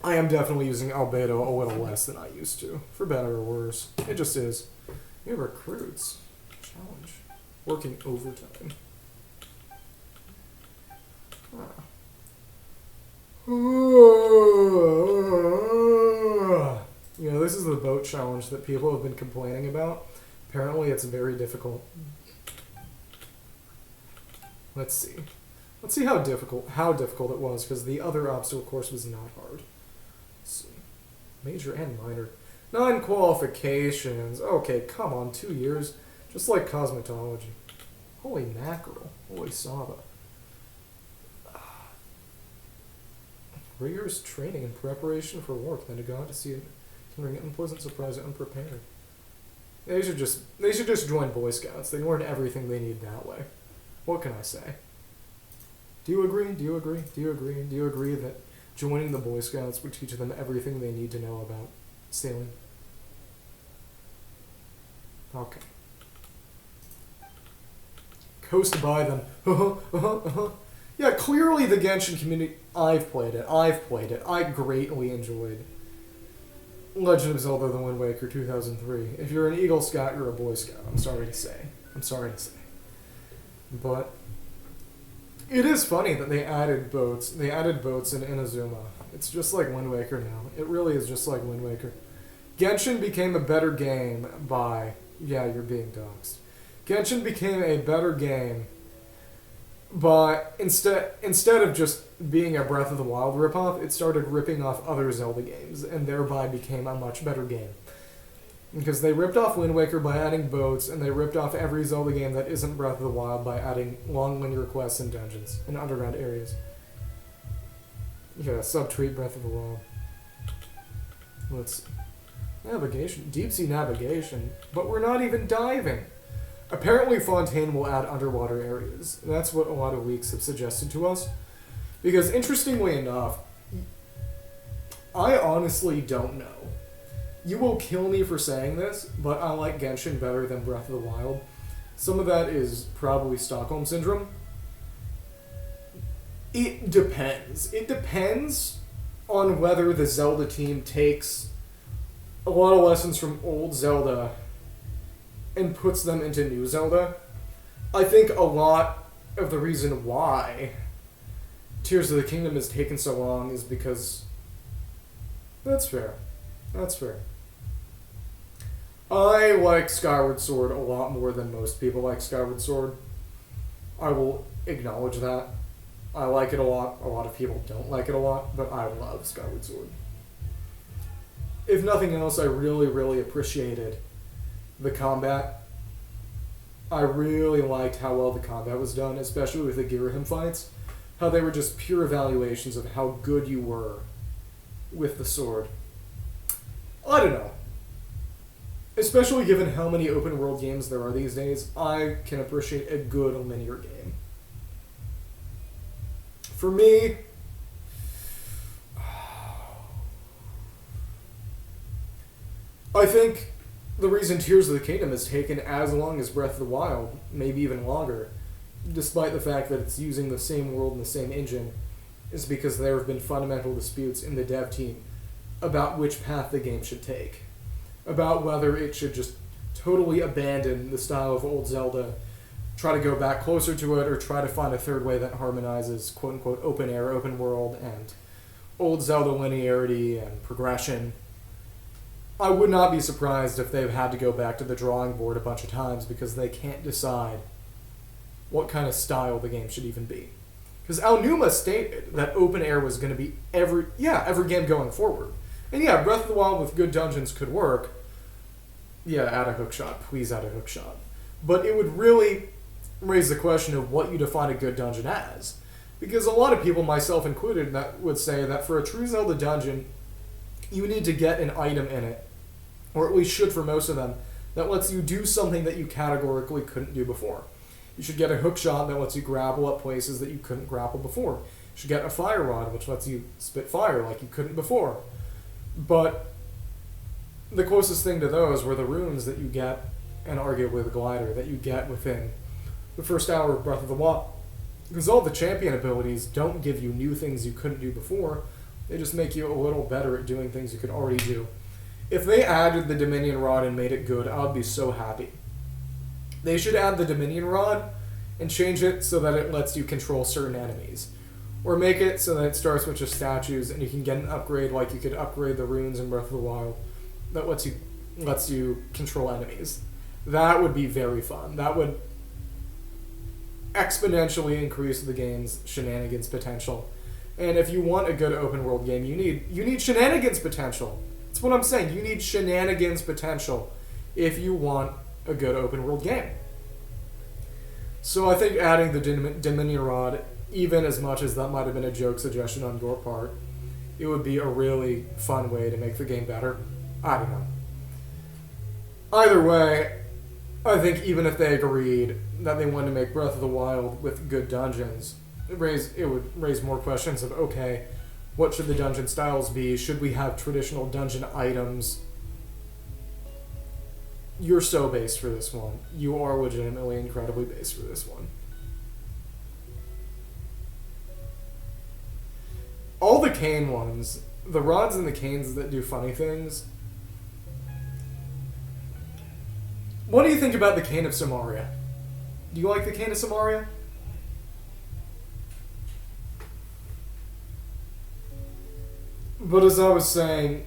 I am definitely using Albedo a little less than I used to, for better or worse. It just is. New recruits. Challenge. Working overtime. Huh. You know, this is the boat challenge that people have been complaining about. Apparently it's very difficult. Let's see. Let's see how difficult it was, because the other obstacle course was not hard. Let's see. Major and minor. 9 qualifications. Okay, come on, 2 years. Just like cosmetology. Holy mackerel. Holy Saba. Rigorous training and preparation for work, then to go out to see it can bring an unpleasant surprise unprepared. They should just join Boy Scouts. They learn everything they need that way. What can I say? Do you agree? Do you agree? Do you agree? Do you agree that joining the Boy Scouts would teach them everything they need to know about sailing? Okay. Coast by them. Yeah, clearly the Genshin community... I've played it. I greatly enjoyed Legend of Zelda The Wind Waker 2003. If you're an Eagle Scout, you're a Boy Scout. I'm sorry to say. But it is funny that they added boats. They added boats in Inazuma. It's just like Wind Waker now. It really is just like Wind Waker. Genshin became a better game by... Yeah, you're being doxxed. Genshin became a better game but instead of just being a Breath of the Wild ripoff, it started ripping off other Zelda games, and thereby became a much better game. Because they ripped off Wind Waker by adding boats, and they ripped off every Zelda game that isn't Breath of the Wild by adding long linear quests and dungeons and underground areas. Yeah, subtweet Breath of the Wild. Let's see. Navigation. Deep sea navigation. But we're not even diving. Apparently Fontaine will add underwater areas. That's what a lot of leaks have suggested to us. Because interestingly enough, I honestly don't know. You will kill me for saying this, but I like Genshin better than Breath of the Wild. Some of that is probably Stockholm Syndrome. It depends. It depends on whether the Zelda team takes a lot of lessons from old Zelda and puts them into new Zelda. I think a lot of the reason why Tears of the Kingdom has taken so long is because... That's fair. That's fair. I like Skyward Sword a lot more than most people like Skyward Sword. I will acknowledge that. I like it a lot. A lot of people don't like it a lot, but I love Skyward Sword. If nothing else, I really, really appreciated the combat I really liked how well the combat was done, especially with the Girahim fights. How they were just pure evaluations of how good you were with the sword. I don't know. Especially given how many open world games there are these days, I can appreciate a good linear game. For me, I think the reason Tears of the Kingdom has taken as long as Breath of the Wild, maybe even longer, despite the fact that it's using the same world and the same engine, is because there have been fundamental disputes in the dev team about which path the game should take. About whether it should just totally abandon the style of old Zelda, try to go back closer to it, or try to find a third way that harmonizes quote-unquote open air, open world, and old Zelda linearity and progression. I would not be surprised if they've had to go back to the drawing board a bunch of times because they can't decide what kind of style the game should even be. Because Aonuma stated that open air was going to be every game going forward. And yeah, Breath of the Wild with good dungeons could work. Yeah, add a hookshot. Please add a hookshot. But it would really raise the question of what you define a good dungeon as. Because a lot of people, myself included, that would say that for a true Zelda dungeon, you need to get an item in it, or at least should for most of them, that lets you do something that you categorically couldn't do before. You should get a hookshot that lets you grapple at places that you couldn't grapple before. You should get a fire rod, which lets you spit fire like you couldn't before. But the closest thing to those were the runes that you get, and arguably the glider, that you get within the first hour of Breath of the Wild. Because all the champion abilities don't give you new things you couldn't do before, they just make you a little better at doing things you could already do. If they added the Dominion Rod and made it good, I would be so happy. They should add the Dominion Rod and change it so that it lets you control certain enemies. Or make it so that it starts with just statues and you can get an upgrade like you could upgrade the runes in Breath of the Wild that lets you control enemies. That would be very fun. That would exponentially increase the game's shenanigans potential. And if you want a good open world game, you need shenanigans potential. That's what I'm saying. You need shenanigans potential if you want a good open world game. So I think adding the Dominion Rod, even as much as that might have been a joke suggestion on your part, it would be a really fun way to make the game better. I don't know. Either way, I think even if they agreed that they wanted to make Breath of the Wild with good dungeons, it would raise more questions of, okay, what should the dungeon styles be? Should we have traditional dungeon items? You're so based for this one. You are legitimately incredibly based for this one. All the cane ones, the rods and the canes that do funny things. What do you think about the Cane of Samaria? Do you like the Cane of Samaria? But as I was saying,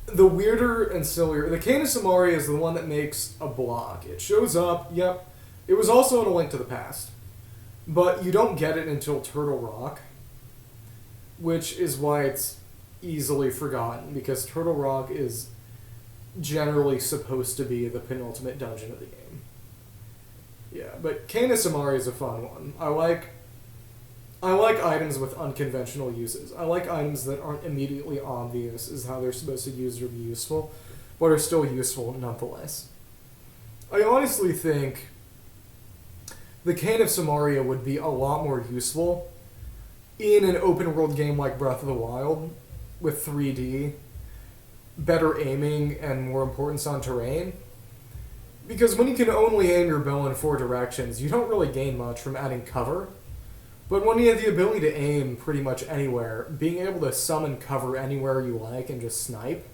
the weirder and sillier... The Cane of Samaria is the one that makes a block. It shows up, yep. It was also in A Link to the Past. But you don't get it until Turtle Rock, which is why it's easily forgotten, because Turtle Rock is generally supposed to be the penultimate dungeon of the game. Yeah, but Cane of Samaria is a fun one. I like items with unconventional uses. I like items that aren't immediately obvious as how they're supposed to use or be useful, but are still useful nonetheless. I honestly think the Cane of Samaria would be a lot more useful in an open world game like Breath of the Wild, with 3D, better aiming, and more importance on terrain. Because when you can only aim your bow in 4 directions, you don't really gain much from adding cover. But when you have the ability to aim pretty much anywhere, being able to summon cover anywhere you like and just snipe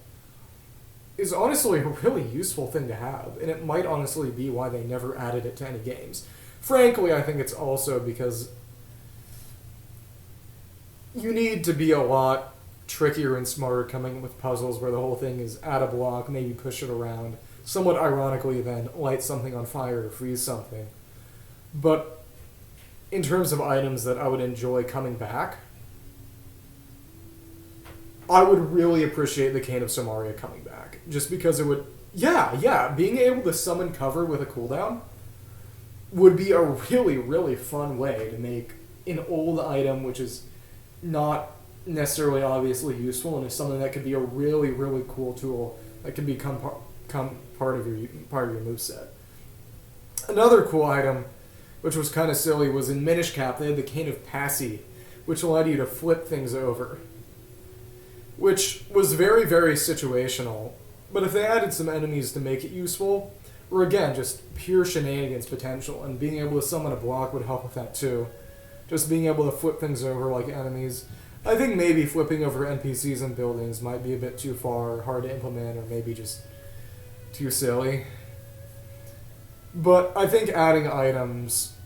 is honestly a really useful thing to have, and it might honestly be why they never added it to any games. Frankly, I think it's also because you need to be a lot trickier and smarter coming up with puzzles where the whole thing is add a block, maybe push it around, somewhat ironically then light something on fire or freeze something. But in terms of items that I would enjoy coming back, I would really appreciate the Cane of Samaria coming back, just because it would Yeah, being able to summon cover with a cooldown would be a really, really fun way to make an old item which is not necessarily obviously useful and is something that could be a really, really cool tool that can become part of your moveset. Another cool item, which was kind of silly, was in Minish Cap, they had the Cane of Passy, which allowed you to flip things over. Which was very, very situational. But if they added some enemies to make it useful, or again, just pure shenanigans potential, and being able to summon a block would help with that too. Just being able to flip things over like enemies. I think maybe flipping over NPCs and buildings might be a bit too far, hard to implement, or maybe just too silly. But I think adding items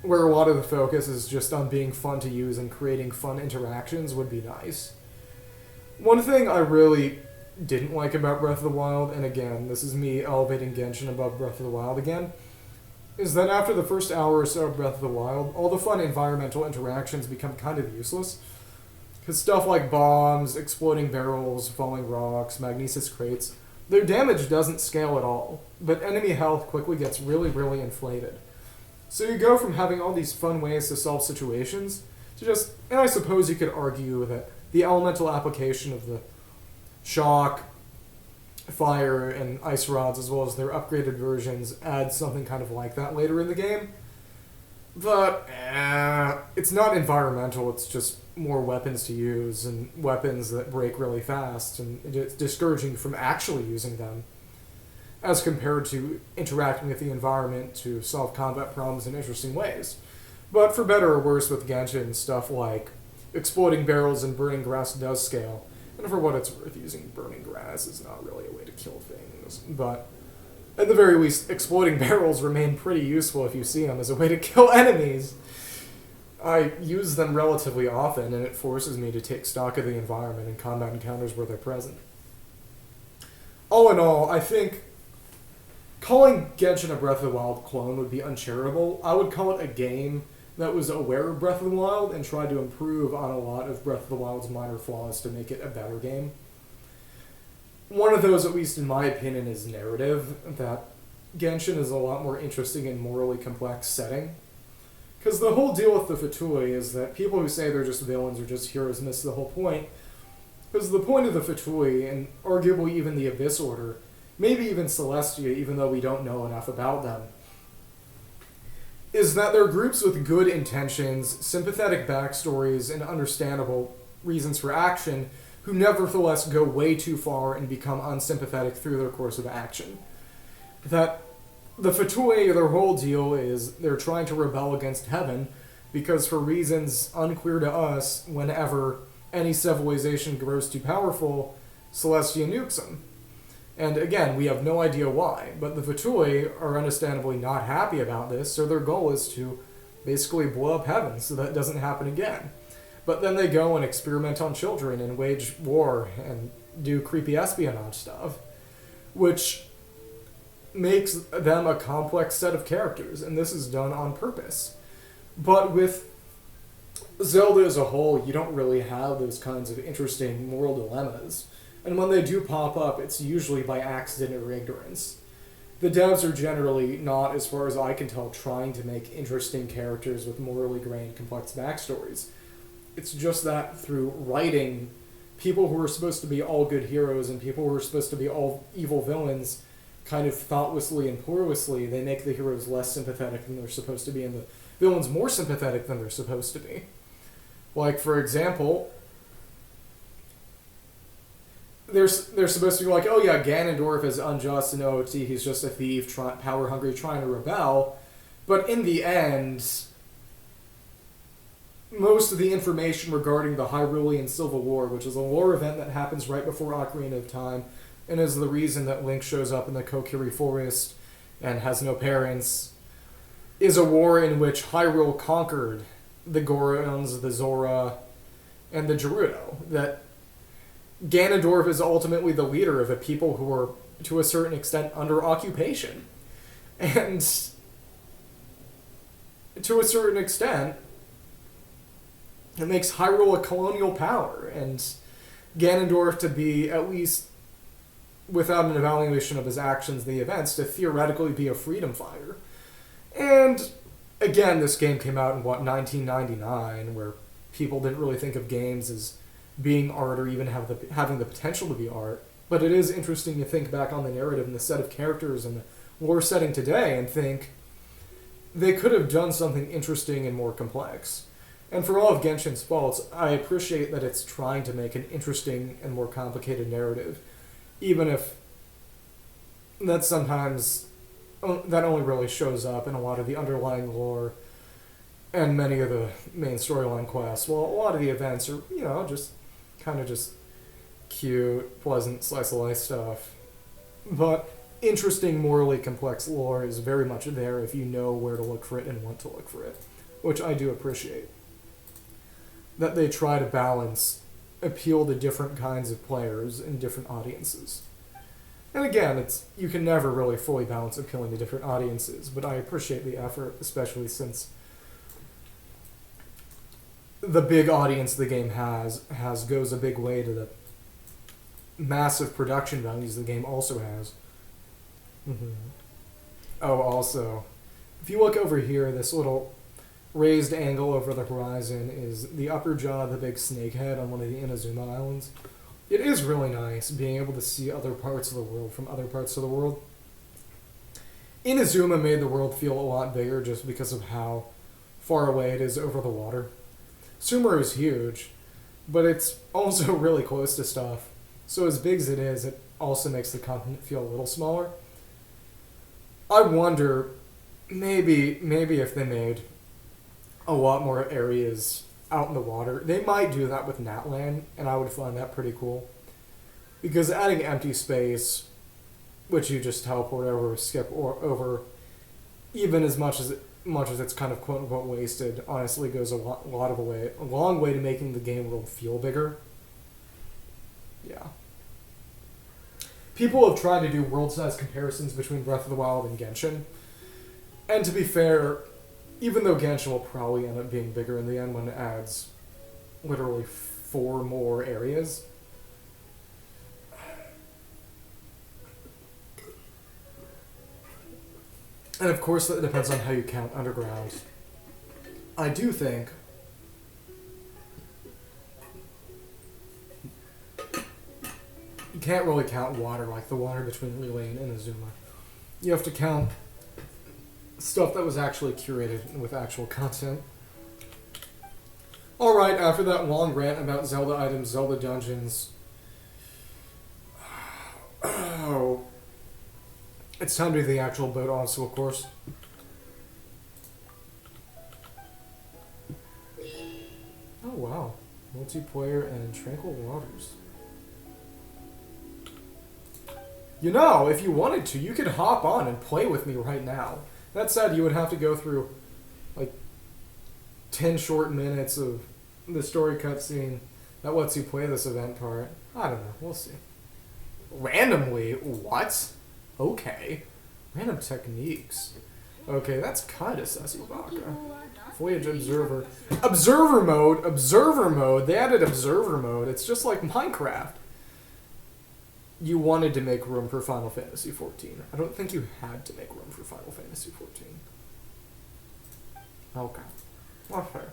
where a lot of the focus is just on being fun to use and creating fun interactions would be nice. One thing I really didn't like about Breath of the Wild, and again, this is me elevating Genshin above Breath of the Wild again, is that after the first hour or so of Breath of the Wild, all the fun environmental interactions become kind of useless. Because stuff like bombs, exploding barrels, falling rocks, magnesis crates, their damage doesn't scale at all, but enemy health quickly gets really, really inflated. So you go from having all these fun ways to solve situations to just, and I suppose you could argue that the elemental application of the shock, fire, and ice rods, as well as their upgraded versions, adds something kind of like that later in the game. But, it's not environmental, it's just more weapons to use, and weapons that break really fast, and it's discouraging from actually using them, as compared to interacting with the environment to solve combat problems in interesting ways. But for better or worse with Genshin, stuff like exploding barrels and burning grass does scale, and for what it's worth, using burning grass is not really a way to kill things, but at the very least, exploding barrels remain pretty useful if you see them as a way to kill enemies. I use them relatively often, and it forces me to take stock of the environment and combat encounters where they're present. All in all, I think calling Genshin a Breath of the Wild clone would be uncharitable. I would call it a game that was aware of Breath of the Wild and tried to improve on a lot of Breath of the Wild's minor flaws to make it a better game. One of those, at least in my opinion, is narrative, that Genshin is a lot more interesting and morally complex setting. Because the whole deal with the Fatui is that people who say they're just villains or just heroes miss the whole point. Because the point of the Fatui, and arguably even the Abyss Order, maybe even Celestia, even though we don't know enough about them, is that they're groups with good intentions, sympathetic backstories, and understandable reasons for action, who nevertheless go way too far and become unsympathetic through their course of action. That the Fatui, their whole deal is they're trying to rebel against heaven because for reasons unclear to us, whenever any civilization grows too powerful, Celestia nukes them. And again, we have no idea why, but the Fatui are understandably not happy about this, so their goal is to basically blow up heaven so that it doesn't happen again. But then they go and experiment on children and wage war and do creepy espionage stuff, which makes them a complex set of characters, and this is done on purpose. But with Zelda as a whole, you don't really have those kinds of interesting moral dilemmas. And when they do pop up, it's usually by accident or ignorance. The devs are generally not, as far as I can tell, trying to make interesting characters with morally grained, complex backstories. It's just that through writing, people who are supposed to be all good heroes and people who are supposed to be all evil villains, kind of thoughtlessly and poorlessly, they make the heroes less sympathetic than they're supposed to be and the villains more sympathetic than they're supposed to be. Like, for example, they're supposed to be like, oh yeah, Ganondorf is unjust and OT, he's just a thief, power-hungry, trying to rebel. But in the end, most of the information regarding the Hyrulean Civil War, which is a war event that happens right before Ocarina of Time, and is the reason that Link shows up in the Kokiri Forest and has no parents, is a war in which Hyrule conquered the Gorons, the Zora, and the Gerudo. That Ganondorf is ultimately the leader of a people who are, to a certain extent, under occupation. And to a certain extent, it makes Hyrule a colonial power, and Ganondorf to be at least without an evaluation of his actions, the events, to theoretically be a freedom fighter. And again, this game came out in, 1999, where people didn't really think of games as being art or even having the potential to be art. But it is interesting to think back on the narrative and the set of characters and the lore setting today and think they could have done something interesting and more complex. And for all of Genshin's faults, I appreciate that it's trying to make an interesting and more complicated narrative, even if that sometimes that only really shows up in a lot of the underlying lore and many of the main storyline quests. Well, a lot of the events are, just kind of just cute, pleasant slice of life stuff. But interesting, morally complex lore is very much there if you know where to look for it and want to look for it, which I do appreciate. That they try to balance, appeal to different kinds of players and different audiences. And again, you can never really fully balance appealing to different audiences, but I appreciate the effort, especially since the big audience the game has goes a big way to the massive production values the game also has. Mm-hmm. Oh, also, if you look over here, this little raised angle over the horizon is the upper jaw of the big snake head on one of the Inazuma Islands. It is really nice being able to see other parts of the world from other parts of the world. Inazuma made the world feel a lot bigger just because of how far away it is over the water. Sumeru is huge, but it's also really close to stuff. So as big as it is, it also makes the continent feel a little smaller. I wonder, maybe if they made a lot more areas out in the water. They might do that with Natlan, and I would find that pretty cool. Because adding empty space, which you just teleport over or skip over, even as much as it's kind of quote unquote wasted, honestly goes a long way to making the game world feel bigger. Yeah. People have tried to do world-size comparisons between Breath of the Wild and Genshin. And to be fair, even though Genshin will probably end up being bigger in the end when it adds literally 4 more areas. And of course that depends on how you count underground. I do think you can't really count water like the water between Relay and Inazuma. You have to count stuff that was actually curated with actual content. Alright, after that long rant about Zelda items, Zelda dungeons... Oh... It's time to do the actual boat obstacle course. Oh wow. Multiplayer and Tranquil Waters. You know, if you wanted to, you could hop on and play with me right now. That said, you would have to go through, like, 10 short minutes of the story cutscene that lets you play this event part. I don't know. We'll see. Randomly? What? Okay. Random techniques. Okay, that's kind of sussy baka. Voyage Observer. Observer mode? Observer mode? They added Observer mode. It's just like Minecraft. You wanted to make room for Final Fantasy XIV. I don't think you had to make room for Final Fantasy XIV. Okay. Well, fair.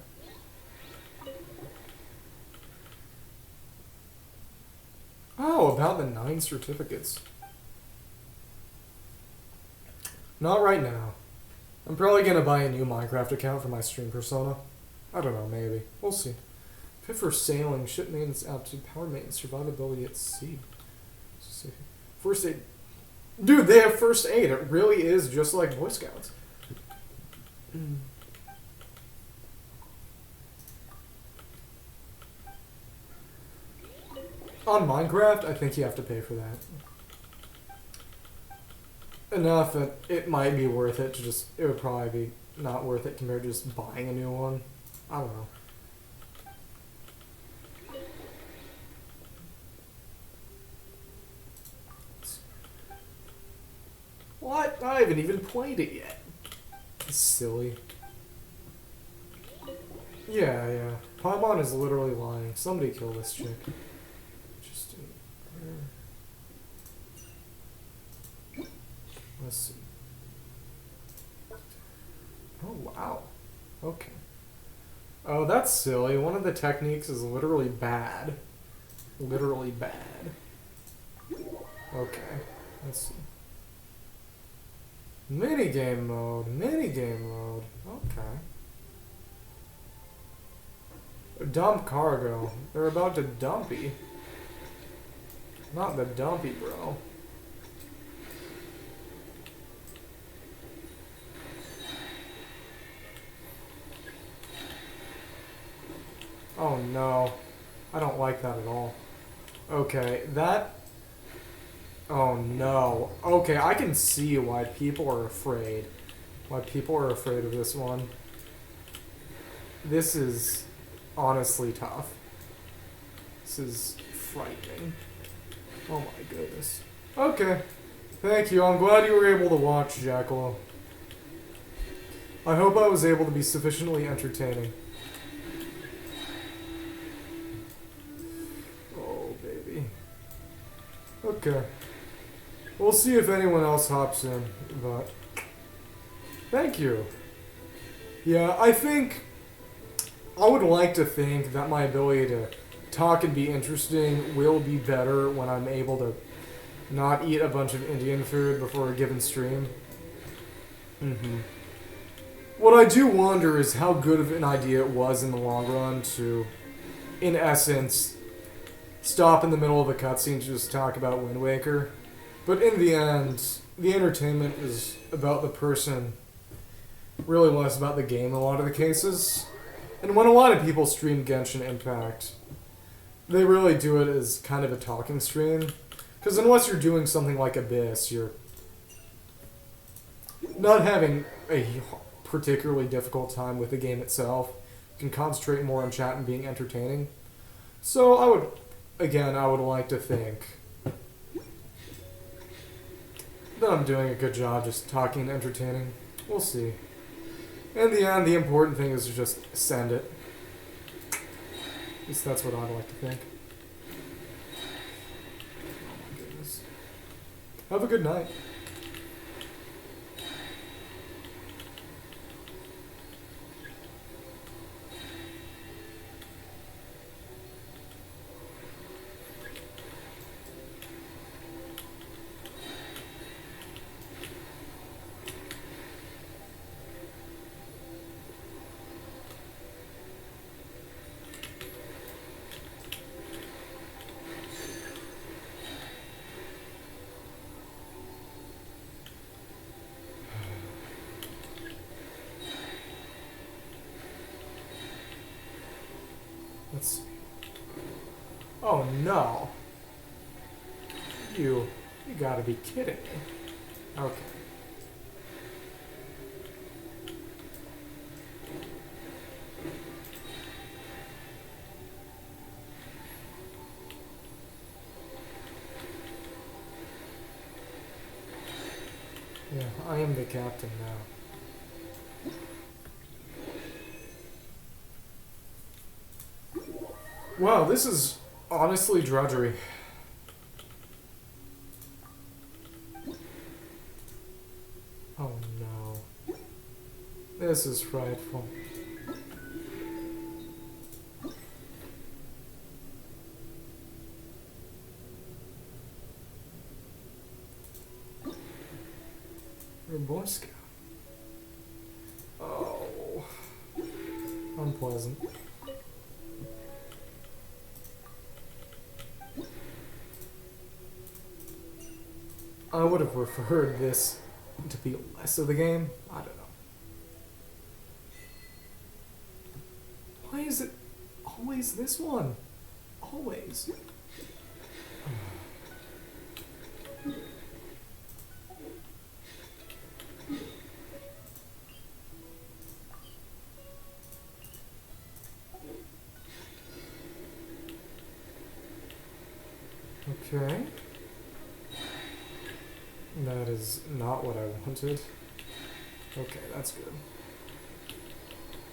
Oh, about the 9 certificates. Not right now. I'm probably going to buy a new Minecraft account for my stream persona. I don't know, maybe. We'll see. Fit for sailing, ship maintenance aptitude, power maintenance, survivability at sea. First aid. Dude, they have first aid. It really is just like Boy Scouts. On Minecraft, I think you have to pay for that. Enough that it might be worth it to just... It would probably be not worth it compared to just buying a new one. I don't know. What? I haven't even played it yet. It's silly. Yeah. Paimon is literally lying. Somebody kill this chick. Interesting. Let's see. Oh, wow. Okay. Oh, that's silly. One of the techniques is literally bad. Literally bad. Okay. Let's see. Minigame mode. Minigame mode. Okay. Dump cargo. They're about to dumpy. Not the dumpy, bro. Oh no. I don't like that at all. Okay, that... Oh no. Okay, I can see why people are afraid. Why people are afraid of this one. This is honestly tough. This is frightening. Oh my goodness. Okay. Thank you. I'm glad you were able to watch, Jackalo. I hope I was able to be sufficiently entertaining. Oh, baby. Okay. We'll see if anyone else hops in, but... Thank you. Yeah, I think... I would like to think that my ability to talk and be interesting will be better when I'm able to not eat a bunch of Indian food before a given stream. What I do wonder is how good of an idea it was in the long run to, in essence, stop in the middle of a cutscene to just talk about Wind Waker. But in the end, the entertainment is about the person, really less about the game in a lot of the cases. And when a lot of people stream Genshin Impact, they really do it as kind of a talking stream. Because unless you're doing something like Abyss, you're not having a particularly difficult time with the game itself. You can concentrate more on chat and being entertaining. So I would like to think that I'm doing a good job just talking and entertaining. We'll see. In the end, the important thing is to just send it. At least that's what I'd like to think. Oh my goodness. Have a good night. Let's see. Oh no. You gotta be kidding me. Okay. Yeah, I am the captain now. Wow, this is honestly drudgery. Oh no. This is frightful. You're a Boy Scout. Oh. Unpleasant. I would have preferred this to be less of the game. I don't know. Why is it always this one? Always. Okay. That is not what I wanted. Okay, that's good.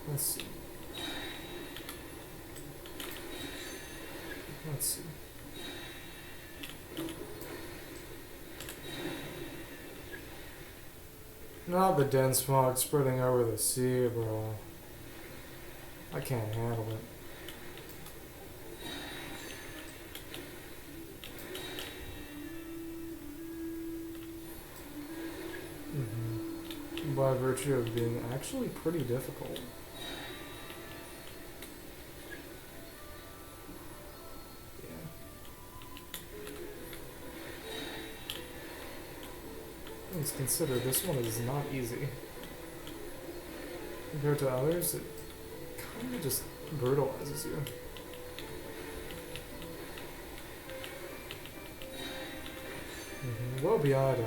Let's see. Let's see. Not the dense fog spreading over the sea, bro. I can't handle it. By virtue of being actually pretty difficult. Yeah. Let's consider this one is not easy. Compared to others, it kind of just brutalizes you. Well beyond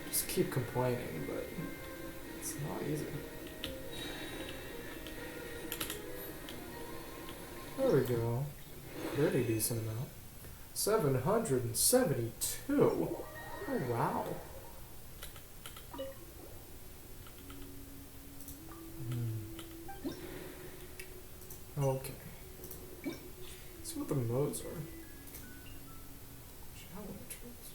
just keep complaining, but it's not easy. There we go. Pretty decent amount. 772. Oh wow. Okay. Let's see what the modes are. Challengers.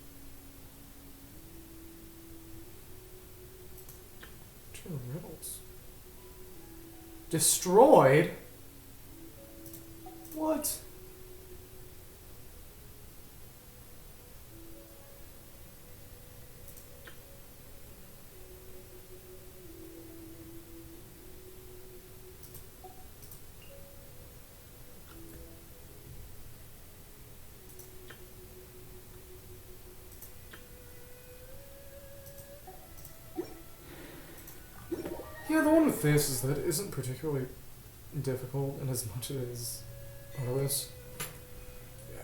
Turn riddles. Destroyed? What? Yeah, the one with this is that it isn't particularly difficult in as much as others. Yeah.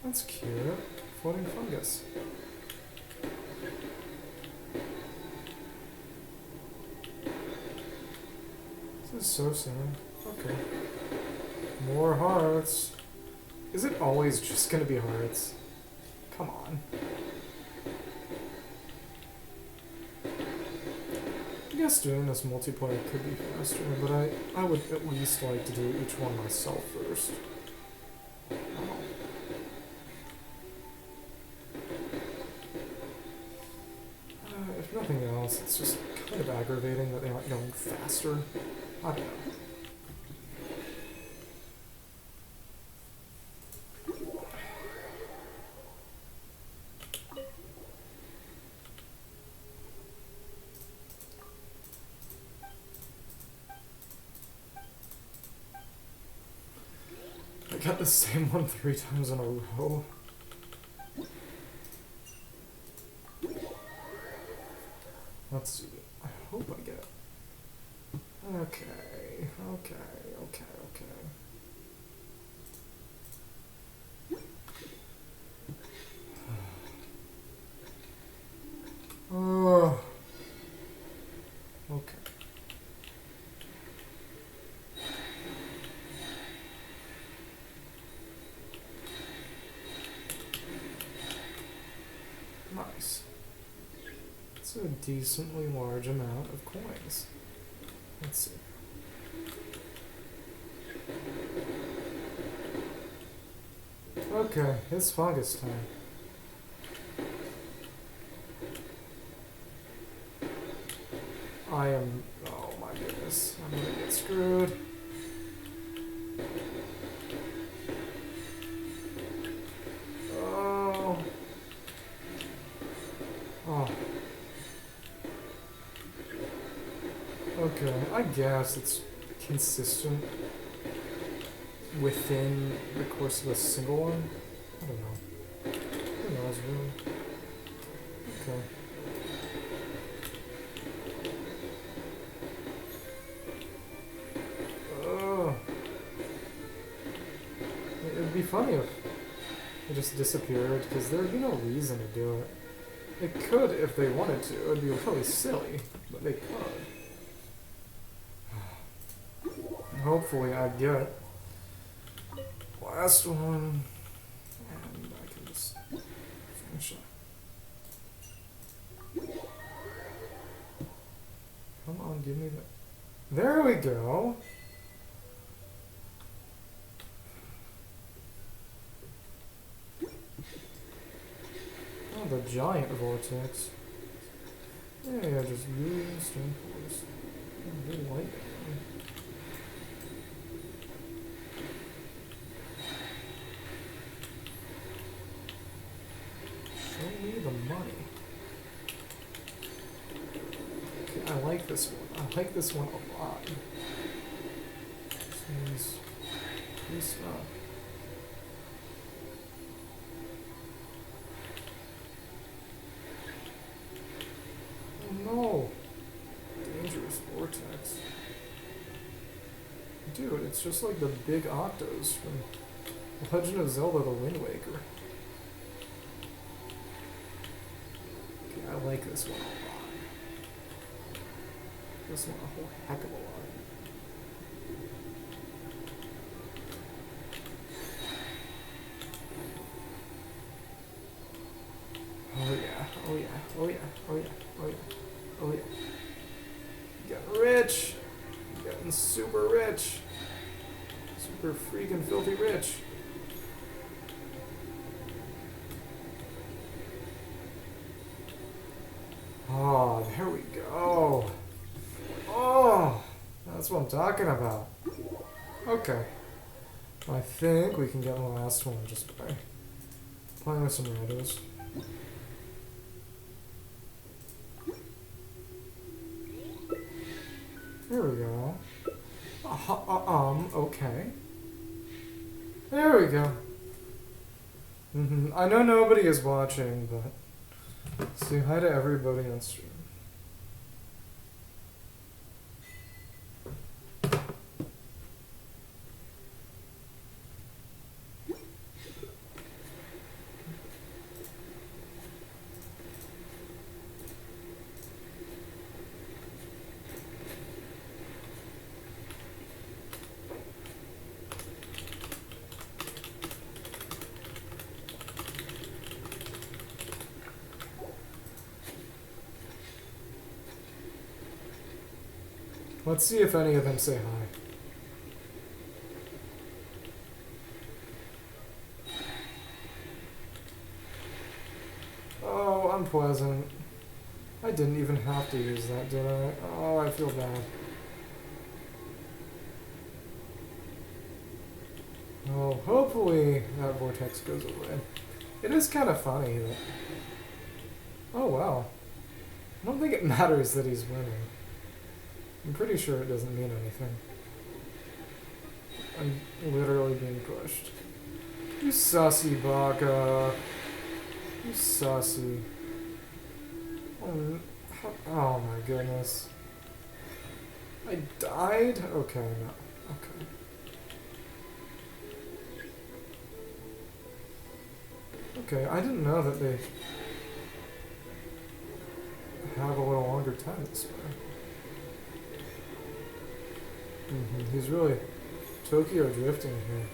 That's cute. Floating fungus. This is so sad. Okay. More hearts. Is it always just gonna be hearts? Come on. I guess doing this multiplayer could be faster, but I would at least like to do each one myself first. If nothing else, it's just kind of aggravating that they aren't going faster. I don't know. I got the same one 3 times in a row. Let's see. I hope I get. Okay. Oh. Okay. Nice. It's a decently large amount of coins. Let's see. Okay, it's fungus time. I am... oh my goodness. I'm gonna get screwed. Oh. Oh. Okay, I guess it's consistent within the course of a single one. I don't know. Who knows, really? Okay. funny if it just disappeared, because there'd be no reason to do it. They could if they wanted to. It'd be really silly, but they could. Hopefully I get last one, and I can just finish it. Come on, give me that. There we go. Oh, the giant vortex. Yeah, just really stone force. I really like that one. Show me the money. Okay, I like this one. I like this one a lot. This one's free stuff. Oh no! Dangerous vortex. Dude, it's just like the big octos from Legend of Zelda: The Wind Waker. Okay, I like this one a lot. This one a whole heck of a lot. Oh yeah, oh yeah, oh yeah, oh yeah, oh yeah, oh yeah. Getting rich! Getting super rich! Super freaking filthy rich. Oh, there we go. Oh, that's what I'm talking about. Okay. I think we can get the last one just by playing with some rados. There we go. Okay. There we go. I know nobody is watching, but say hi to everybody on stream. Let's see if any of them say hi. Oh, unpleasant. I didn't even have to use that, did I? Oh, I feel bad. Oh, hopefully that vortex goes away. It is kind of funny that... Oh, wow. I don't think it matters that he's winning. I'm pretty sure it doesn't mean anything. I'm literally being pushed. You sussy, Baka. You sussy. Oh my goodness. I died? Okay, no. Okay. Okay, I didn't know that they have a little longer time this way. He's really Tokyo drifting here.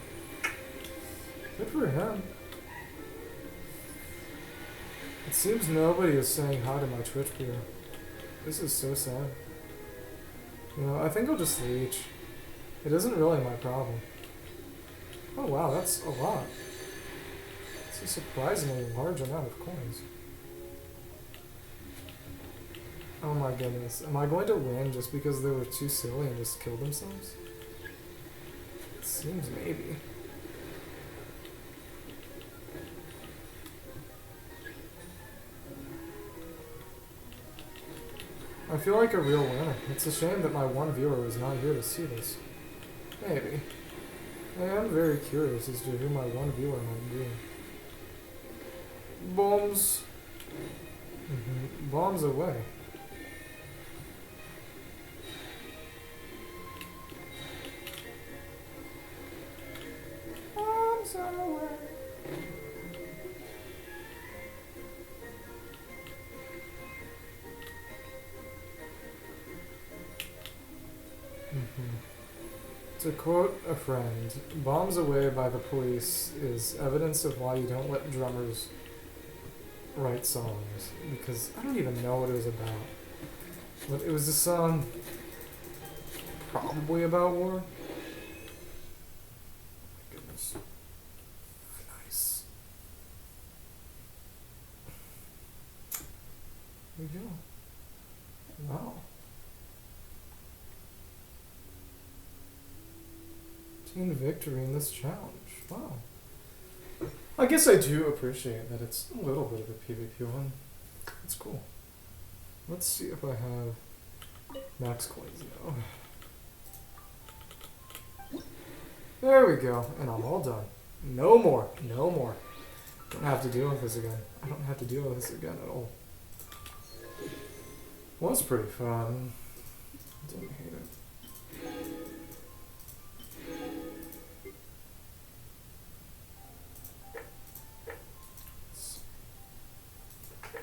Good for him. It seems nobody is saying hi to my Twitch viewer. This is so sad. You know, I think I'll just leech. It isn't really my problem. Oh wow, that's a lot. It's a surprisingly large amount of coins. Oh my goodness. Am I going to win just because they were too silly and just killed themselves? It seems maybe. I feel like a real winner. It's a shame that my one viewer was not here to see this. Maybe. I am very curious as to who my one viewer might be. Bombs. Bombs away. Bombs away. To quote a friend, bombs away by the police is evidence of why you don't let drummers write songs. Because I don't even know what it was about. But it was a song probably about war. Oh my goodness. Nice. There we go. Wow. Team victory in this challenge. Wow. I guess I do appreciate that it's a little bit of a PvP one. It's cool. Let's see if I have max coins now. There we go. And I'm all done. No more. No more. Don't have to deal with this again. I don't have to deal with this again at all. Was pretty fun. Didn't hate it.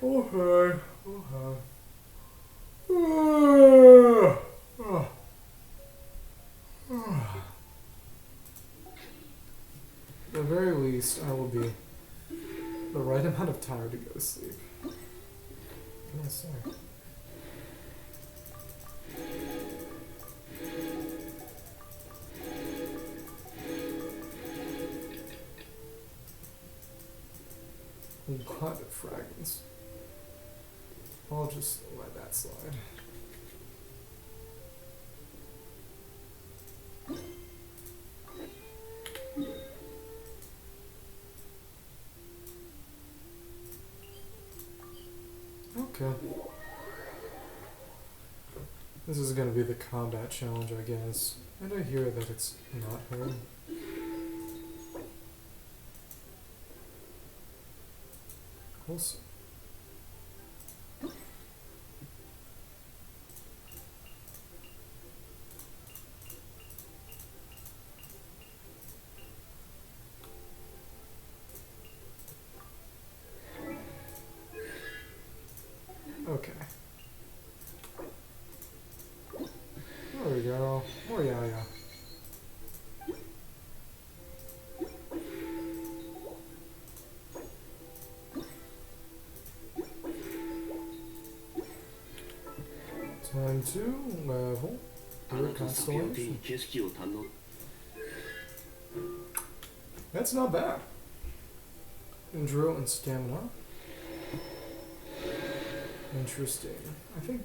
Okay. Okay. At the very least, I will be the right amount of tired to go to sleep. What can I say? A lot of fragments. I'll just let that slide. Okay. This is gonna be the combat challenge, I guess. And I hear that it's not hard. We'll see. Okay. There we go. Oh yeah, yeah. Time to level your constellation. That's not bad. Enduro and stamina. Interesting. I think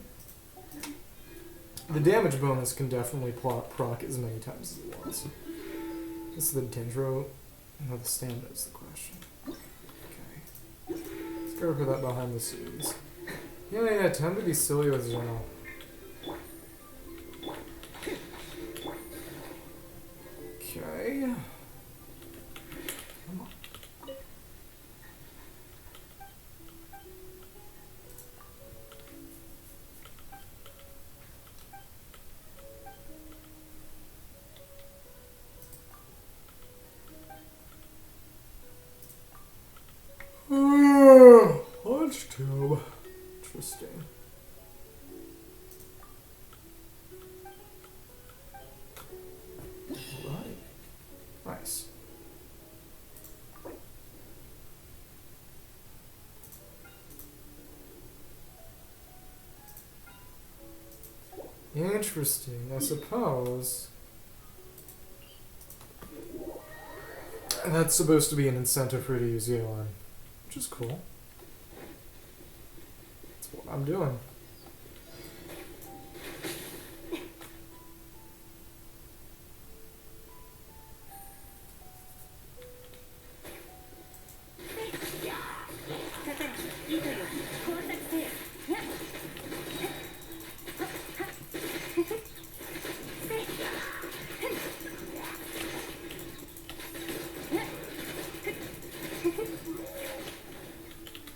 the damage bonus can definitely proc as many times as it wants. This is the dendro. No, the stamina is the question. Okay. Let's go over that behind the scenes. Yeah, time to be silly with Zeno. Okay. Come on. Lunch tube. Interesting. Alright. Nice. Interesting. I suppose that's supposed to be an incentive for you to use Yelan, which is cool. That's what I'm doing.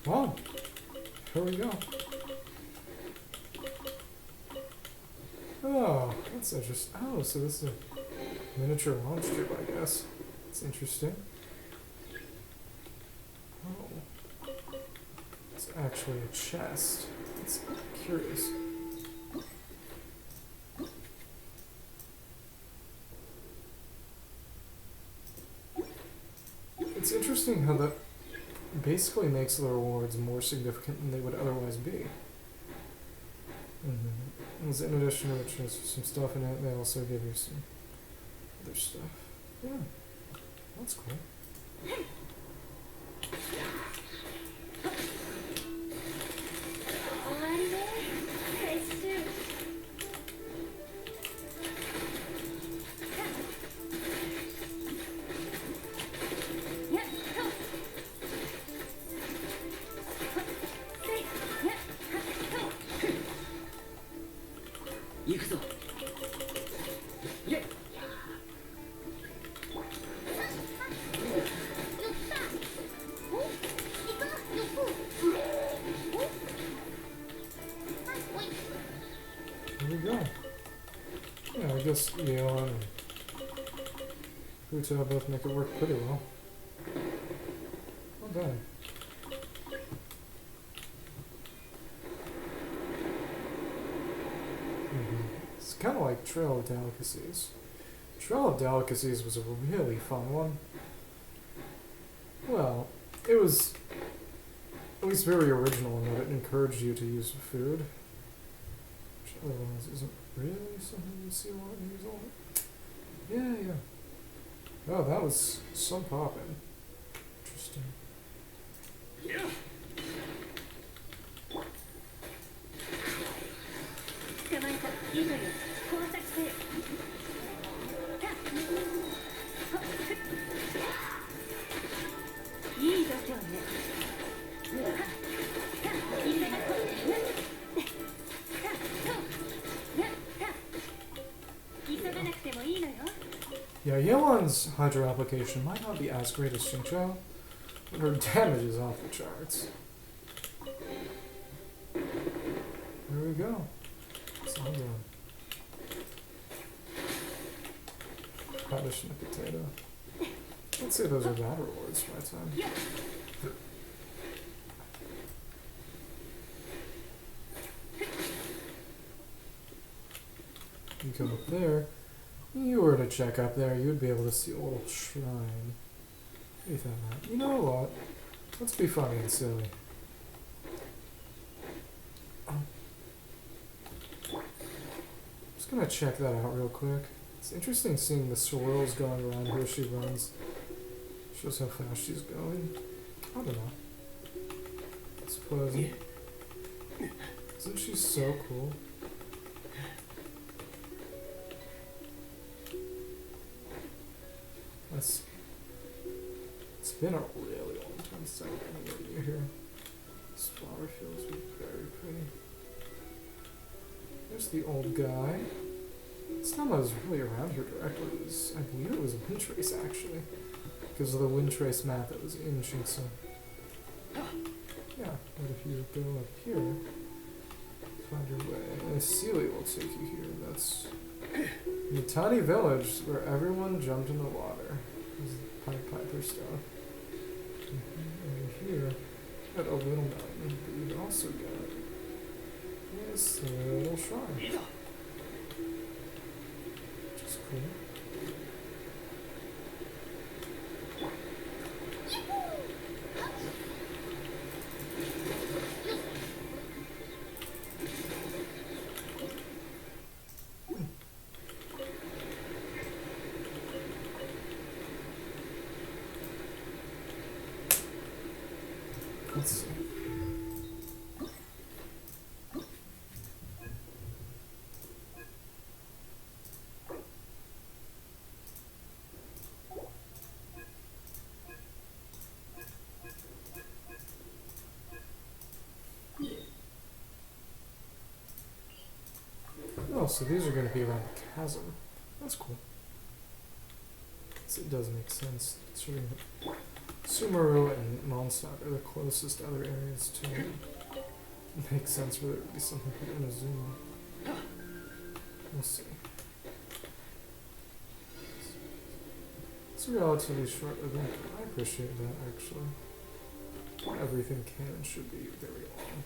Wow. Here we go. Oh, that's interesting. Oh, so this is a miniature launch tube, I guess. It's interesting. Oh. It's actually a chest. It's curious. interesting how that basically makes the rewards more significant than they would otherwise be. Mm-hmm. In addition to which there's some stuff in it, they also give you some other stuff. Yeah, that's cool. Leon and Huta both make it work pretty well. Not bad. It's kind of like Trail of Delicacies. Trail of Delicacies was a really fun one. Well, it was at least very original in that it encouraged you to use food. Which otherwise isn't really something you see a lot in years old. Yeah. Oh, that was some poppin'. Interesting. Yeah. Yeah, Yelan's Hydro application might not be as great as Xingqiu, but her damage is off the charts. There we go. It's all done. Radish and a potato. Let's say those are bad rewards for my time. You go up there. You were to check up there, you'd be able to see a little shrine. What do you think, Matt? You know what? Let's be funny and silly. Just gonna check that out real quick. It's interesting seeing the swirls going around her as she runs. Shows how fast she's going. I don't know. It's pleasant. Isn't she so cool? It's been a really long time since I've been anywhere here. This flower feels very pretty. There's the old guy. This time I was really around here directly. I believe it was a wind trace actually. Because of the wind trace map that was in Shinsu. Yeah, but if you go up here, find your way. And a Sealy will take you here. That's the tiny village where everyone jumped in the water. This is the Pied Piper stuff. Over here, got a little mountain, but you've also got this little shrine. Which is cool. Let's see. Oh, so these are going to be around the chasm. That's cool. So it does make sense. Sort of Sumeru and Mondstadt are the closest other areas to it. It makes sense for there to be something for Inazuma. We'll see. It's a relatively short event. I appreciate that, actually. Everything can and should be very long.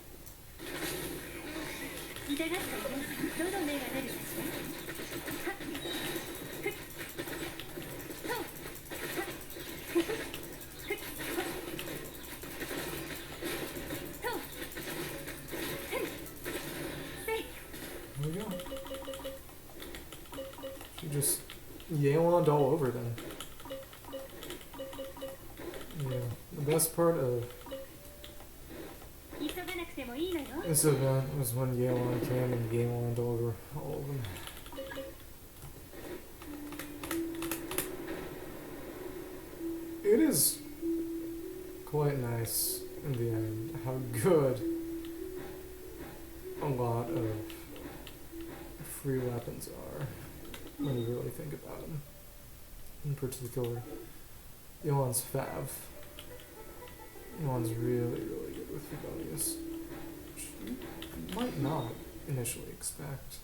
just Yeland all over them. Yeah, the best part of this event was when Yeland came and Yeland all over all of them. It is quite nice in the end how good a lot of free weapons are when you really think about them. In particular, Yeland's Fav. Yeland's really, really good with Fabonius, which you might not initially expect.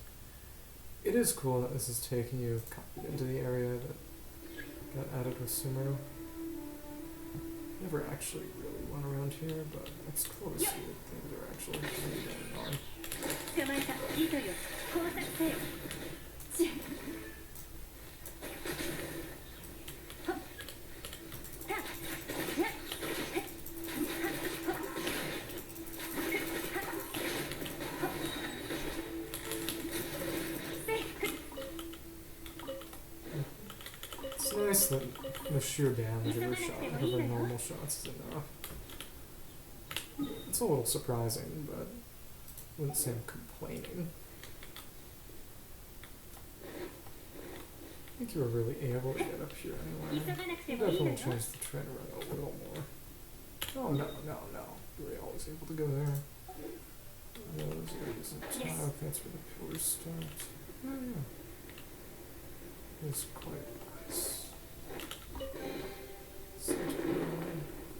It is cool that this is taking you into the area that got added with Sumeru. Never actually really went around here, but it's cool to see that things are actually really going on. It's nice that the sheer damage of her shot, of her normal shots, is enough. It's a little surprising, but I wouldn't say I'm complaining. I think you were really able to get up here anyway. You definitely changed the train around a little more. Oh no. You were always able to go there. Those areas in top, that's where the pillars start. Oh yeah. It's quite nice. So,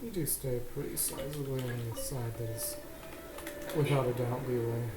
you do stay pretty sizably on the side that is, without a doubt, leeway.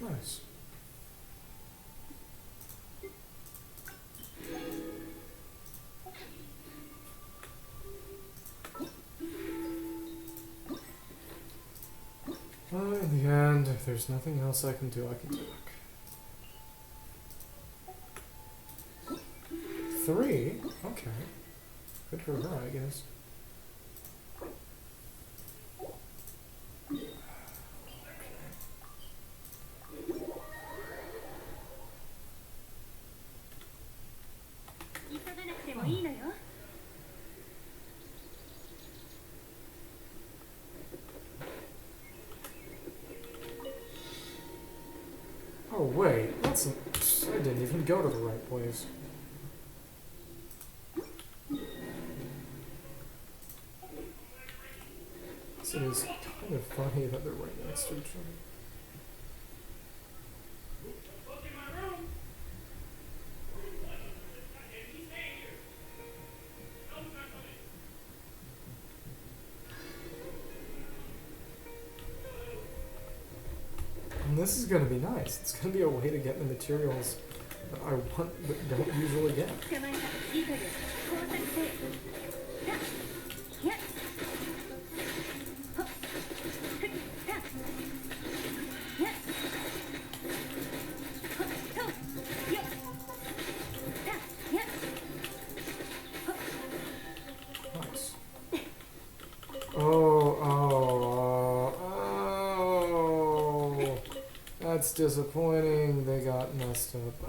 Nice. In the end, if there's nothing else I can do, I can talk. 3? Okay. Good for her, I guess. Oh wait, that's a, I didn't even go to the right place. So it is kind of funny that they're right next to each other. And this is going to be nice. It's going to be a way to get the materials that I want but don't usually get. Nice. That's disappointing. They got messed up by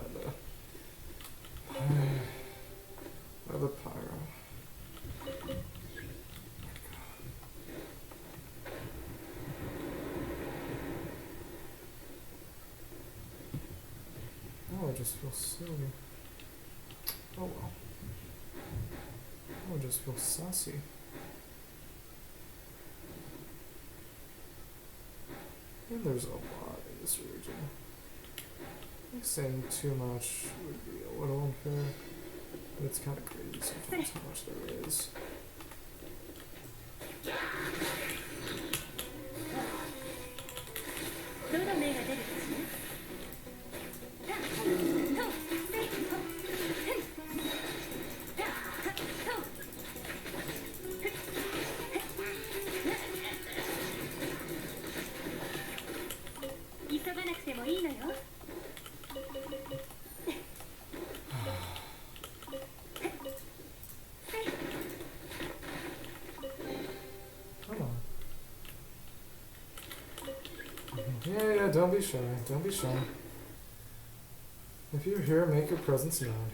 the pyro. just feel silly. Oh well. I just feel sassy. And there's a lot in this region. I think saying too much would be a little unfair, but it's kind of crazy sometimes how much there is. どの目が出るかし急がなくてもいいのよ。 Yeah, don't be shy. Don't be shy. If you're here, make your presence known.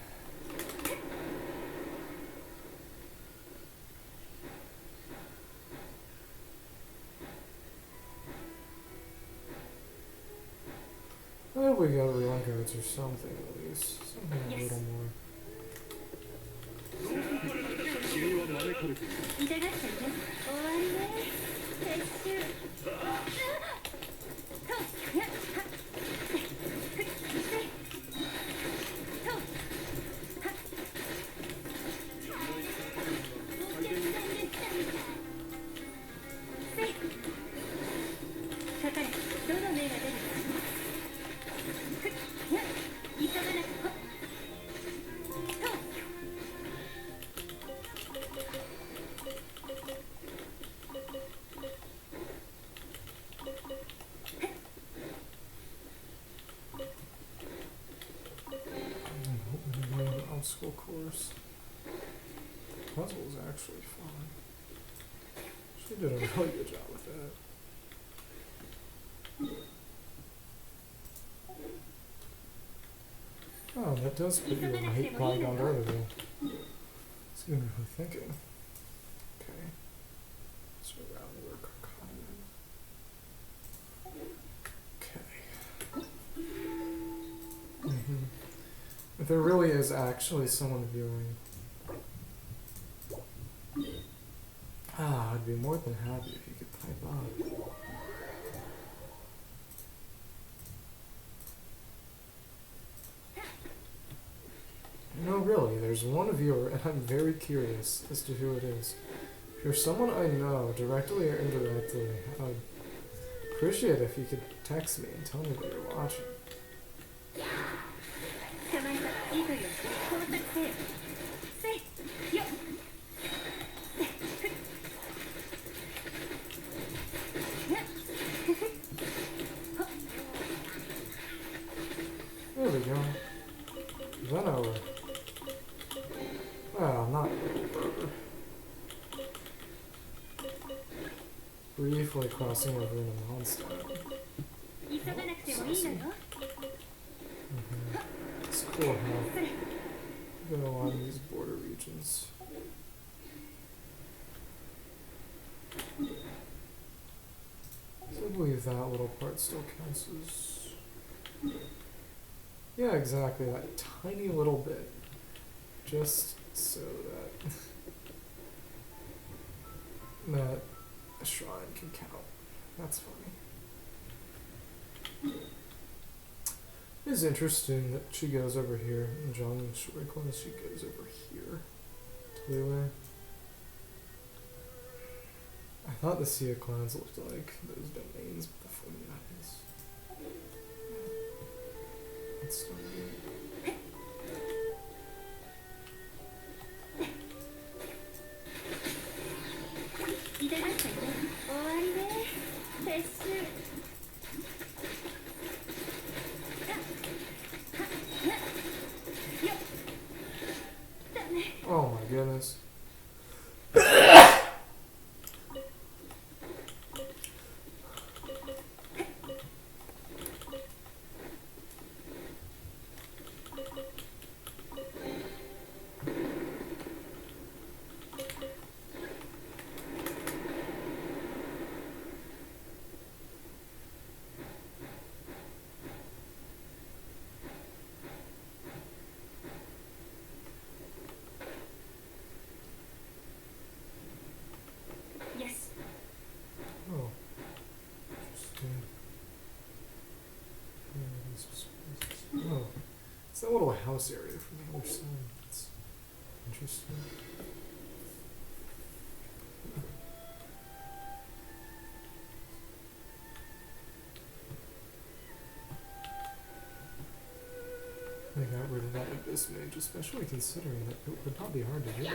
I hope we got real guards or something at least. Something a little more. 'Old school course. Puzzle was actually fun. She did a really good job with that. Oh, that does put you in the hate polygon earlier. It's even really thinking. Okay. Let's go around work. Okay. If there really is actually someone viewing, I'd be more than happy if you could pipe up. No, really, there's one viewer, and I'm very curious as to who it is. If you're someone I know, directly or indirectly, I'd appreciate it if you could text me and tell me that you're watching. There we go. Then over. Well, not over. Briefly crossing over into Mondstadt. It's cool how you go along these border regions. So I believe that little part still counts as... Yeah, exactly, that tiny little bit. Just so that... that a shrine can count. That's funny. It's interesting that she goes over here, and John Shurikon, she goes over here. To Liyue. I thought the Sea of Clans looked like those domains before the eyes. That's so weird. Oh my goodness. Oh, it's that little house area from the other side. It's interesting. I got rid of that abyss mage, especially considering that it would not be hard to do.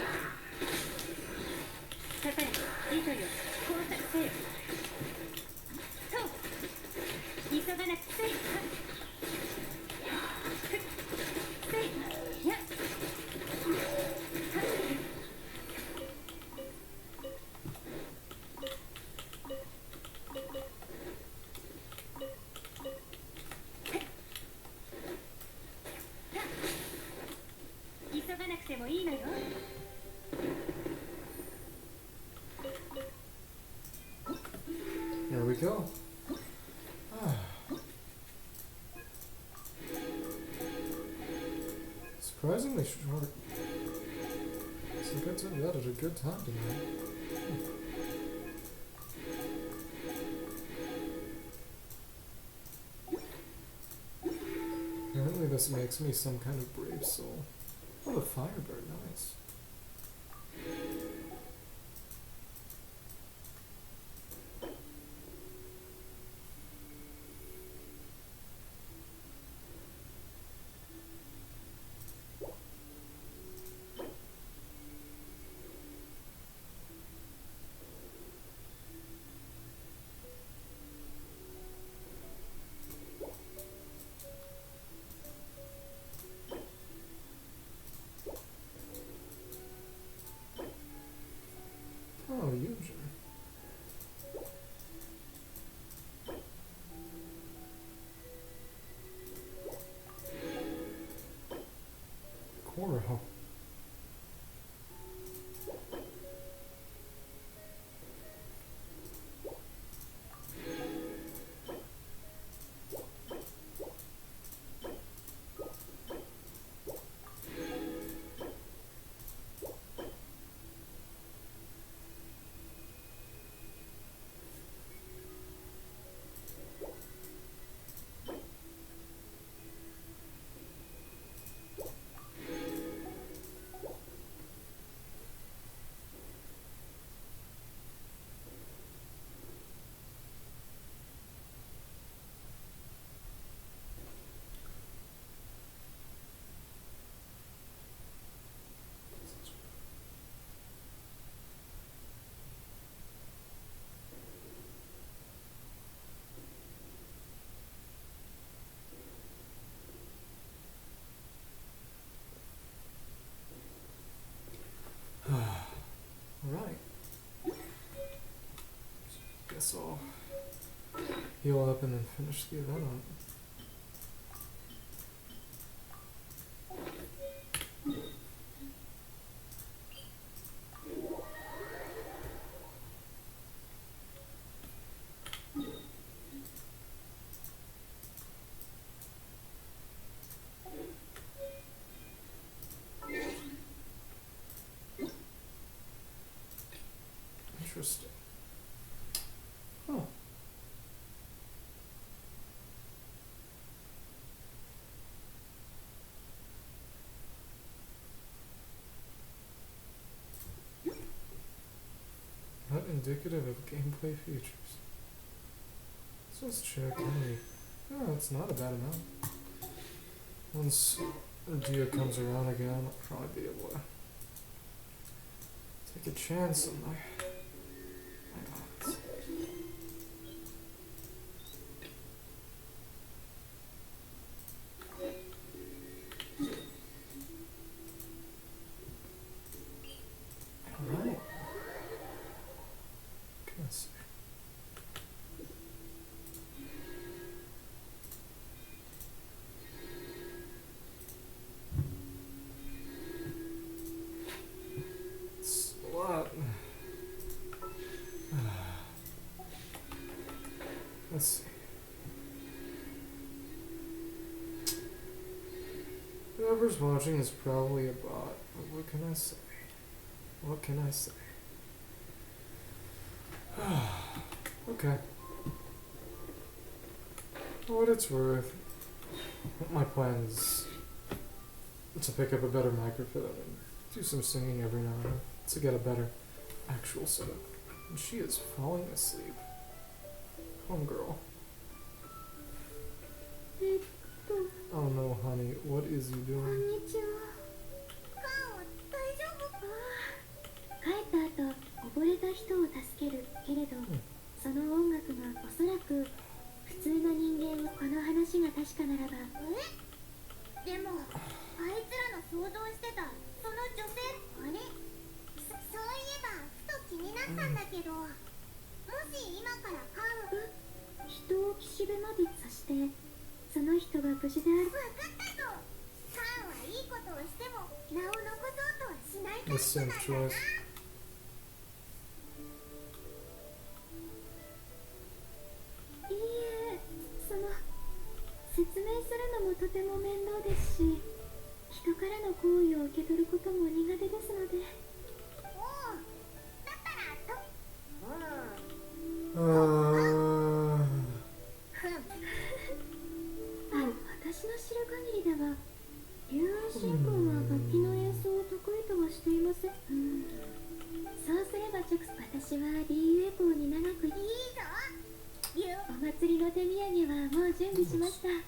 かかれ糸よ交差せよそう急がなくせいせいや急がなくてもいいのよ There we go. Surprisingly short. So I got to that at a good time tonight. Apparently this makes me some kind of brave soul. Oh, the Firebird, nice. Oh, usually. Coral. Alright. Guess I'll heal up and then finish the event up. Interesting. Huh. Not indicative of gameplay features. So let's check how many. Oh, it's not a bad amount. Once Dia comes around again, I'll probably be able to take a chance on my odds. Alright. Goodness. It's a lot. Let's see. Whoever's watching is probably a bot, but what can I say? What can I say? Okay. For what it's worth, My plan is to pick up a better microphone and do some singing every now and then to get a better actual setup. And she is falling asleep. Homegirl. Oh no, honey, what is you doing? 帰った後溺れた人を助けるけれど、その音楽がおそらく普通の人間をこの話が確かならばでもあいつらの想像してたその女性あれそういえばふと気になったんだけど、もし今からカウ人を岸辺までさしてその人が無事である分かったとカウはいいことをしても名を残そうとはしないタイプなんだな。いいえ、その説明するのもとても面倒ですし人からの好意を受け取ることも苦手ですので。おお、だったら私の知る限りでは龍雲神君は楽器の演奏を得意とはしていません。そうすれば私はリーユエポーに長くいいぞ。お祭りの手土産はもう準備しました。はい。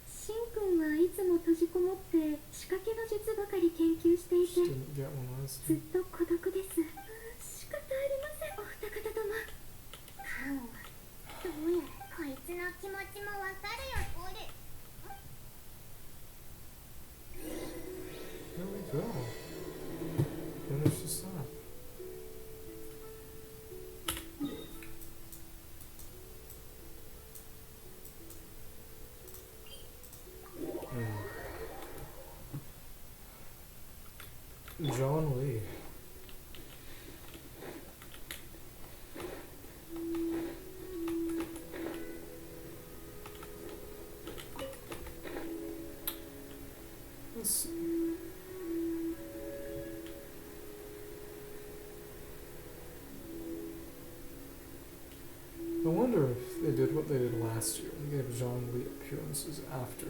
シン君はいつも閉じこもって仕掛けの術ばかり研究していてずっと孤独です。仕方ありません、お二方とも。どうやらこいつの気持ちもわかるよ、俺。There we go. Finish this up. John Lee. Let's see. I wonder if they did what they did last year and gave John Lee appearances after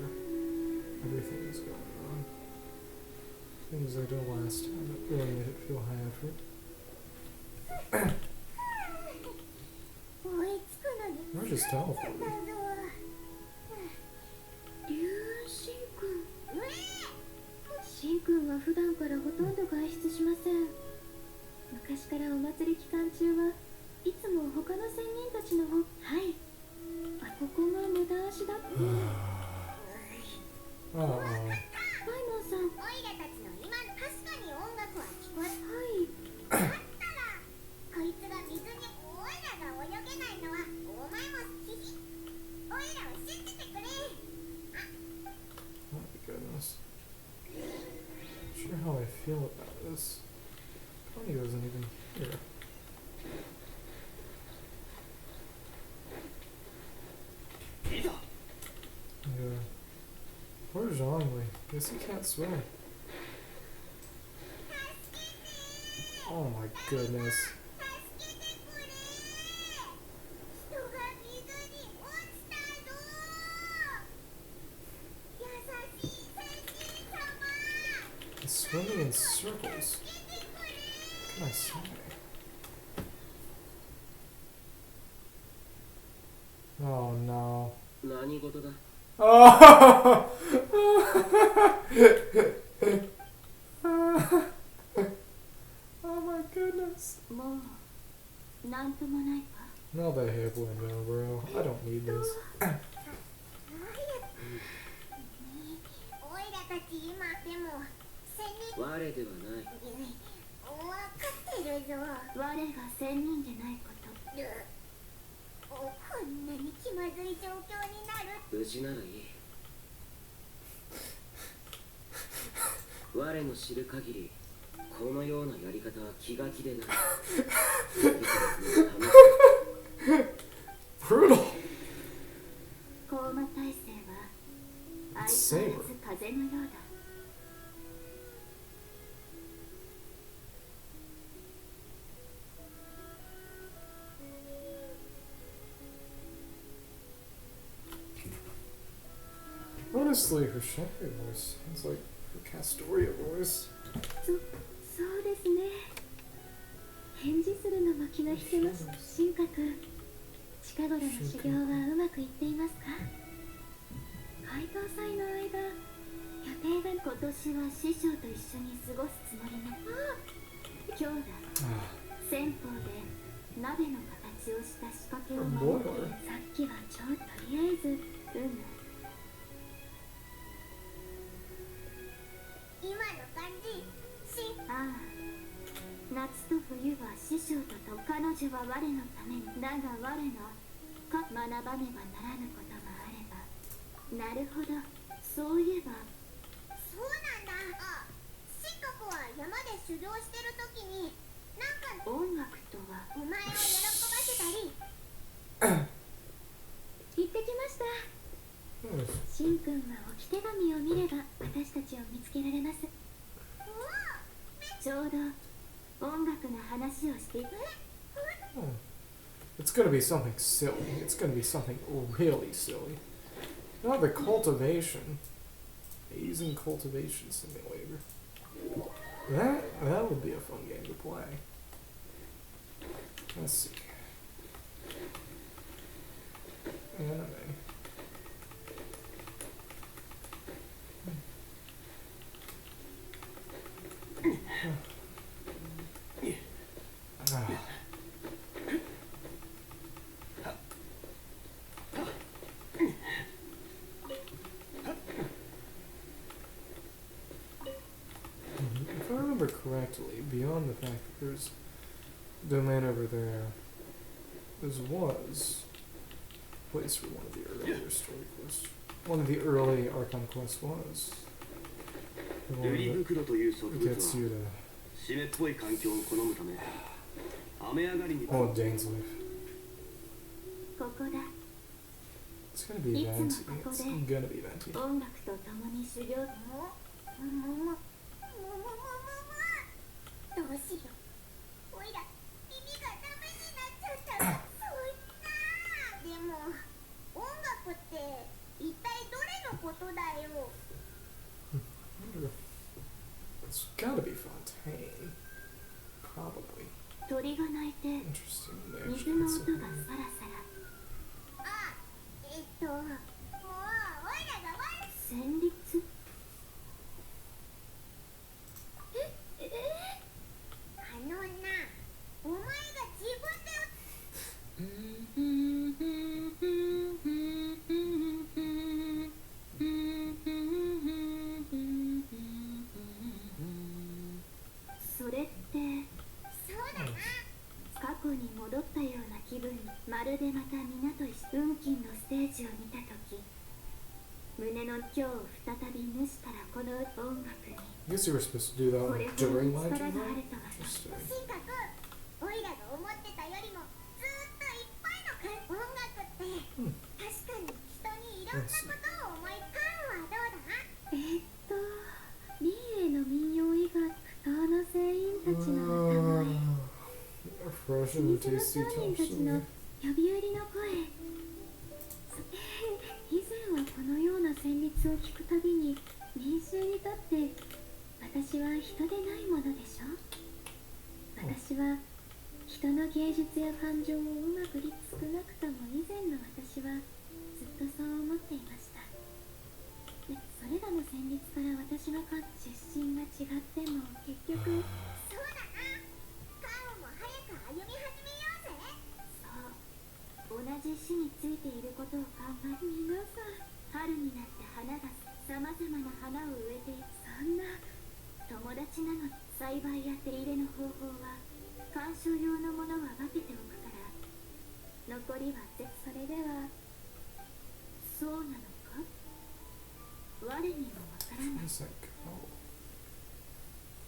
everything was going on. Things they did last time that really made it feel high effort. Or just teleported. Shin-kun は普段からほとんど外出しません。昔からお祭り期間中はいつも他の仙人たちの方、はい。ここが無駄足だって。パイモンさん。オイラたちの今の確かに音楽は聞こえ。はい。だったらこいつが水にオイラが泳げないのはお前もヒヒ。オイラを信じてくれ。Oh my goodness. Not sure how I feel about this. Connie wasn't even here. Yeah. Where's Zhang Li? Guess he can't swim. Oh my goodness. He's swimming in circles. What can I say? Oh no. Oh! Oh my goodness. Now they have window, bro. I don't need this. Brutal. It's saber. Honestly, her Shenmue voice sounds like her Castoria voice. そうですね。返事するのも気が引けます。進化君、近頃の修行はうまくいっていますか？解凍祭の間、予定が今年は師匠と一緒に過ごすつもりな。今日だ。銭湯で鍋の形をした仕掛けを守って、さっきはとりあえず今の感じ。ああ、夏と冬は師匠と彼女は我のために、だが我の学ばねばならぬことがあれば。なるほど、そういえば。そうなんだ。あ、シンカクは山で修行してるときになんか音楽とはお前を喜ばせたり行ってきました。シン君は置き手紙を見れば私たちを見つけられます。ちょうど音楽の話をしていて。It's gonna be something silly. It's gonna be something really silly. Not the cultivation. Amazing cultivation simulator. That would be a fun game to play. Let's see. Anime. If I remember correctly, beyond the fact that there's domain over there, there was a place where one of the earlier story quests, one of the early Archon quests was. The one that gets you to... Oh, Dane's life. It's gonna be venti. It's gonna be venti. どうしよう。おいら耳がダメになっちゃったら。そういったでも音楽って一体どれのことだよ。It's gotta be Fontaine. Probably. 鳥が鳴いて Interesting. 水の音がサラサラ。あ、もうおいらが旋律。あのな、お前が自分でそれって、そうだな。過去に戻ったような気分に、まるでまた皆と一緒。運金のステージを見たとき、胸の今日を再び蒸したらこの音楽に。I guess you were supposed to do that during Lantern Rite? 進化君、おいらが思ってたよりもずっといっぱいの音楽って、確かに人にいろんなことを思い返すはどうだ？リーエの民謡以外、不当の船員たちの歌声、Fresh and 水の tasty 商人たち toast. の呼び売りの声。以前はこのような旋律を聞くたびに民衆にとって私は人でないものでしょ。私は人の芸術や感情をうまく少なくとも以前の私はずっとそう思っていました。で、それらの旋律から私の出身が違っても結局そうだな。カオも早く歩み始めようぜ。そう、同じ死についていることを考え。皆さん、春になって花がさまざまな花を植えている。そんな友達なのに。栽培や手入れの方法は観賞用のものは分けておくから、残りはそれではそうなのか。我にもわからない。 Where's that go?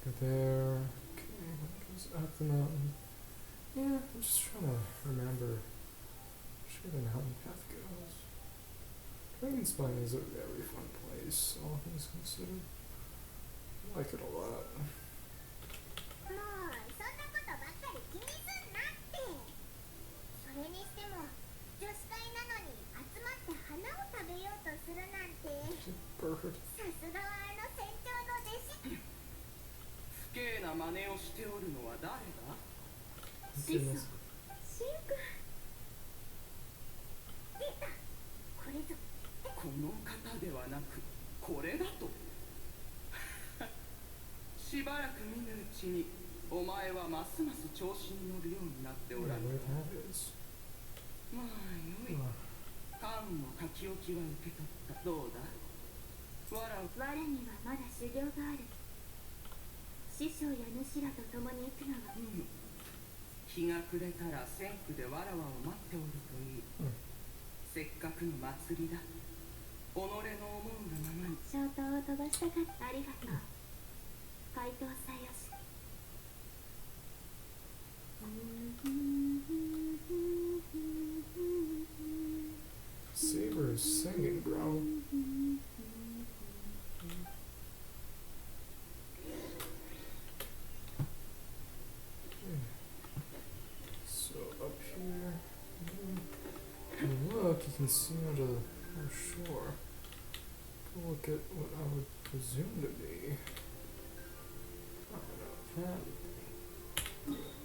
Go there. Okay, that goes up the mountain. Yeah, I'm just trying to remember. I'm sure the mountain path goes. Dragonspine is a very fun place, all things considered. I like it a lot. もうそんなことばっかり気にすんなって。それにしても女子会なのに集まって花を食べようとするなんて。Goodness. シンくん出たこれぞこの方ではなくこれだとしばらく見ぬうちにお前はますます調子に乗るようになっておら Yeah, ぬ where that is. まあよいカンの書き置きは受け取ったどうだわら我にはまだ修行がある師匠や主らと共に行くのは日が暮れたら先駆でわらわを待っておるといい、せっかくの祭りだ己の思うがままに消灯を飛ばしたかったありがとう怪盗さよし Saber is singing, bro. So up here, look, you can see onto the shore. Go look at what I would presume to be. I don't know that.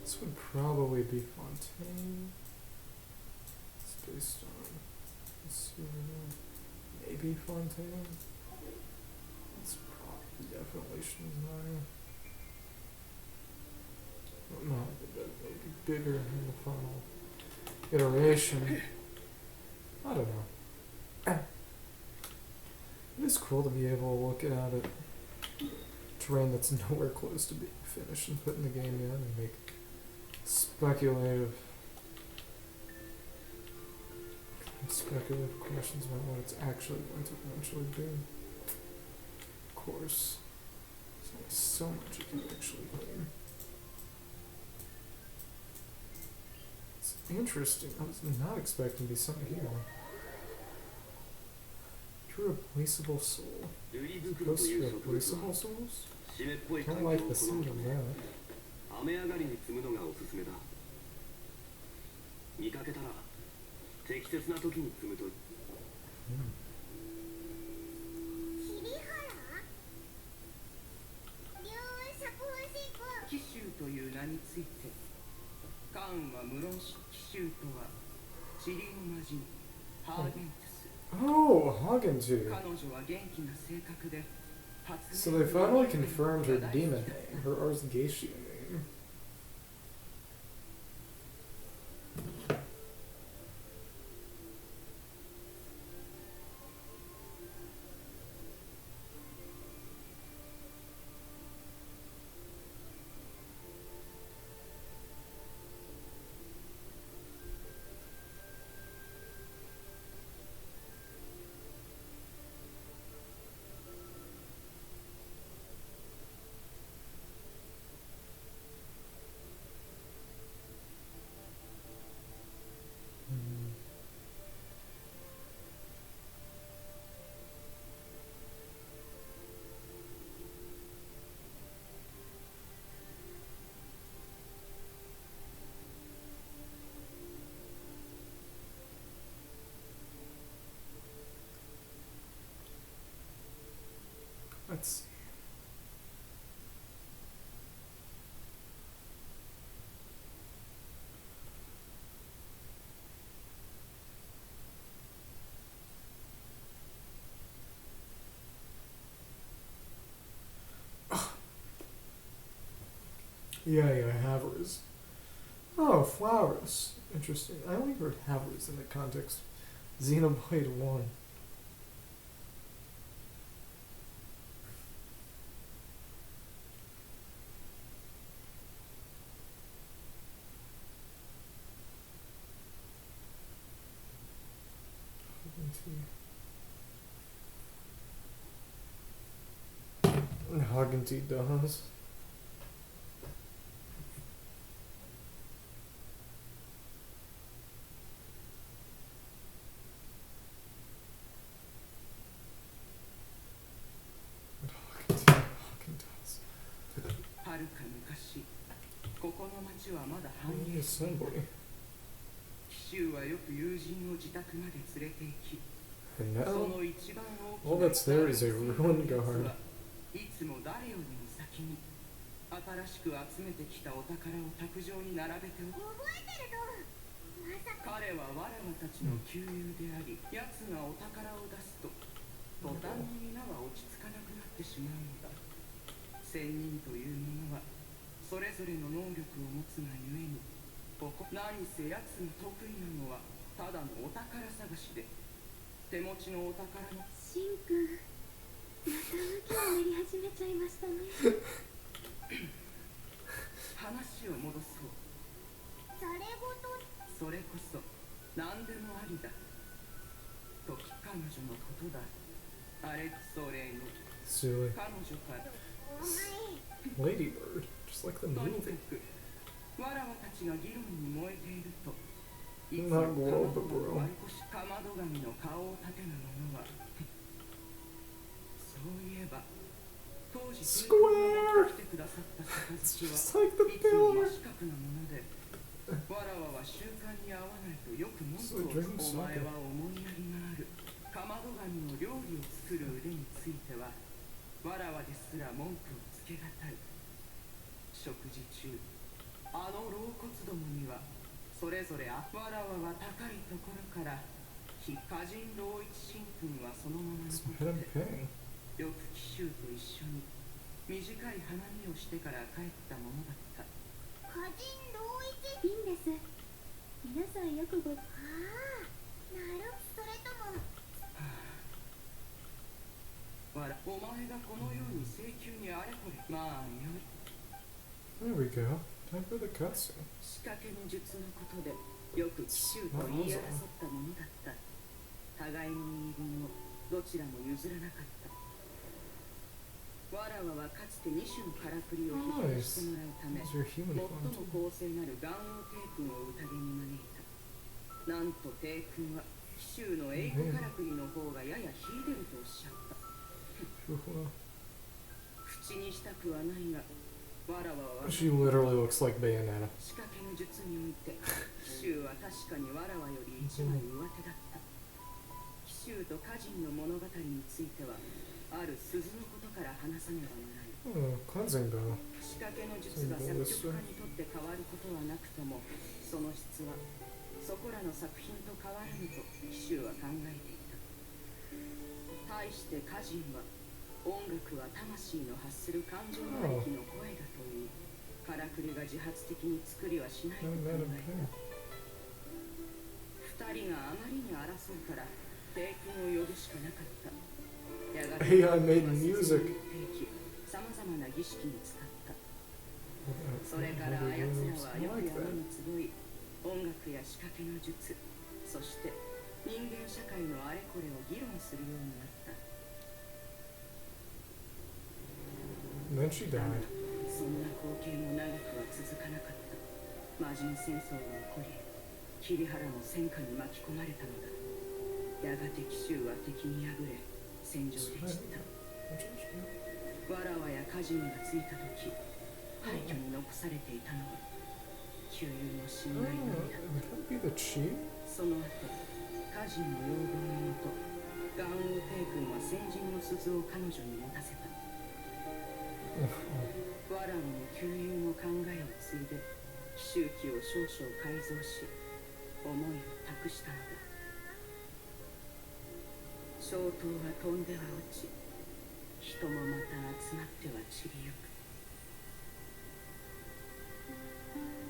This would probably be Fontaine. It's based on. Let's see, maybe Fontaine. That's probably definitely Shinzai. Well, no, it'll be bigger in the final iteration. I don't know. It is cool to be able to look at it. Terrain that's nowhere close to being finished and put in the game yet and make speculative questions about what it's actually going to eventually be. Of course, there's only so much you can actually glean. It's interesting. I was not expecting to be something here. Irreplaceable soul. Ghosts replaceable souls? Don't like the sound of that. 雨上がりに積むのがおすすめだ。見かけたら適切な時に積むと。紀州という名についてカンは無論紀州とは塵の魔人ハーゲントゥス Oh, Hagenji. 彼女は元気な性格で So they finally confirmed her demon name, her Arsgacia name. Let's see. Yeah, Havers. Oh, flowers. Interesting. I only heard Havers in the context of Xenoblade 1. Hagenty does. Assembly. And now, all that's there is a ruined guard. 新しく集めてきたお宝を卓上に並べておく。覚えてるとまさか彼は我らたちの旧友であり、奴がお宝を出すと途端に皆は落ち着かなくなってしまうのだ。仙人というものはそれぞれの能力を持つがゆえに、何せ奴が得意なのはただのお宝探しで、手持ちのお宝のシンくんまた向きを練り始めちゃいましたね。話を戻そう。それごとそれこそ何でもありだ。時彼女のことだ。あれそれに Silly. 彼女から Ladybird. Just like the とに movie. かくわらわたちが議論に燃えていると、いつ Not も world, but か bro. まど神の顔を立てぬ者はそういえば当時 Square! 来てくださった杯 Just は like the いつも pillar. 真四角なもので、わらわは習慣に合わないとよく文句を So お drinking 前は思いやりがある。かまど神の料理を作る腕についてはわらわですら文句をつけがたい。食事中あの老骨どもにはそれぞれわらわは高いところから非歌人老一神君はそのままの Some こと hidden で、 ping. よく紀州と一緒に短い花見をしてから帰ったものだった。歌人同一いいんです。皆さんよくごああなるそれともわらお前がこのように請求にあれこれまあよい。 There we go. Time for the cutscene. 仕掛けの術のことでよく紀州と言い争ったものだった。互いの言い分をどちらも譲らなかった。わらわはかつて2種のからくりを披露してもらうため、 These are human 最 fun も too. 公正なる元王帝君を宴に招いた。なんと帝君は紀州の英語からくりの方がやや秀でるとおっしゃった。口にしたくはないが、わらわは She literally looks like Bayonetta. 仕掛けの術において紀州は確かにわらわより一枚上手だった。紀州と歌人の物語についてはある鈴のことから話さねばならない。 Oh, cleansing bow. 仕掛けの術が作曲家にとって変わることはなくとも、その質はそこらの作品と変わらぬと紀州は考えていた。対して歌人は音楽は魂の発する感情ありきの声だといい、からくりが自発的に作りはしないと Young 考 man in え pink. た。二人があまりに争うから帝君を呼ぶしかなかった。やがて AI made music. さまざまな儀式に使った。 What それからあ are や we つ doing らはよく like 山 that? に集い、音楽や仕掛けの術、そして人間社会のあれこれを議論するようになった。 And then she だが died. そんな光景も長くは続かなかった。魔人戦争が起こり、桐原の戦火に巻き込まれたのだ。やがて紀州は敵に敗れ戦場で散った。わらわや歌人がついた時、廃墟に残されていたのは旧友の死 Oh, 骸のみだ。 would that be the chief? その後、歌人の要望のもと、元王帝君は先人の鈴を彼女に持たせた。わらわも旧友の考えを継いで紀州記を少々改造し、思いを託したのだ。小刀は飛んでは落ち、人もまた集まっては散りゆく。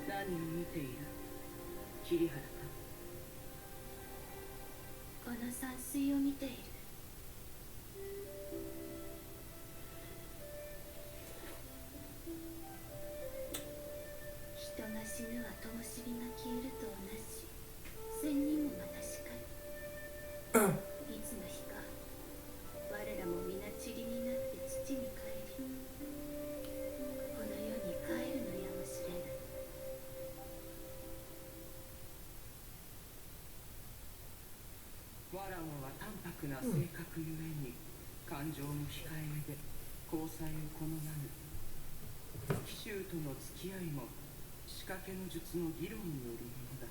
何を見ている？桐原か？この山水を見ている。人が死ぬは灯火が消えると同じ。仙人もまたしかり。いつの日か我らも皆塵になって土に帰り、この世に帰るのやもしれない。わらわは淡白な性格ゆえに感情も控えめで交際を好まぬ。紀州との付き合いも仕掛けの術の議論によるものだ。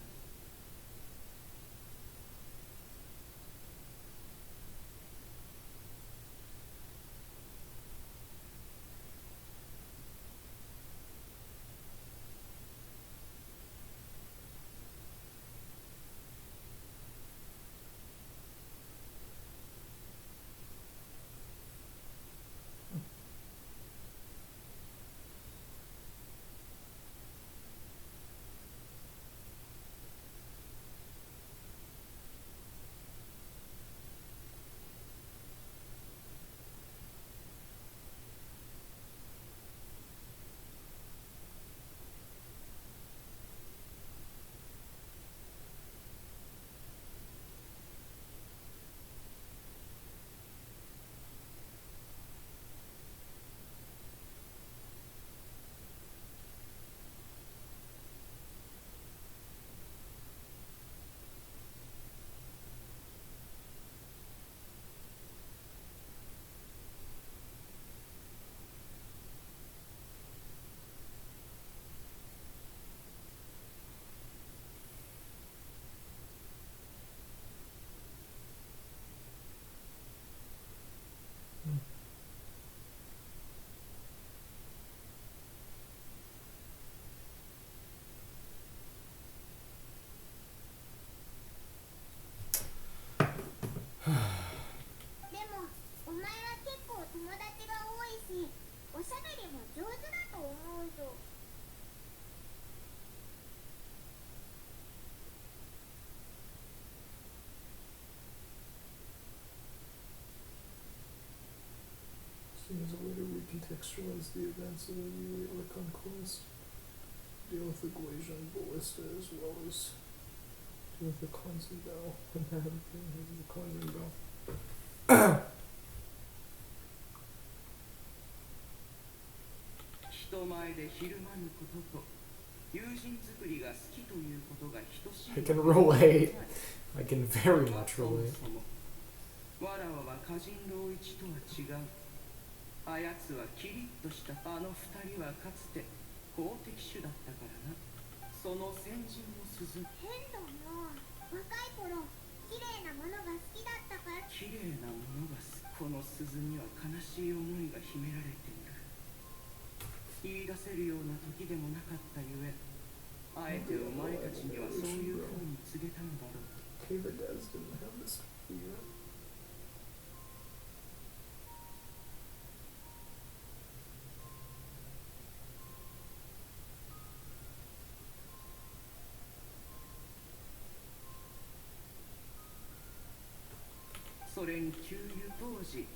contextualize the events of the Conquest. Deal with the Glacian Ballista as well as deal with the cleansing bell. And have the cleansing bell. 人前でひるまぬことと友人作りが好きということが等しい。 I can relate. I can very much relate. わらわは歌人老一とは違う。あやつはキリッとしたあの二人はかつて好敵手だったからな。その先人の鈴。変だな。若い頃綺麗なものが好きだったから。綺麗なものがこの鈴には悲しい思いが秘められている。言い出せるような時でもなかったゆえ、あえてお前たちにはそういう風に告げたのだろう。 David Dez didn't have this yet. それに給油当時、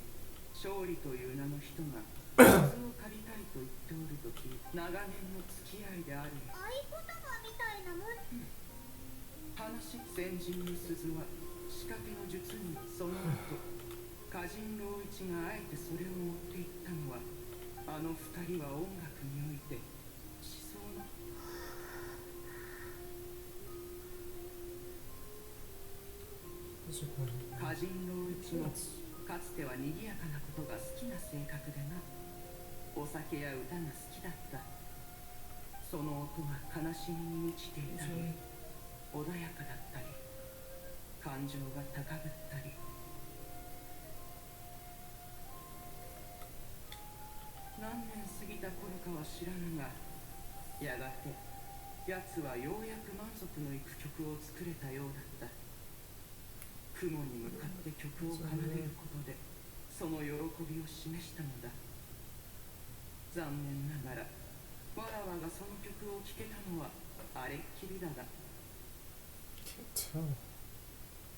勝利という名の人が水を借りたいと言っておるとき、長年の付き合いである。合言葉みたいなもん。話先人の鈴は仕掛けの術にその後、歌人老一があえてそれを持っていったのは、あの二人は音楽において思想の歌人老一もかつては賑やかなことが好きな性格でな。お酒や歌が好きだった。その音は悲しみに満ちていたり、穏やかだったり、感情が高ぶったり。何年過ぎた頃かは知らぬが、やがて奴はようやく満足のいく曲を作れたようだった。雲に向かって曲を奏でることでその喜びを示したのだ。残念ながらわらわがその曲を聴けたのはあれっきりだが、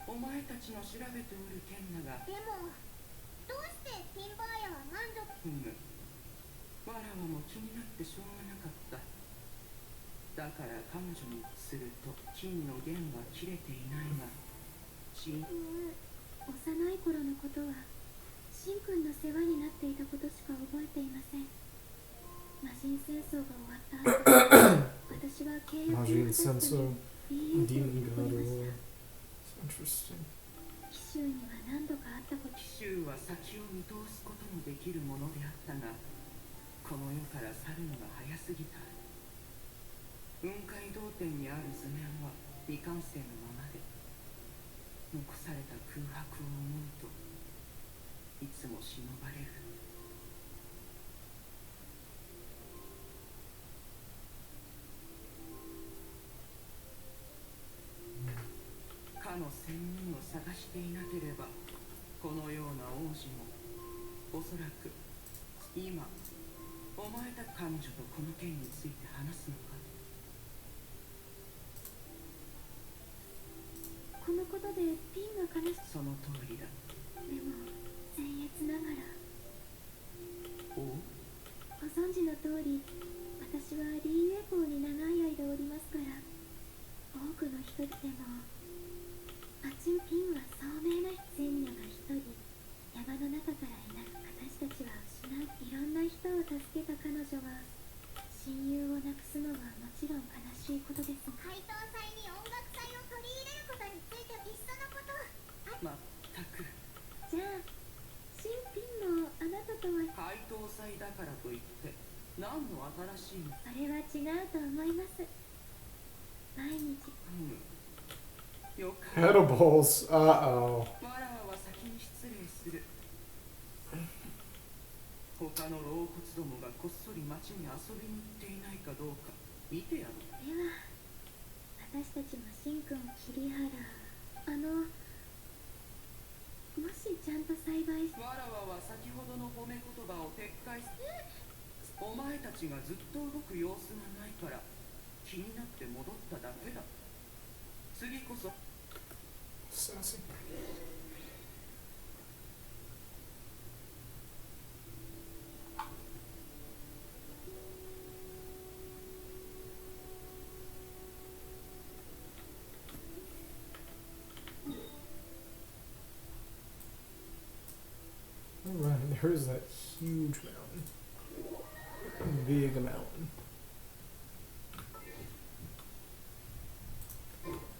お前たちの調べておる件だが。でもどうしてピンバーヤは満足。わらわも気になってしょうがなかった。だから彼女にすると金の弦は切れていないが、幼い頃のことはシンくんの世話になっていたことしか覚えていません。魔人戦争が終わった後、私は契約を果たすために DA を取りました。奇襲には何度かあったこと。奇襲は先を見通すこともできるものであったが、この世から去るのが早すぎた。雲海道天にある図面は未完成のままで、残された空白を思うといつも忍ばれる。かの仙人を探していなければ、このような王子もおそらく今お前た彼女とこの件について話すのか。このことでピンが悲し。その通りだ。でも僭越ながら。おう？ご存知の通り、私はリーウェ港に長い間おりますから、多くの人でもパチンピンは聡明な仙女が一人山の中からいなく、私たちは失う。いろんな人を助けた彼女は親友をなくすのはもちろん悲しいことです。怪盗祭に音楽祭を取り入れることについていっそのこと。まったく。じゃあ新ピンもあなたとは。怪盗祭だからといって何の新しいの。それは違うと思います。毎日。よか。Edibles. Uh-oh. わらわは先に失礼する。他の老骨どもがこっそり町に遊びに行っていないかどうか見てやろう。では私たちもシンくんを切り払う。もしちゃんと栽培し。わらわは先ほどの褒め言葉を撤回す。お前たちがずっと動く様子がないから気になって戻っただけだ。次こそ。Sassy. There's that huge mountain. Big mountain.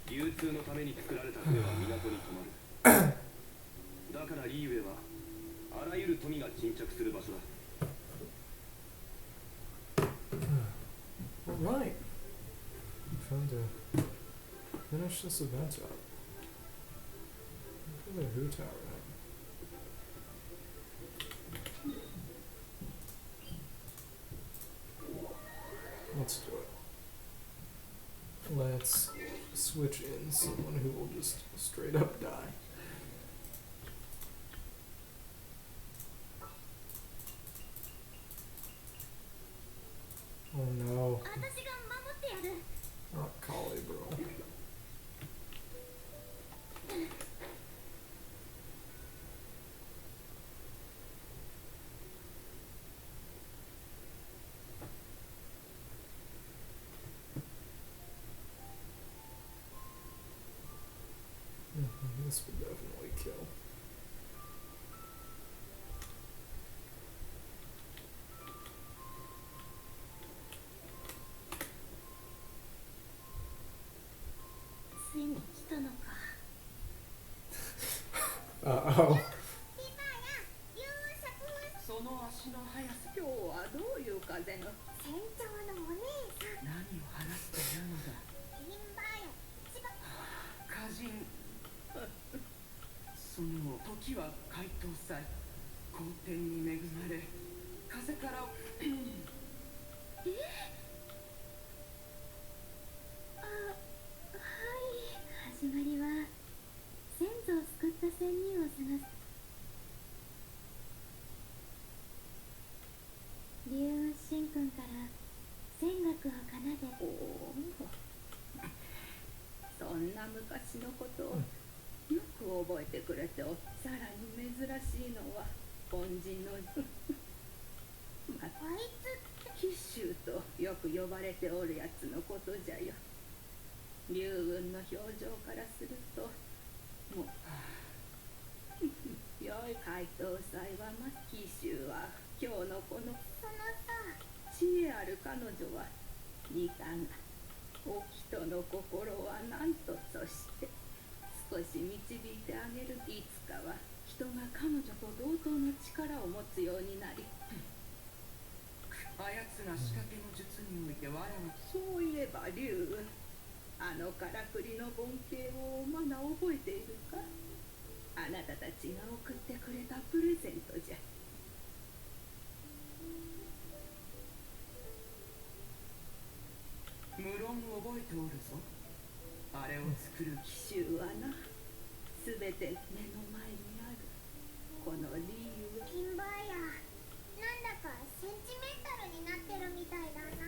流通のために作られた船は港に止まる。だからリーウェイはあらゆる富が沈着する場所だ。Alright. I'm trying to finish this event up. Look at the Who Tower now. Let's do it. Let's switch in someone who will just straight up die. Oh no. 私が守ってやる。 Not Kali, bro. This would definitely kill. Uh-oh. その足の速さ。今日はどういう風の。船長のお姉さん。何を話すというのだ。ティンバーヤ一番。歌人。その時は怪盗祭。好天に恵まれ。風から。始まりは先祖を救った仙人を探す。竜雲神君から仙楽を奏で。おお。そんな昔のことをよく覚えてくれてお。さらに珍しいのは恩人のまたあいつって紀州とよく呼ばれておるやつのことじゃよ。竜雲の表情からするともう良い怪盗祭はま紀州は今日のこのそのさ。知恵ある彼女は似たがお人の心は何とそして少し導いてあげる。いつかは人が彼女と同等の力を持つようになり、あやつが仕掛けの術において我らはそういえば竜雲、あのからくりの盆景をまだ覚えているか。あなたたちが送ってくれたプレゼントじゃ。無論覚えておるぞ。あれを作る紀州はな、すべて目の前にあるこの理由。ティンバーヤなんだかセンチメンタルになってるみたいだな。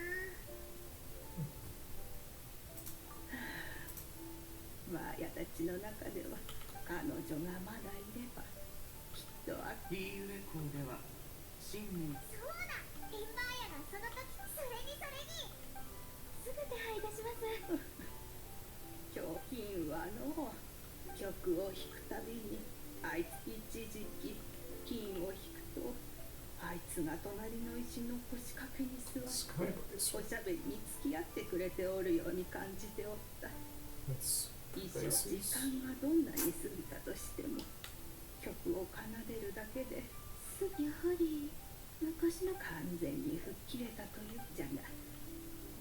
マーヤたちの中では彼女がまだいればきっとリーウェ港では新年。そうだ、ティンバーヤがその時。それにすぐ手配いたします。今日金はの曲を弾くたびにあいつ一時期金を弾くとあいつが隣の石の腰掛けに座っておしゃべりに付き合ってくれておるように感じておった。一生時間がどんなに過ぎたとしても曲を奏でるだけですやはり昔の完全に吹っ切れたというじゃが、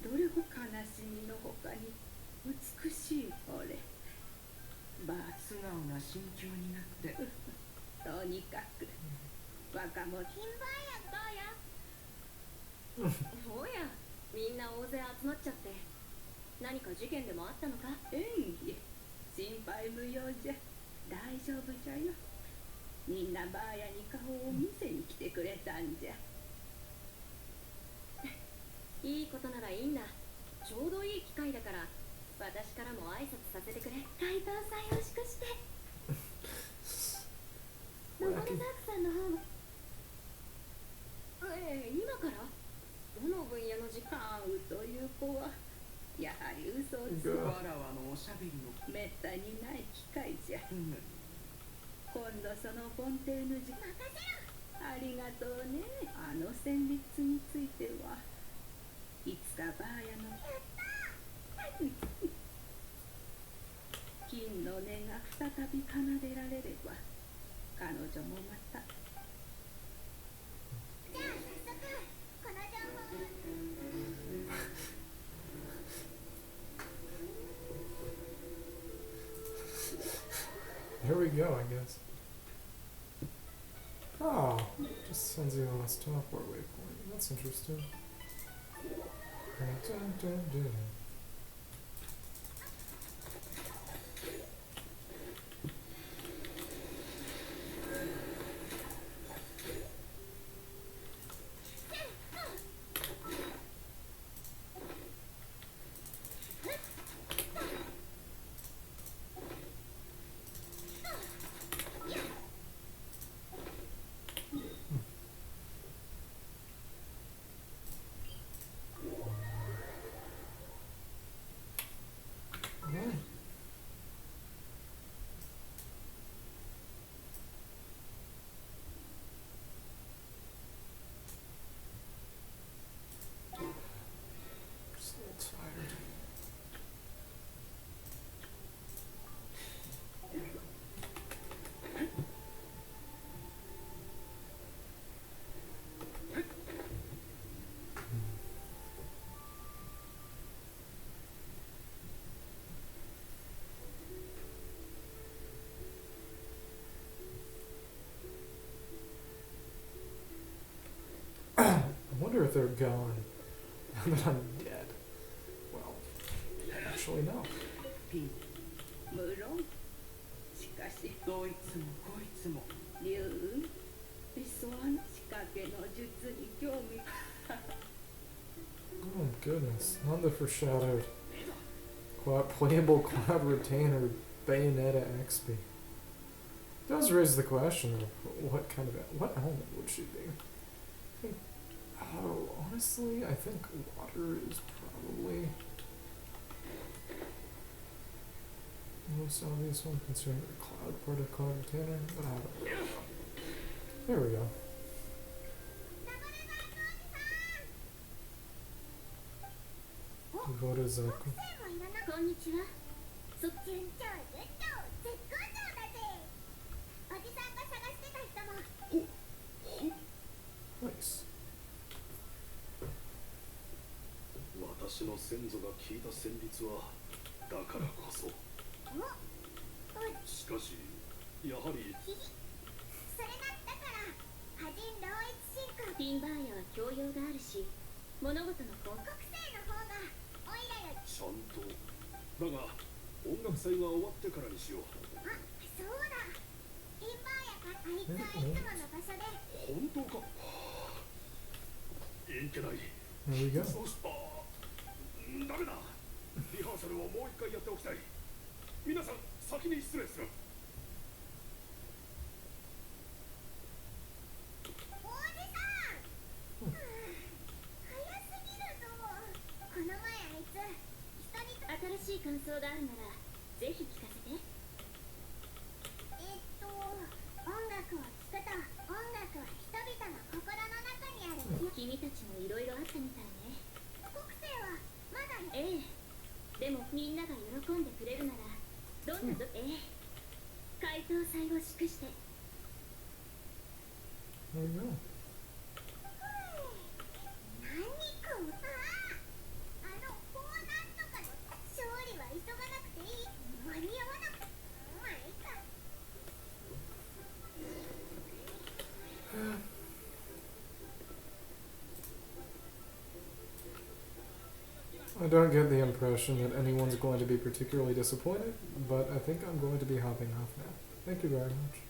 どれほ悲しみのほかに美しい俺。素直な心境になってとにかく若者。ティンバーヤおや、みんな大勢集まっちゃって。何か事件でもあったのか。演技心配無用じゃ。大丈夫じゃよ。みんなバーヤに顔を見せに来てくれたんじゃ。いいことならいいんだ。ちょうどいい機会だから私からも挨拶させてくれ。怪盗祭を祝してロゴのダークさんの方。今からどの分野の時間。カウという子はやはり嘘をつく。わらわのおしゃべりのめったにない機会じゃ。今度その盆庭の時間。任せろ。ありがとうね。あの旋律についてはいつかバーヤの金の音が再び奏でられれば彼女もまた。じゃあ早速この情報を。Here we go, I guess. Oh, just sends you on a stopward waypoint. That's interesting. Dun, dun, dun. Right. Just a little tired. I wonder if they're gone now that I'm dead. Well, actually, no. ピン無論しかしどいつもこいつも竜理想の仕掛けの術に興味。 Oh goodness, not the foreshadowed playable cloud retainer Bayonetta XP. Does raise the question of what kind of what element would she be? Oh, honestly, I think water is probably the most obvious one considering the cloud part of cloud retainer, but I don't really know. There we go. ボルザク。こんにちは。順調順調絶好調だぜ。おじさんが探してた人も。Nice. 私の先祖が聞いた旋律はだからこそ。しかしやはりそれだったから波人同一進化ピンバーヤは教養があるし物事の根国政の方がオイラより。ちゃんとだが音楽祭が終わってからにしよう。あ、そうだ。ピンバーヤからあいつはいつもの場所で。本当か。いけない。 There we go. そうした。ダメだ。リハーサルをもう一回やっておきたい。皆さん先に失礼する。おじさん、早すぎるぞ。この前あいつ人に新しい感想があるならぜひ聞かせて。音楽を聴くと音楽は人々の心の中にある。君たちもいろいろあったみたいね。国政はまだ。ええ。でもみんなが喜んでくれるならどんなええ。回答祭を祝して。 There we go. 何こう。こうなんとかの勝利は急がなくていい。間に合わなくて。まあいいか。 I don't get the impression that anyone's going to be particularly disappointed, but I think I'm going to be hopping off now. Thank you very much.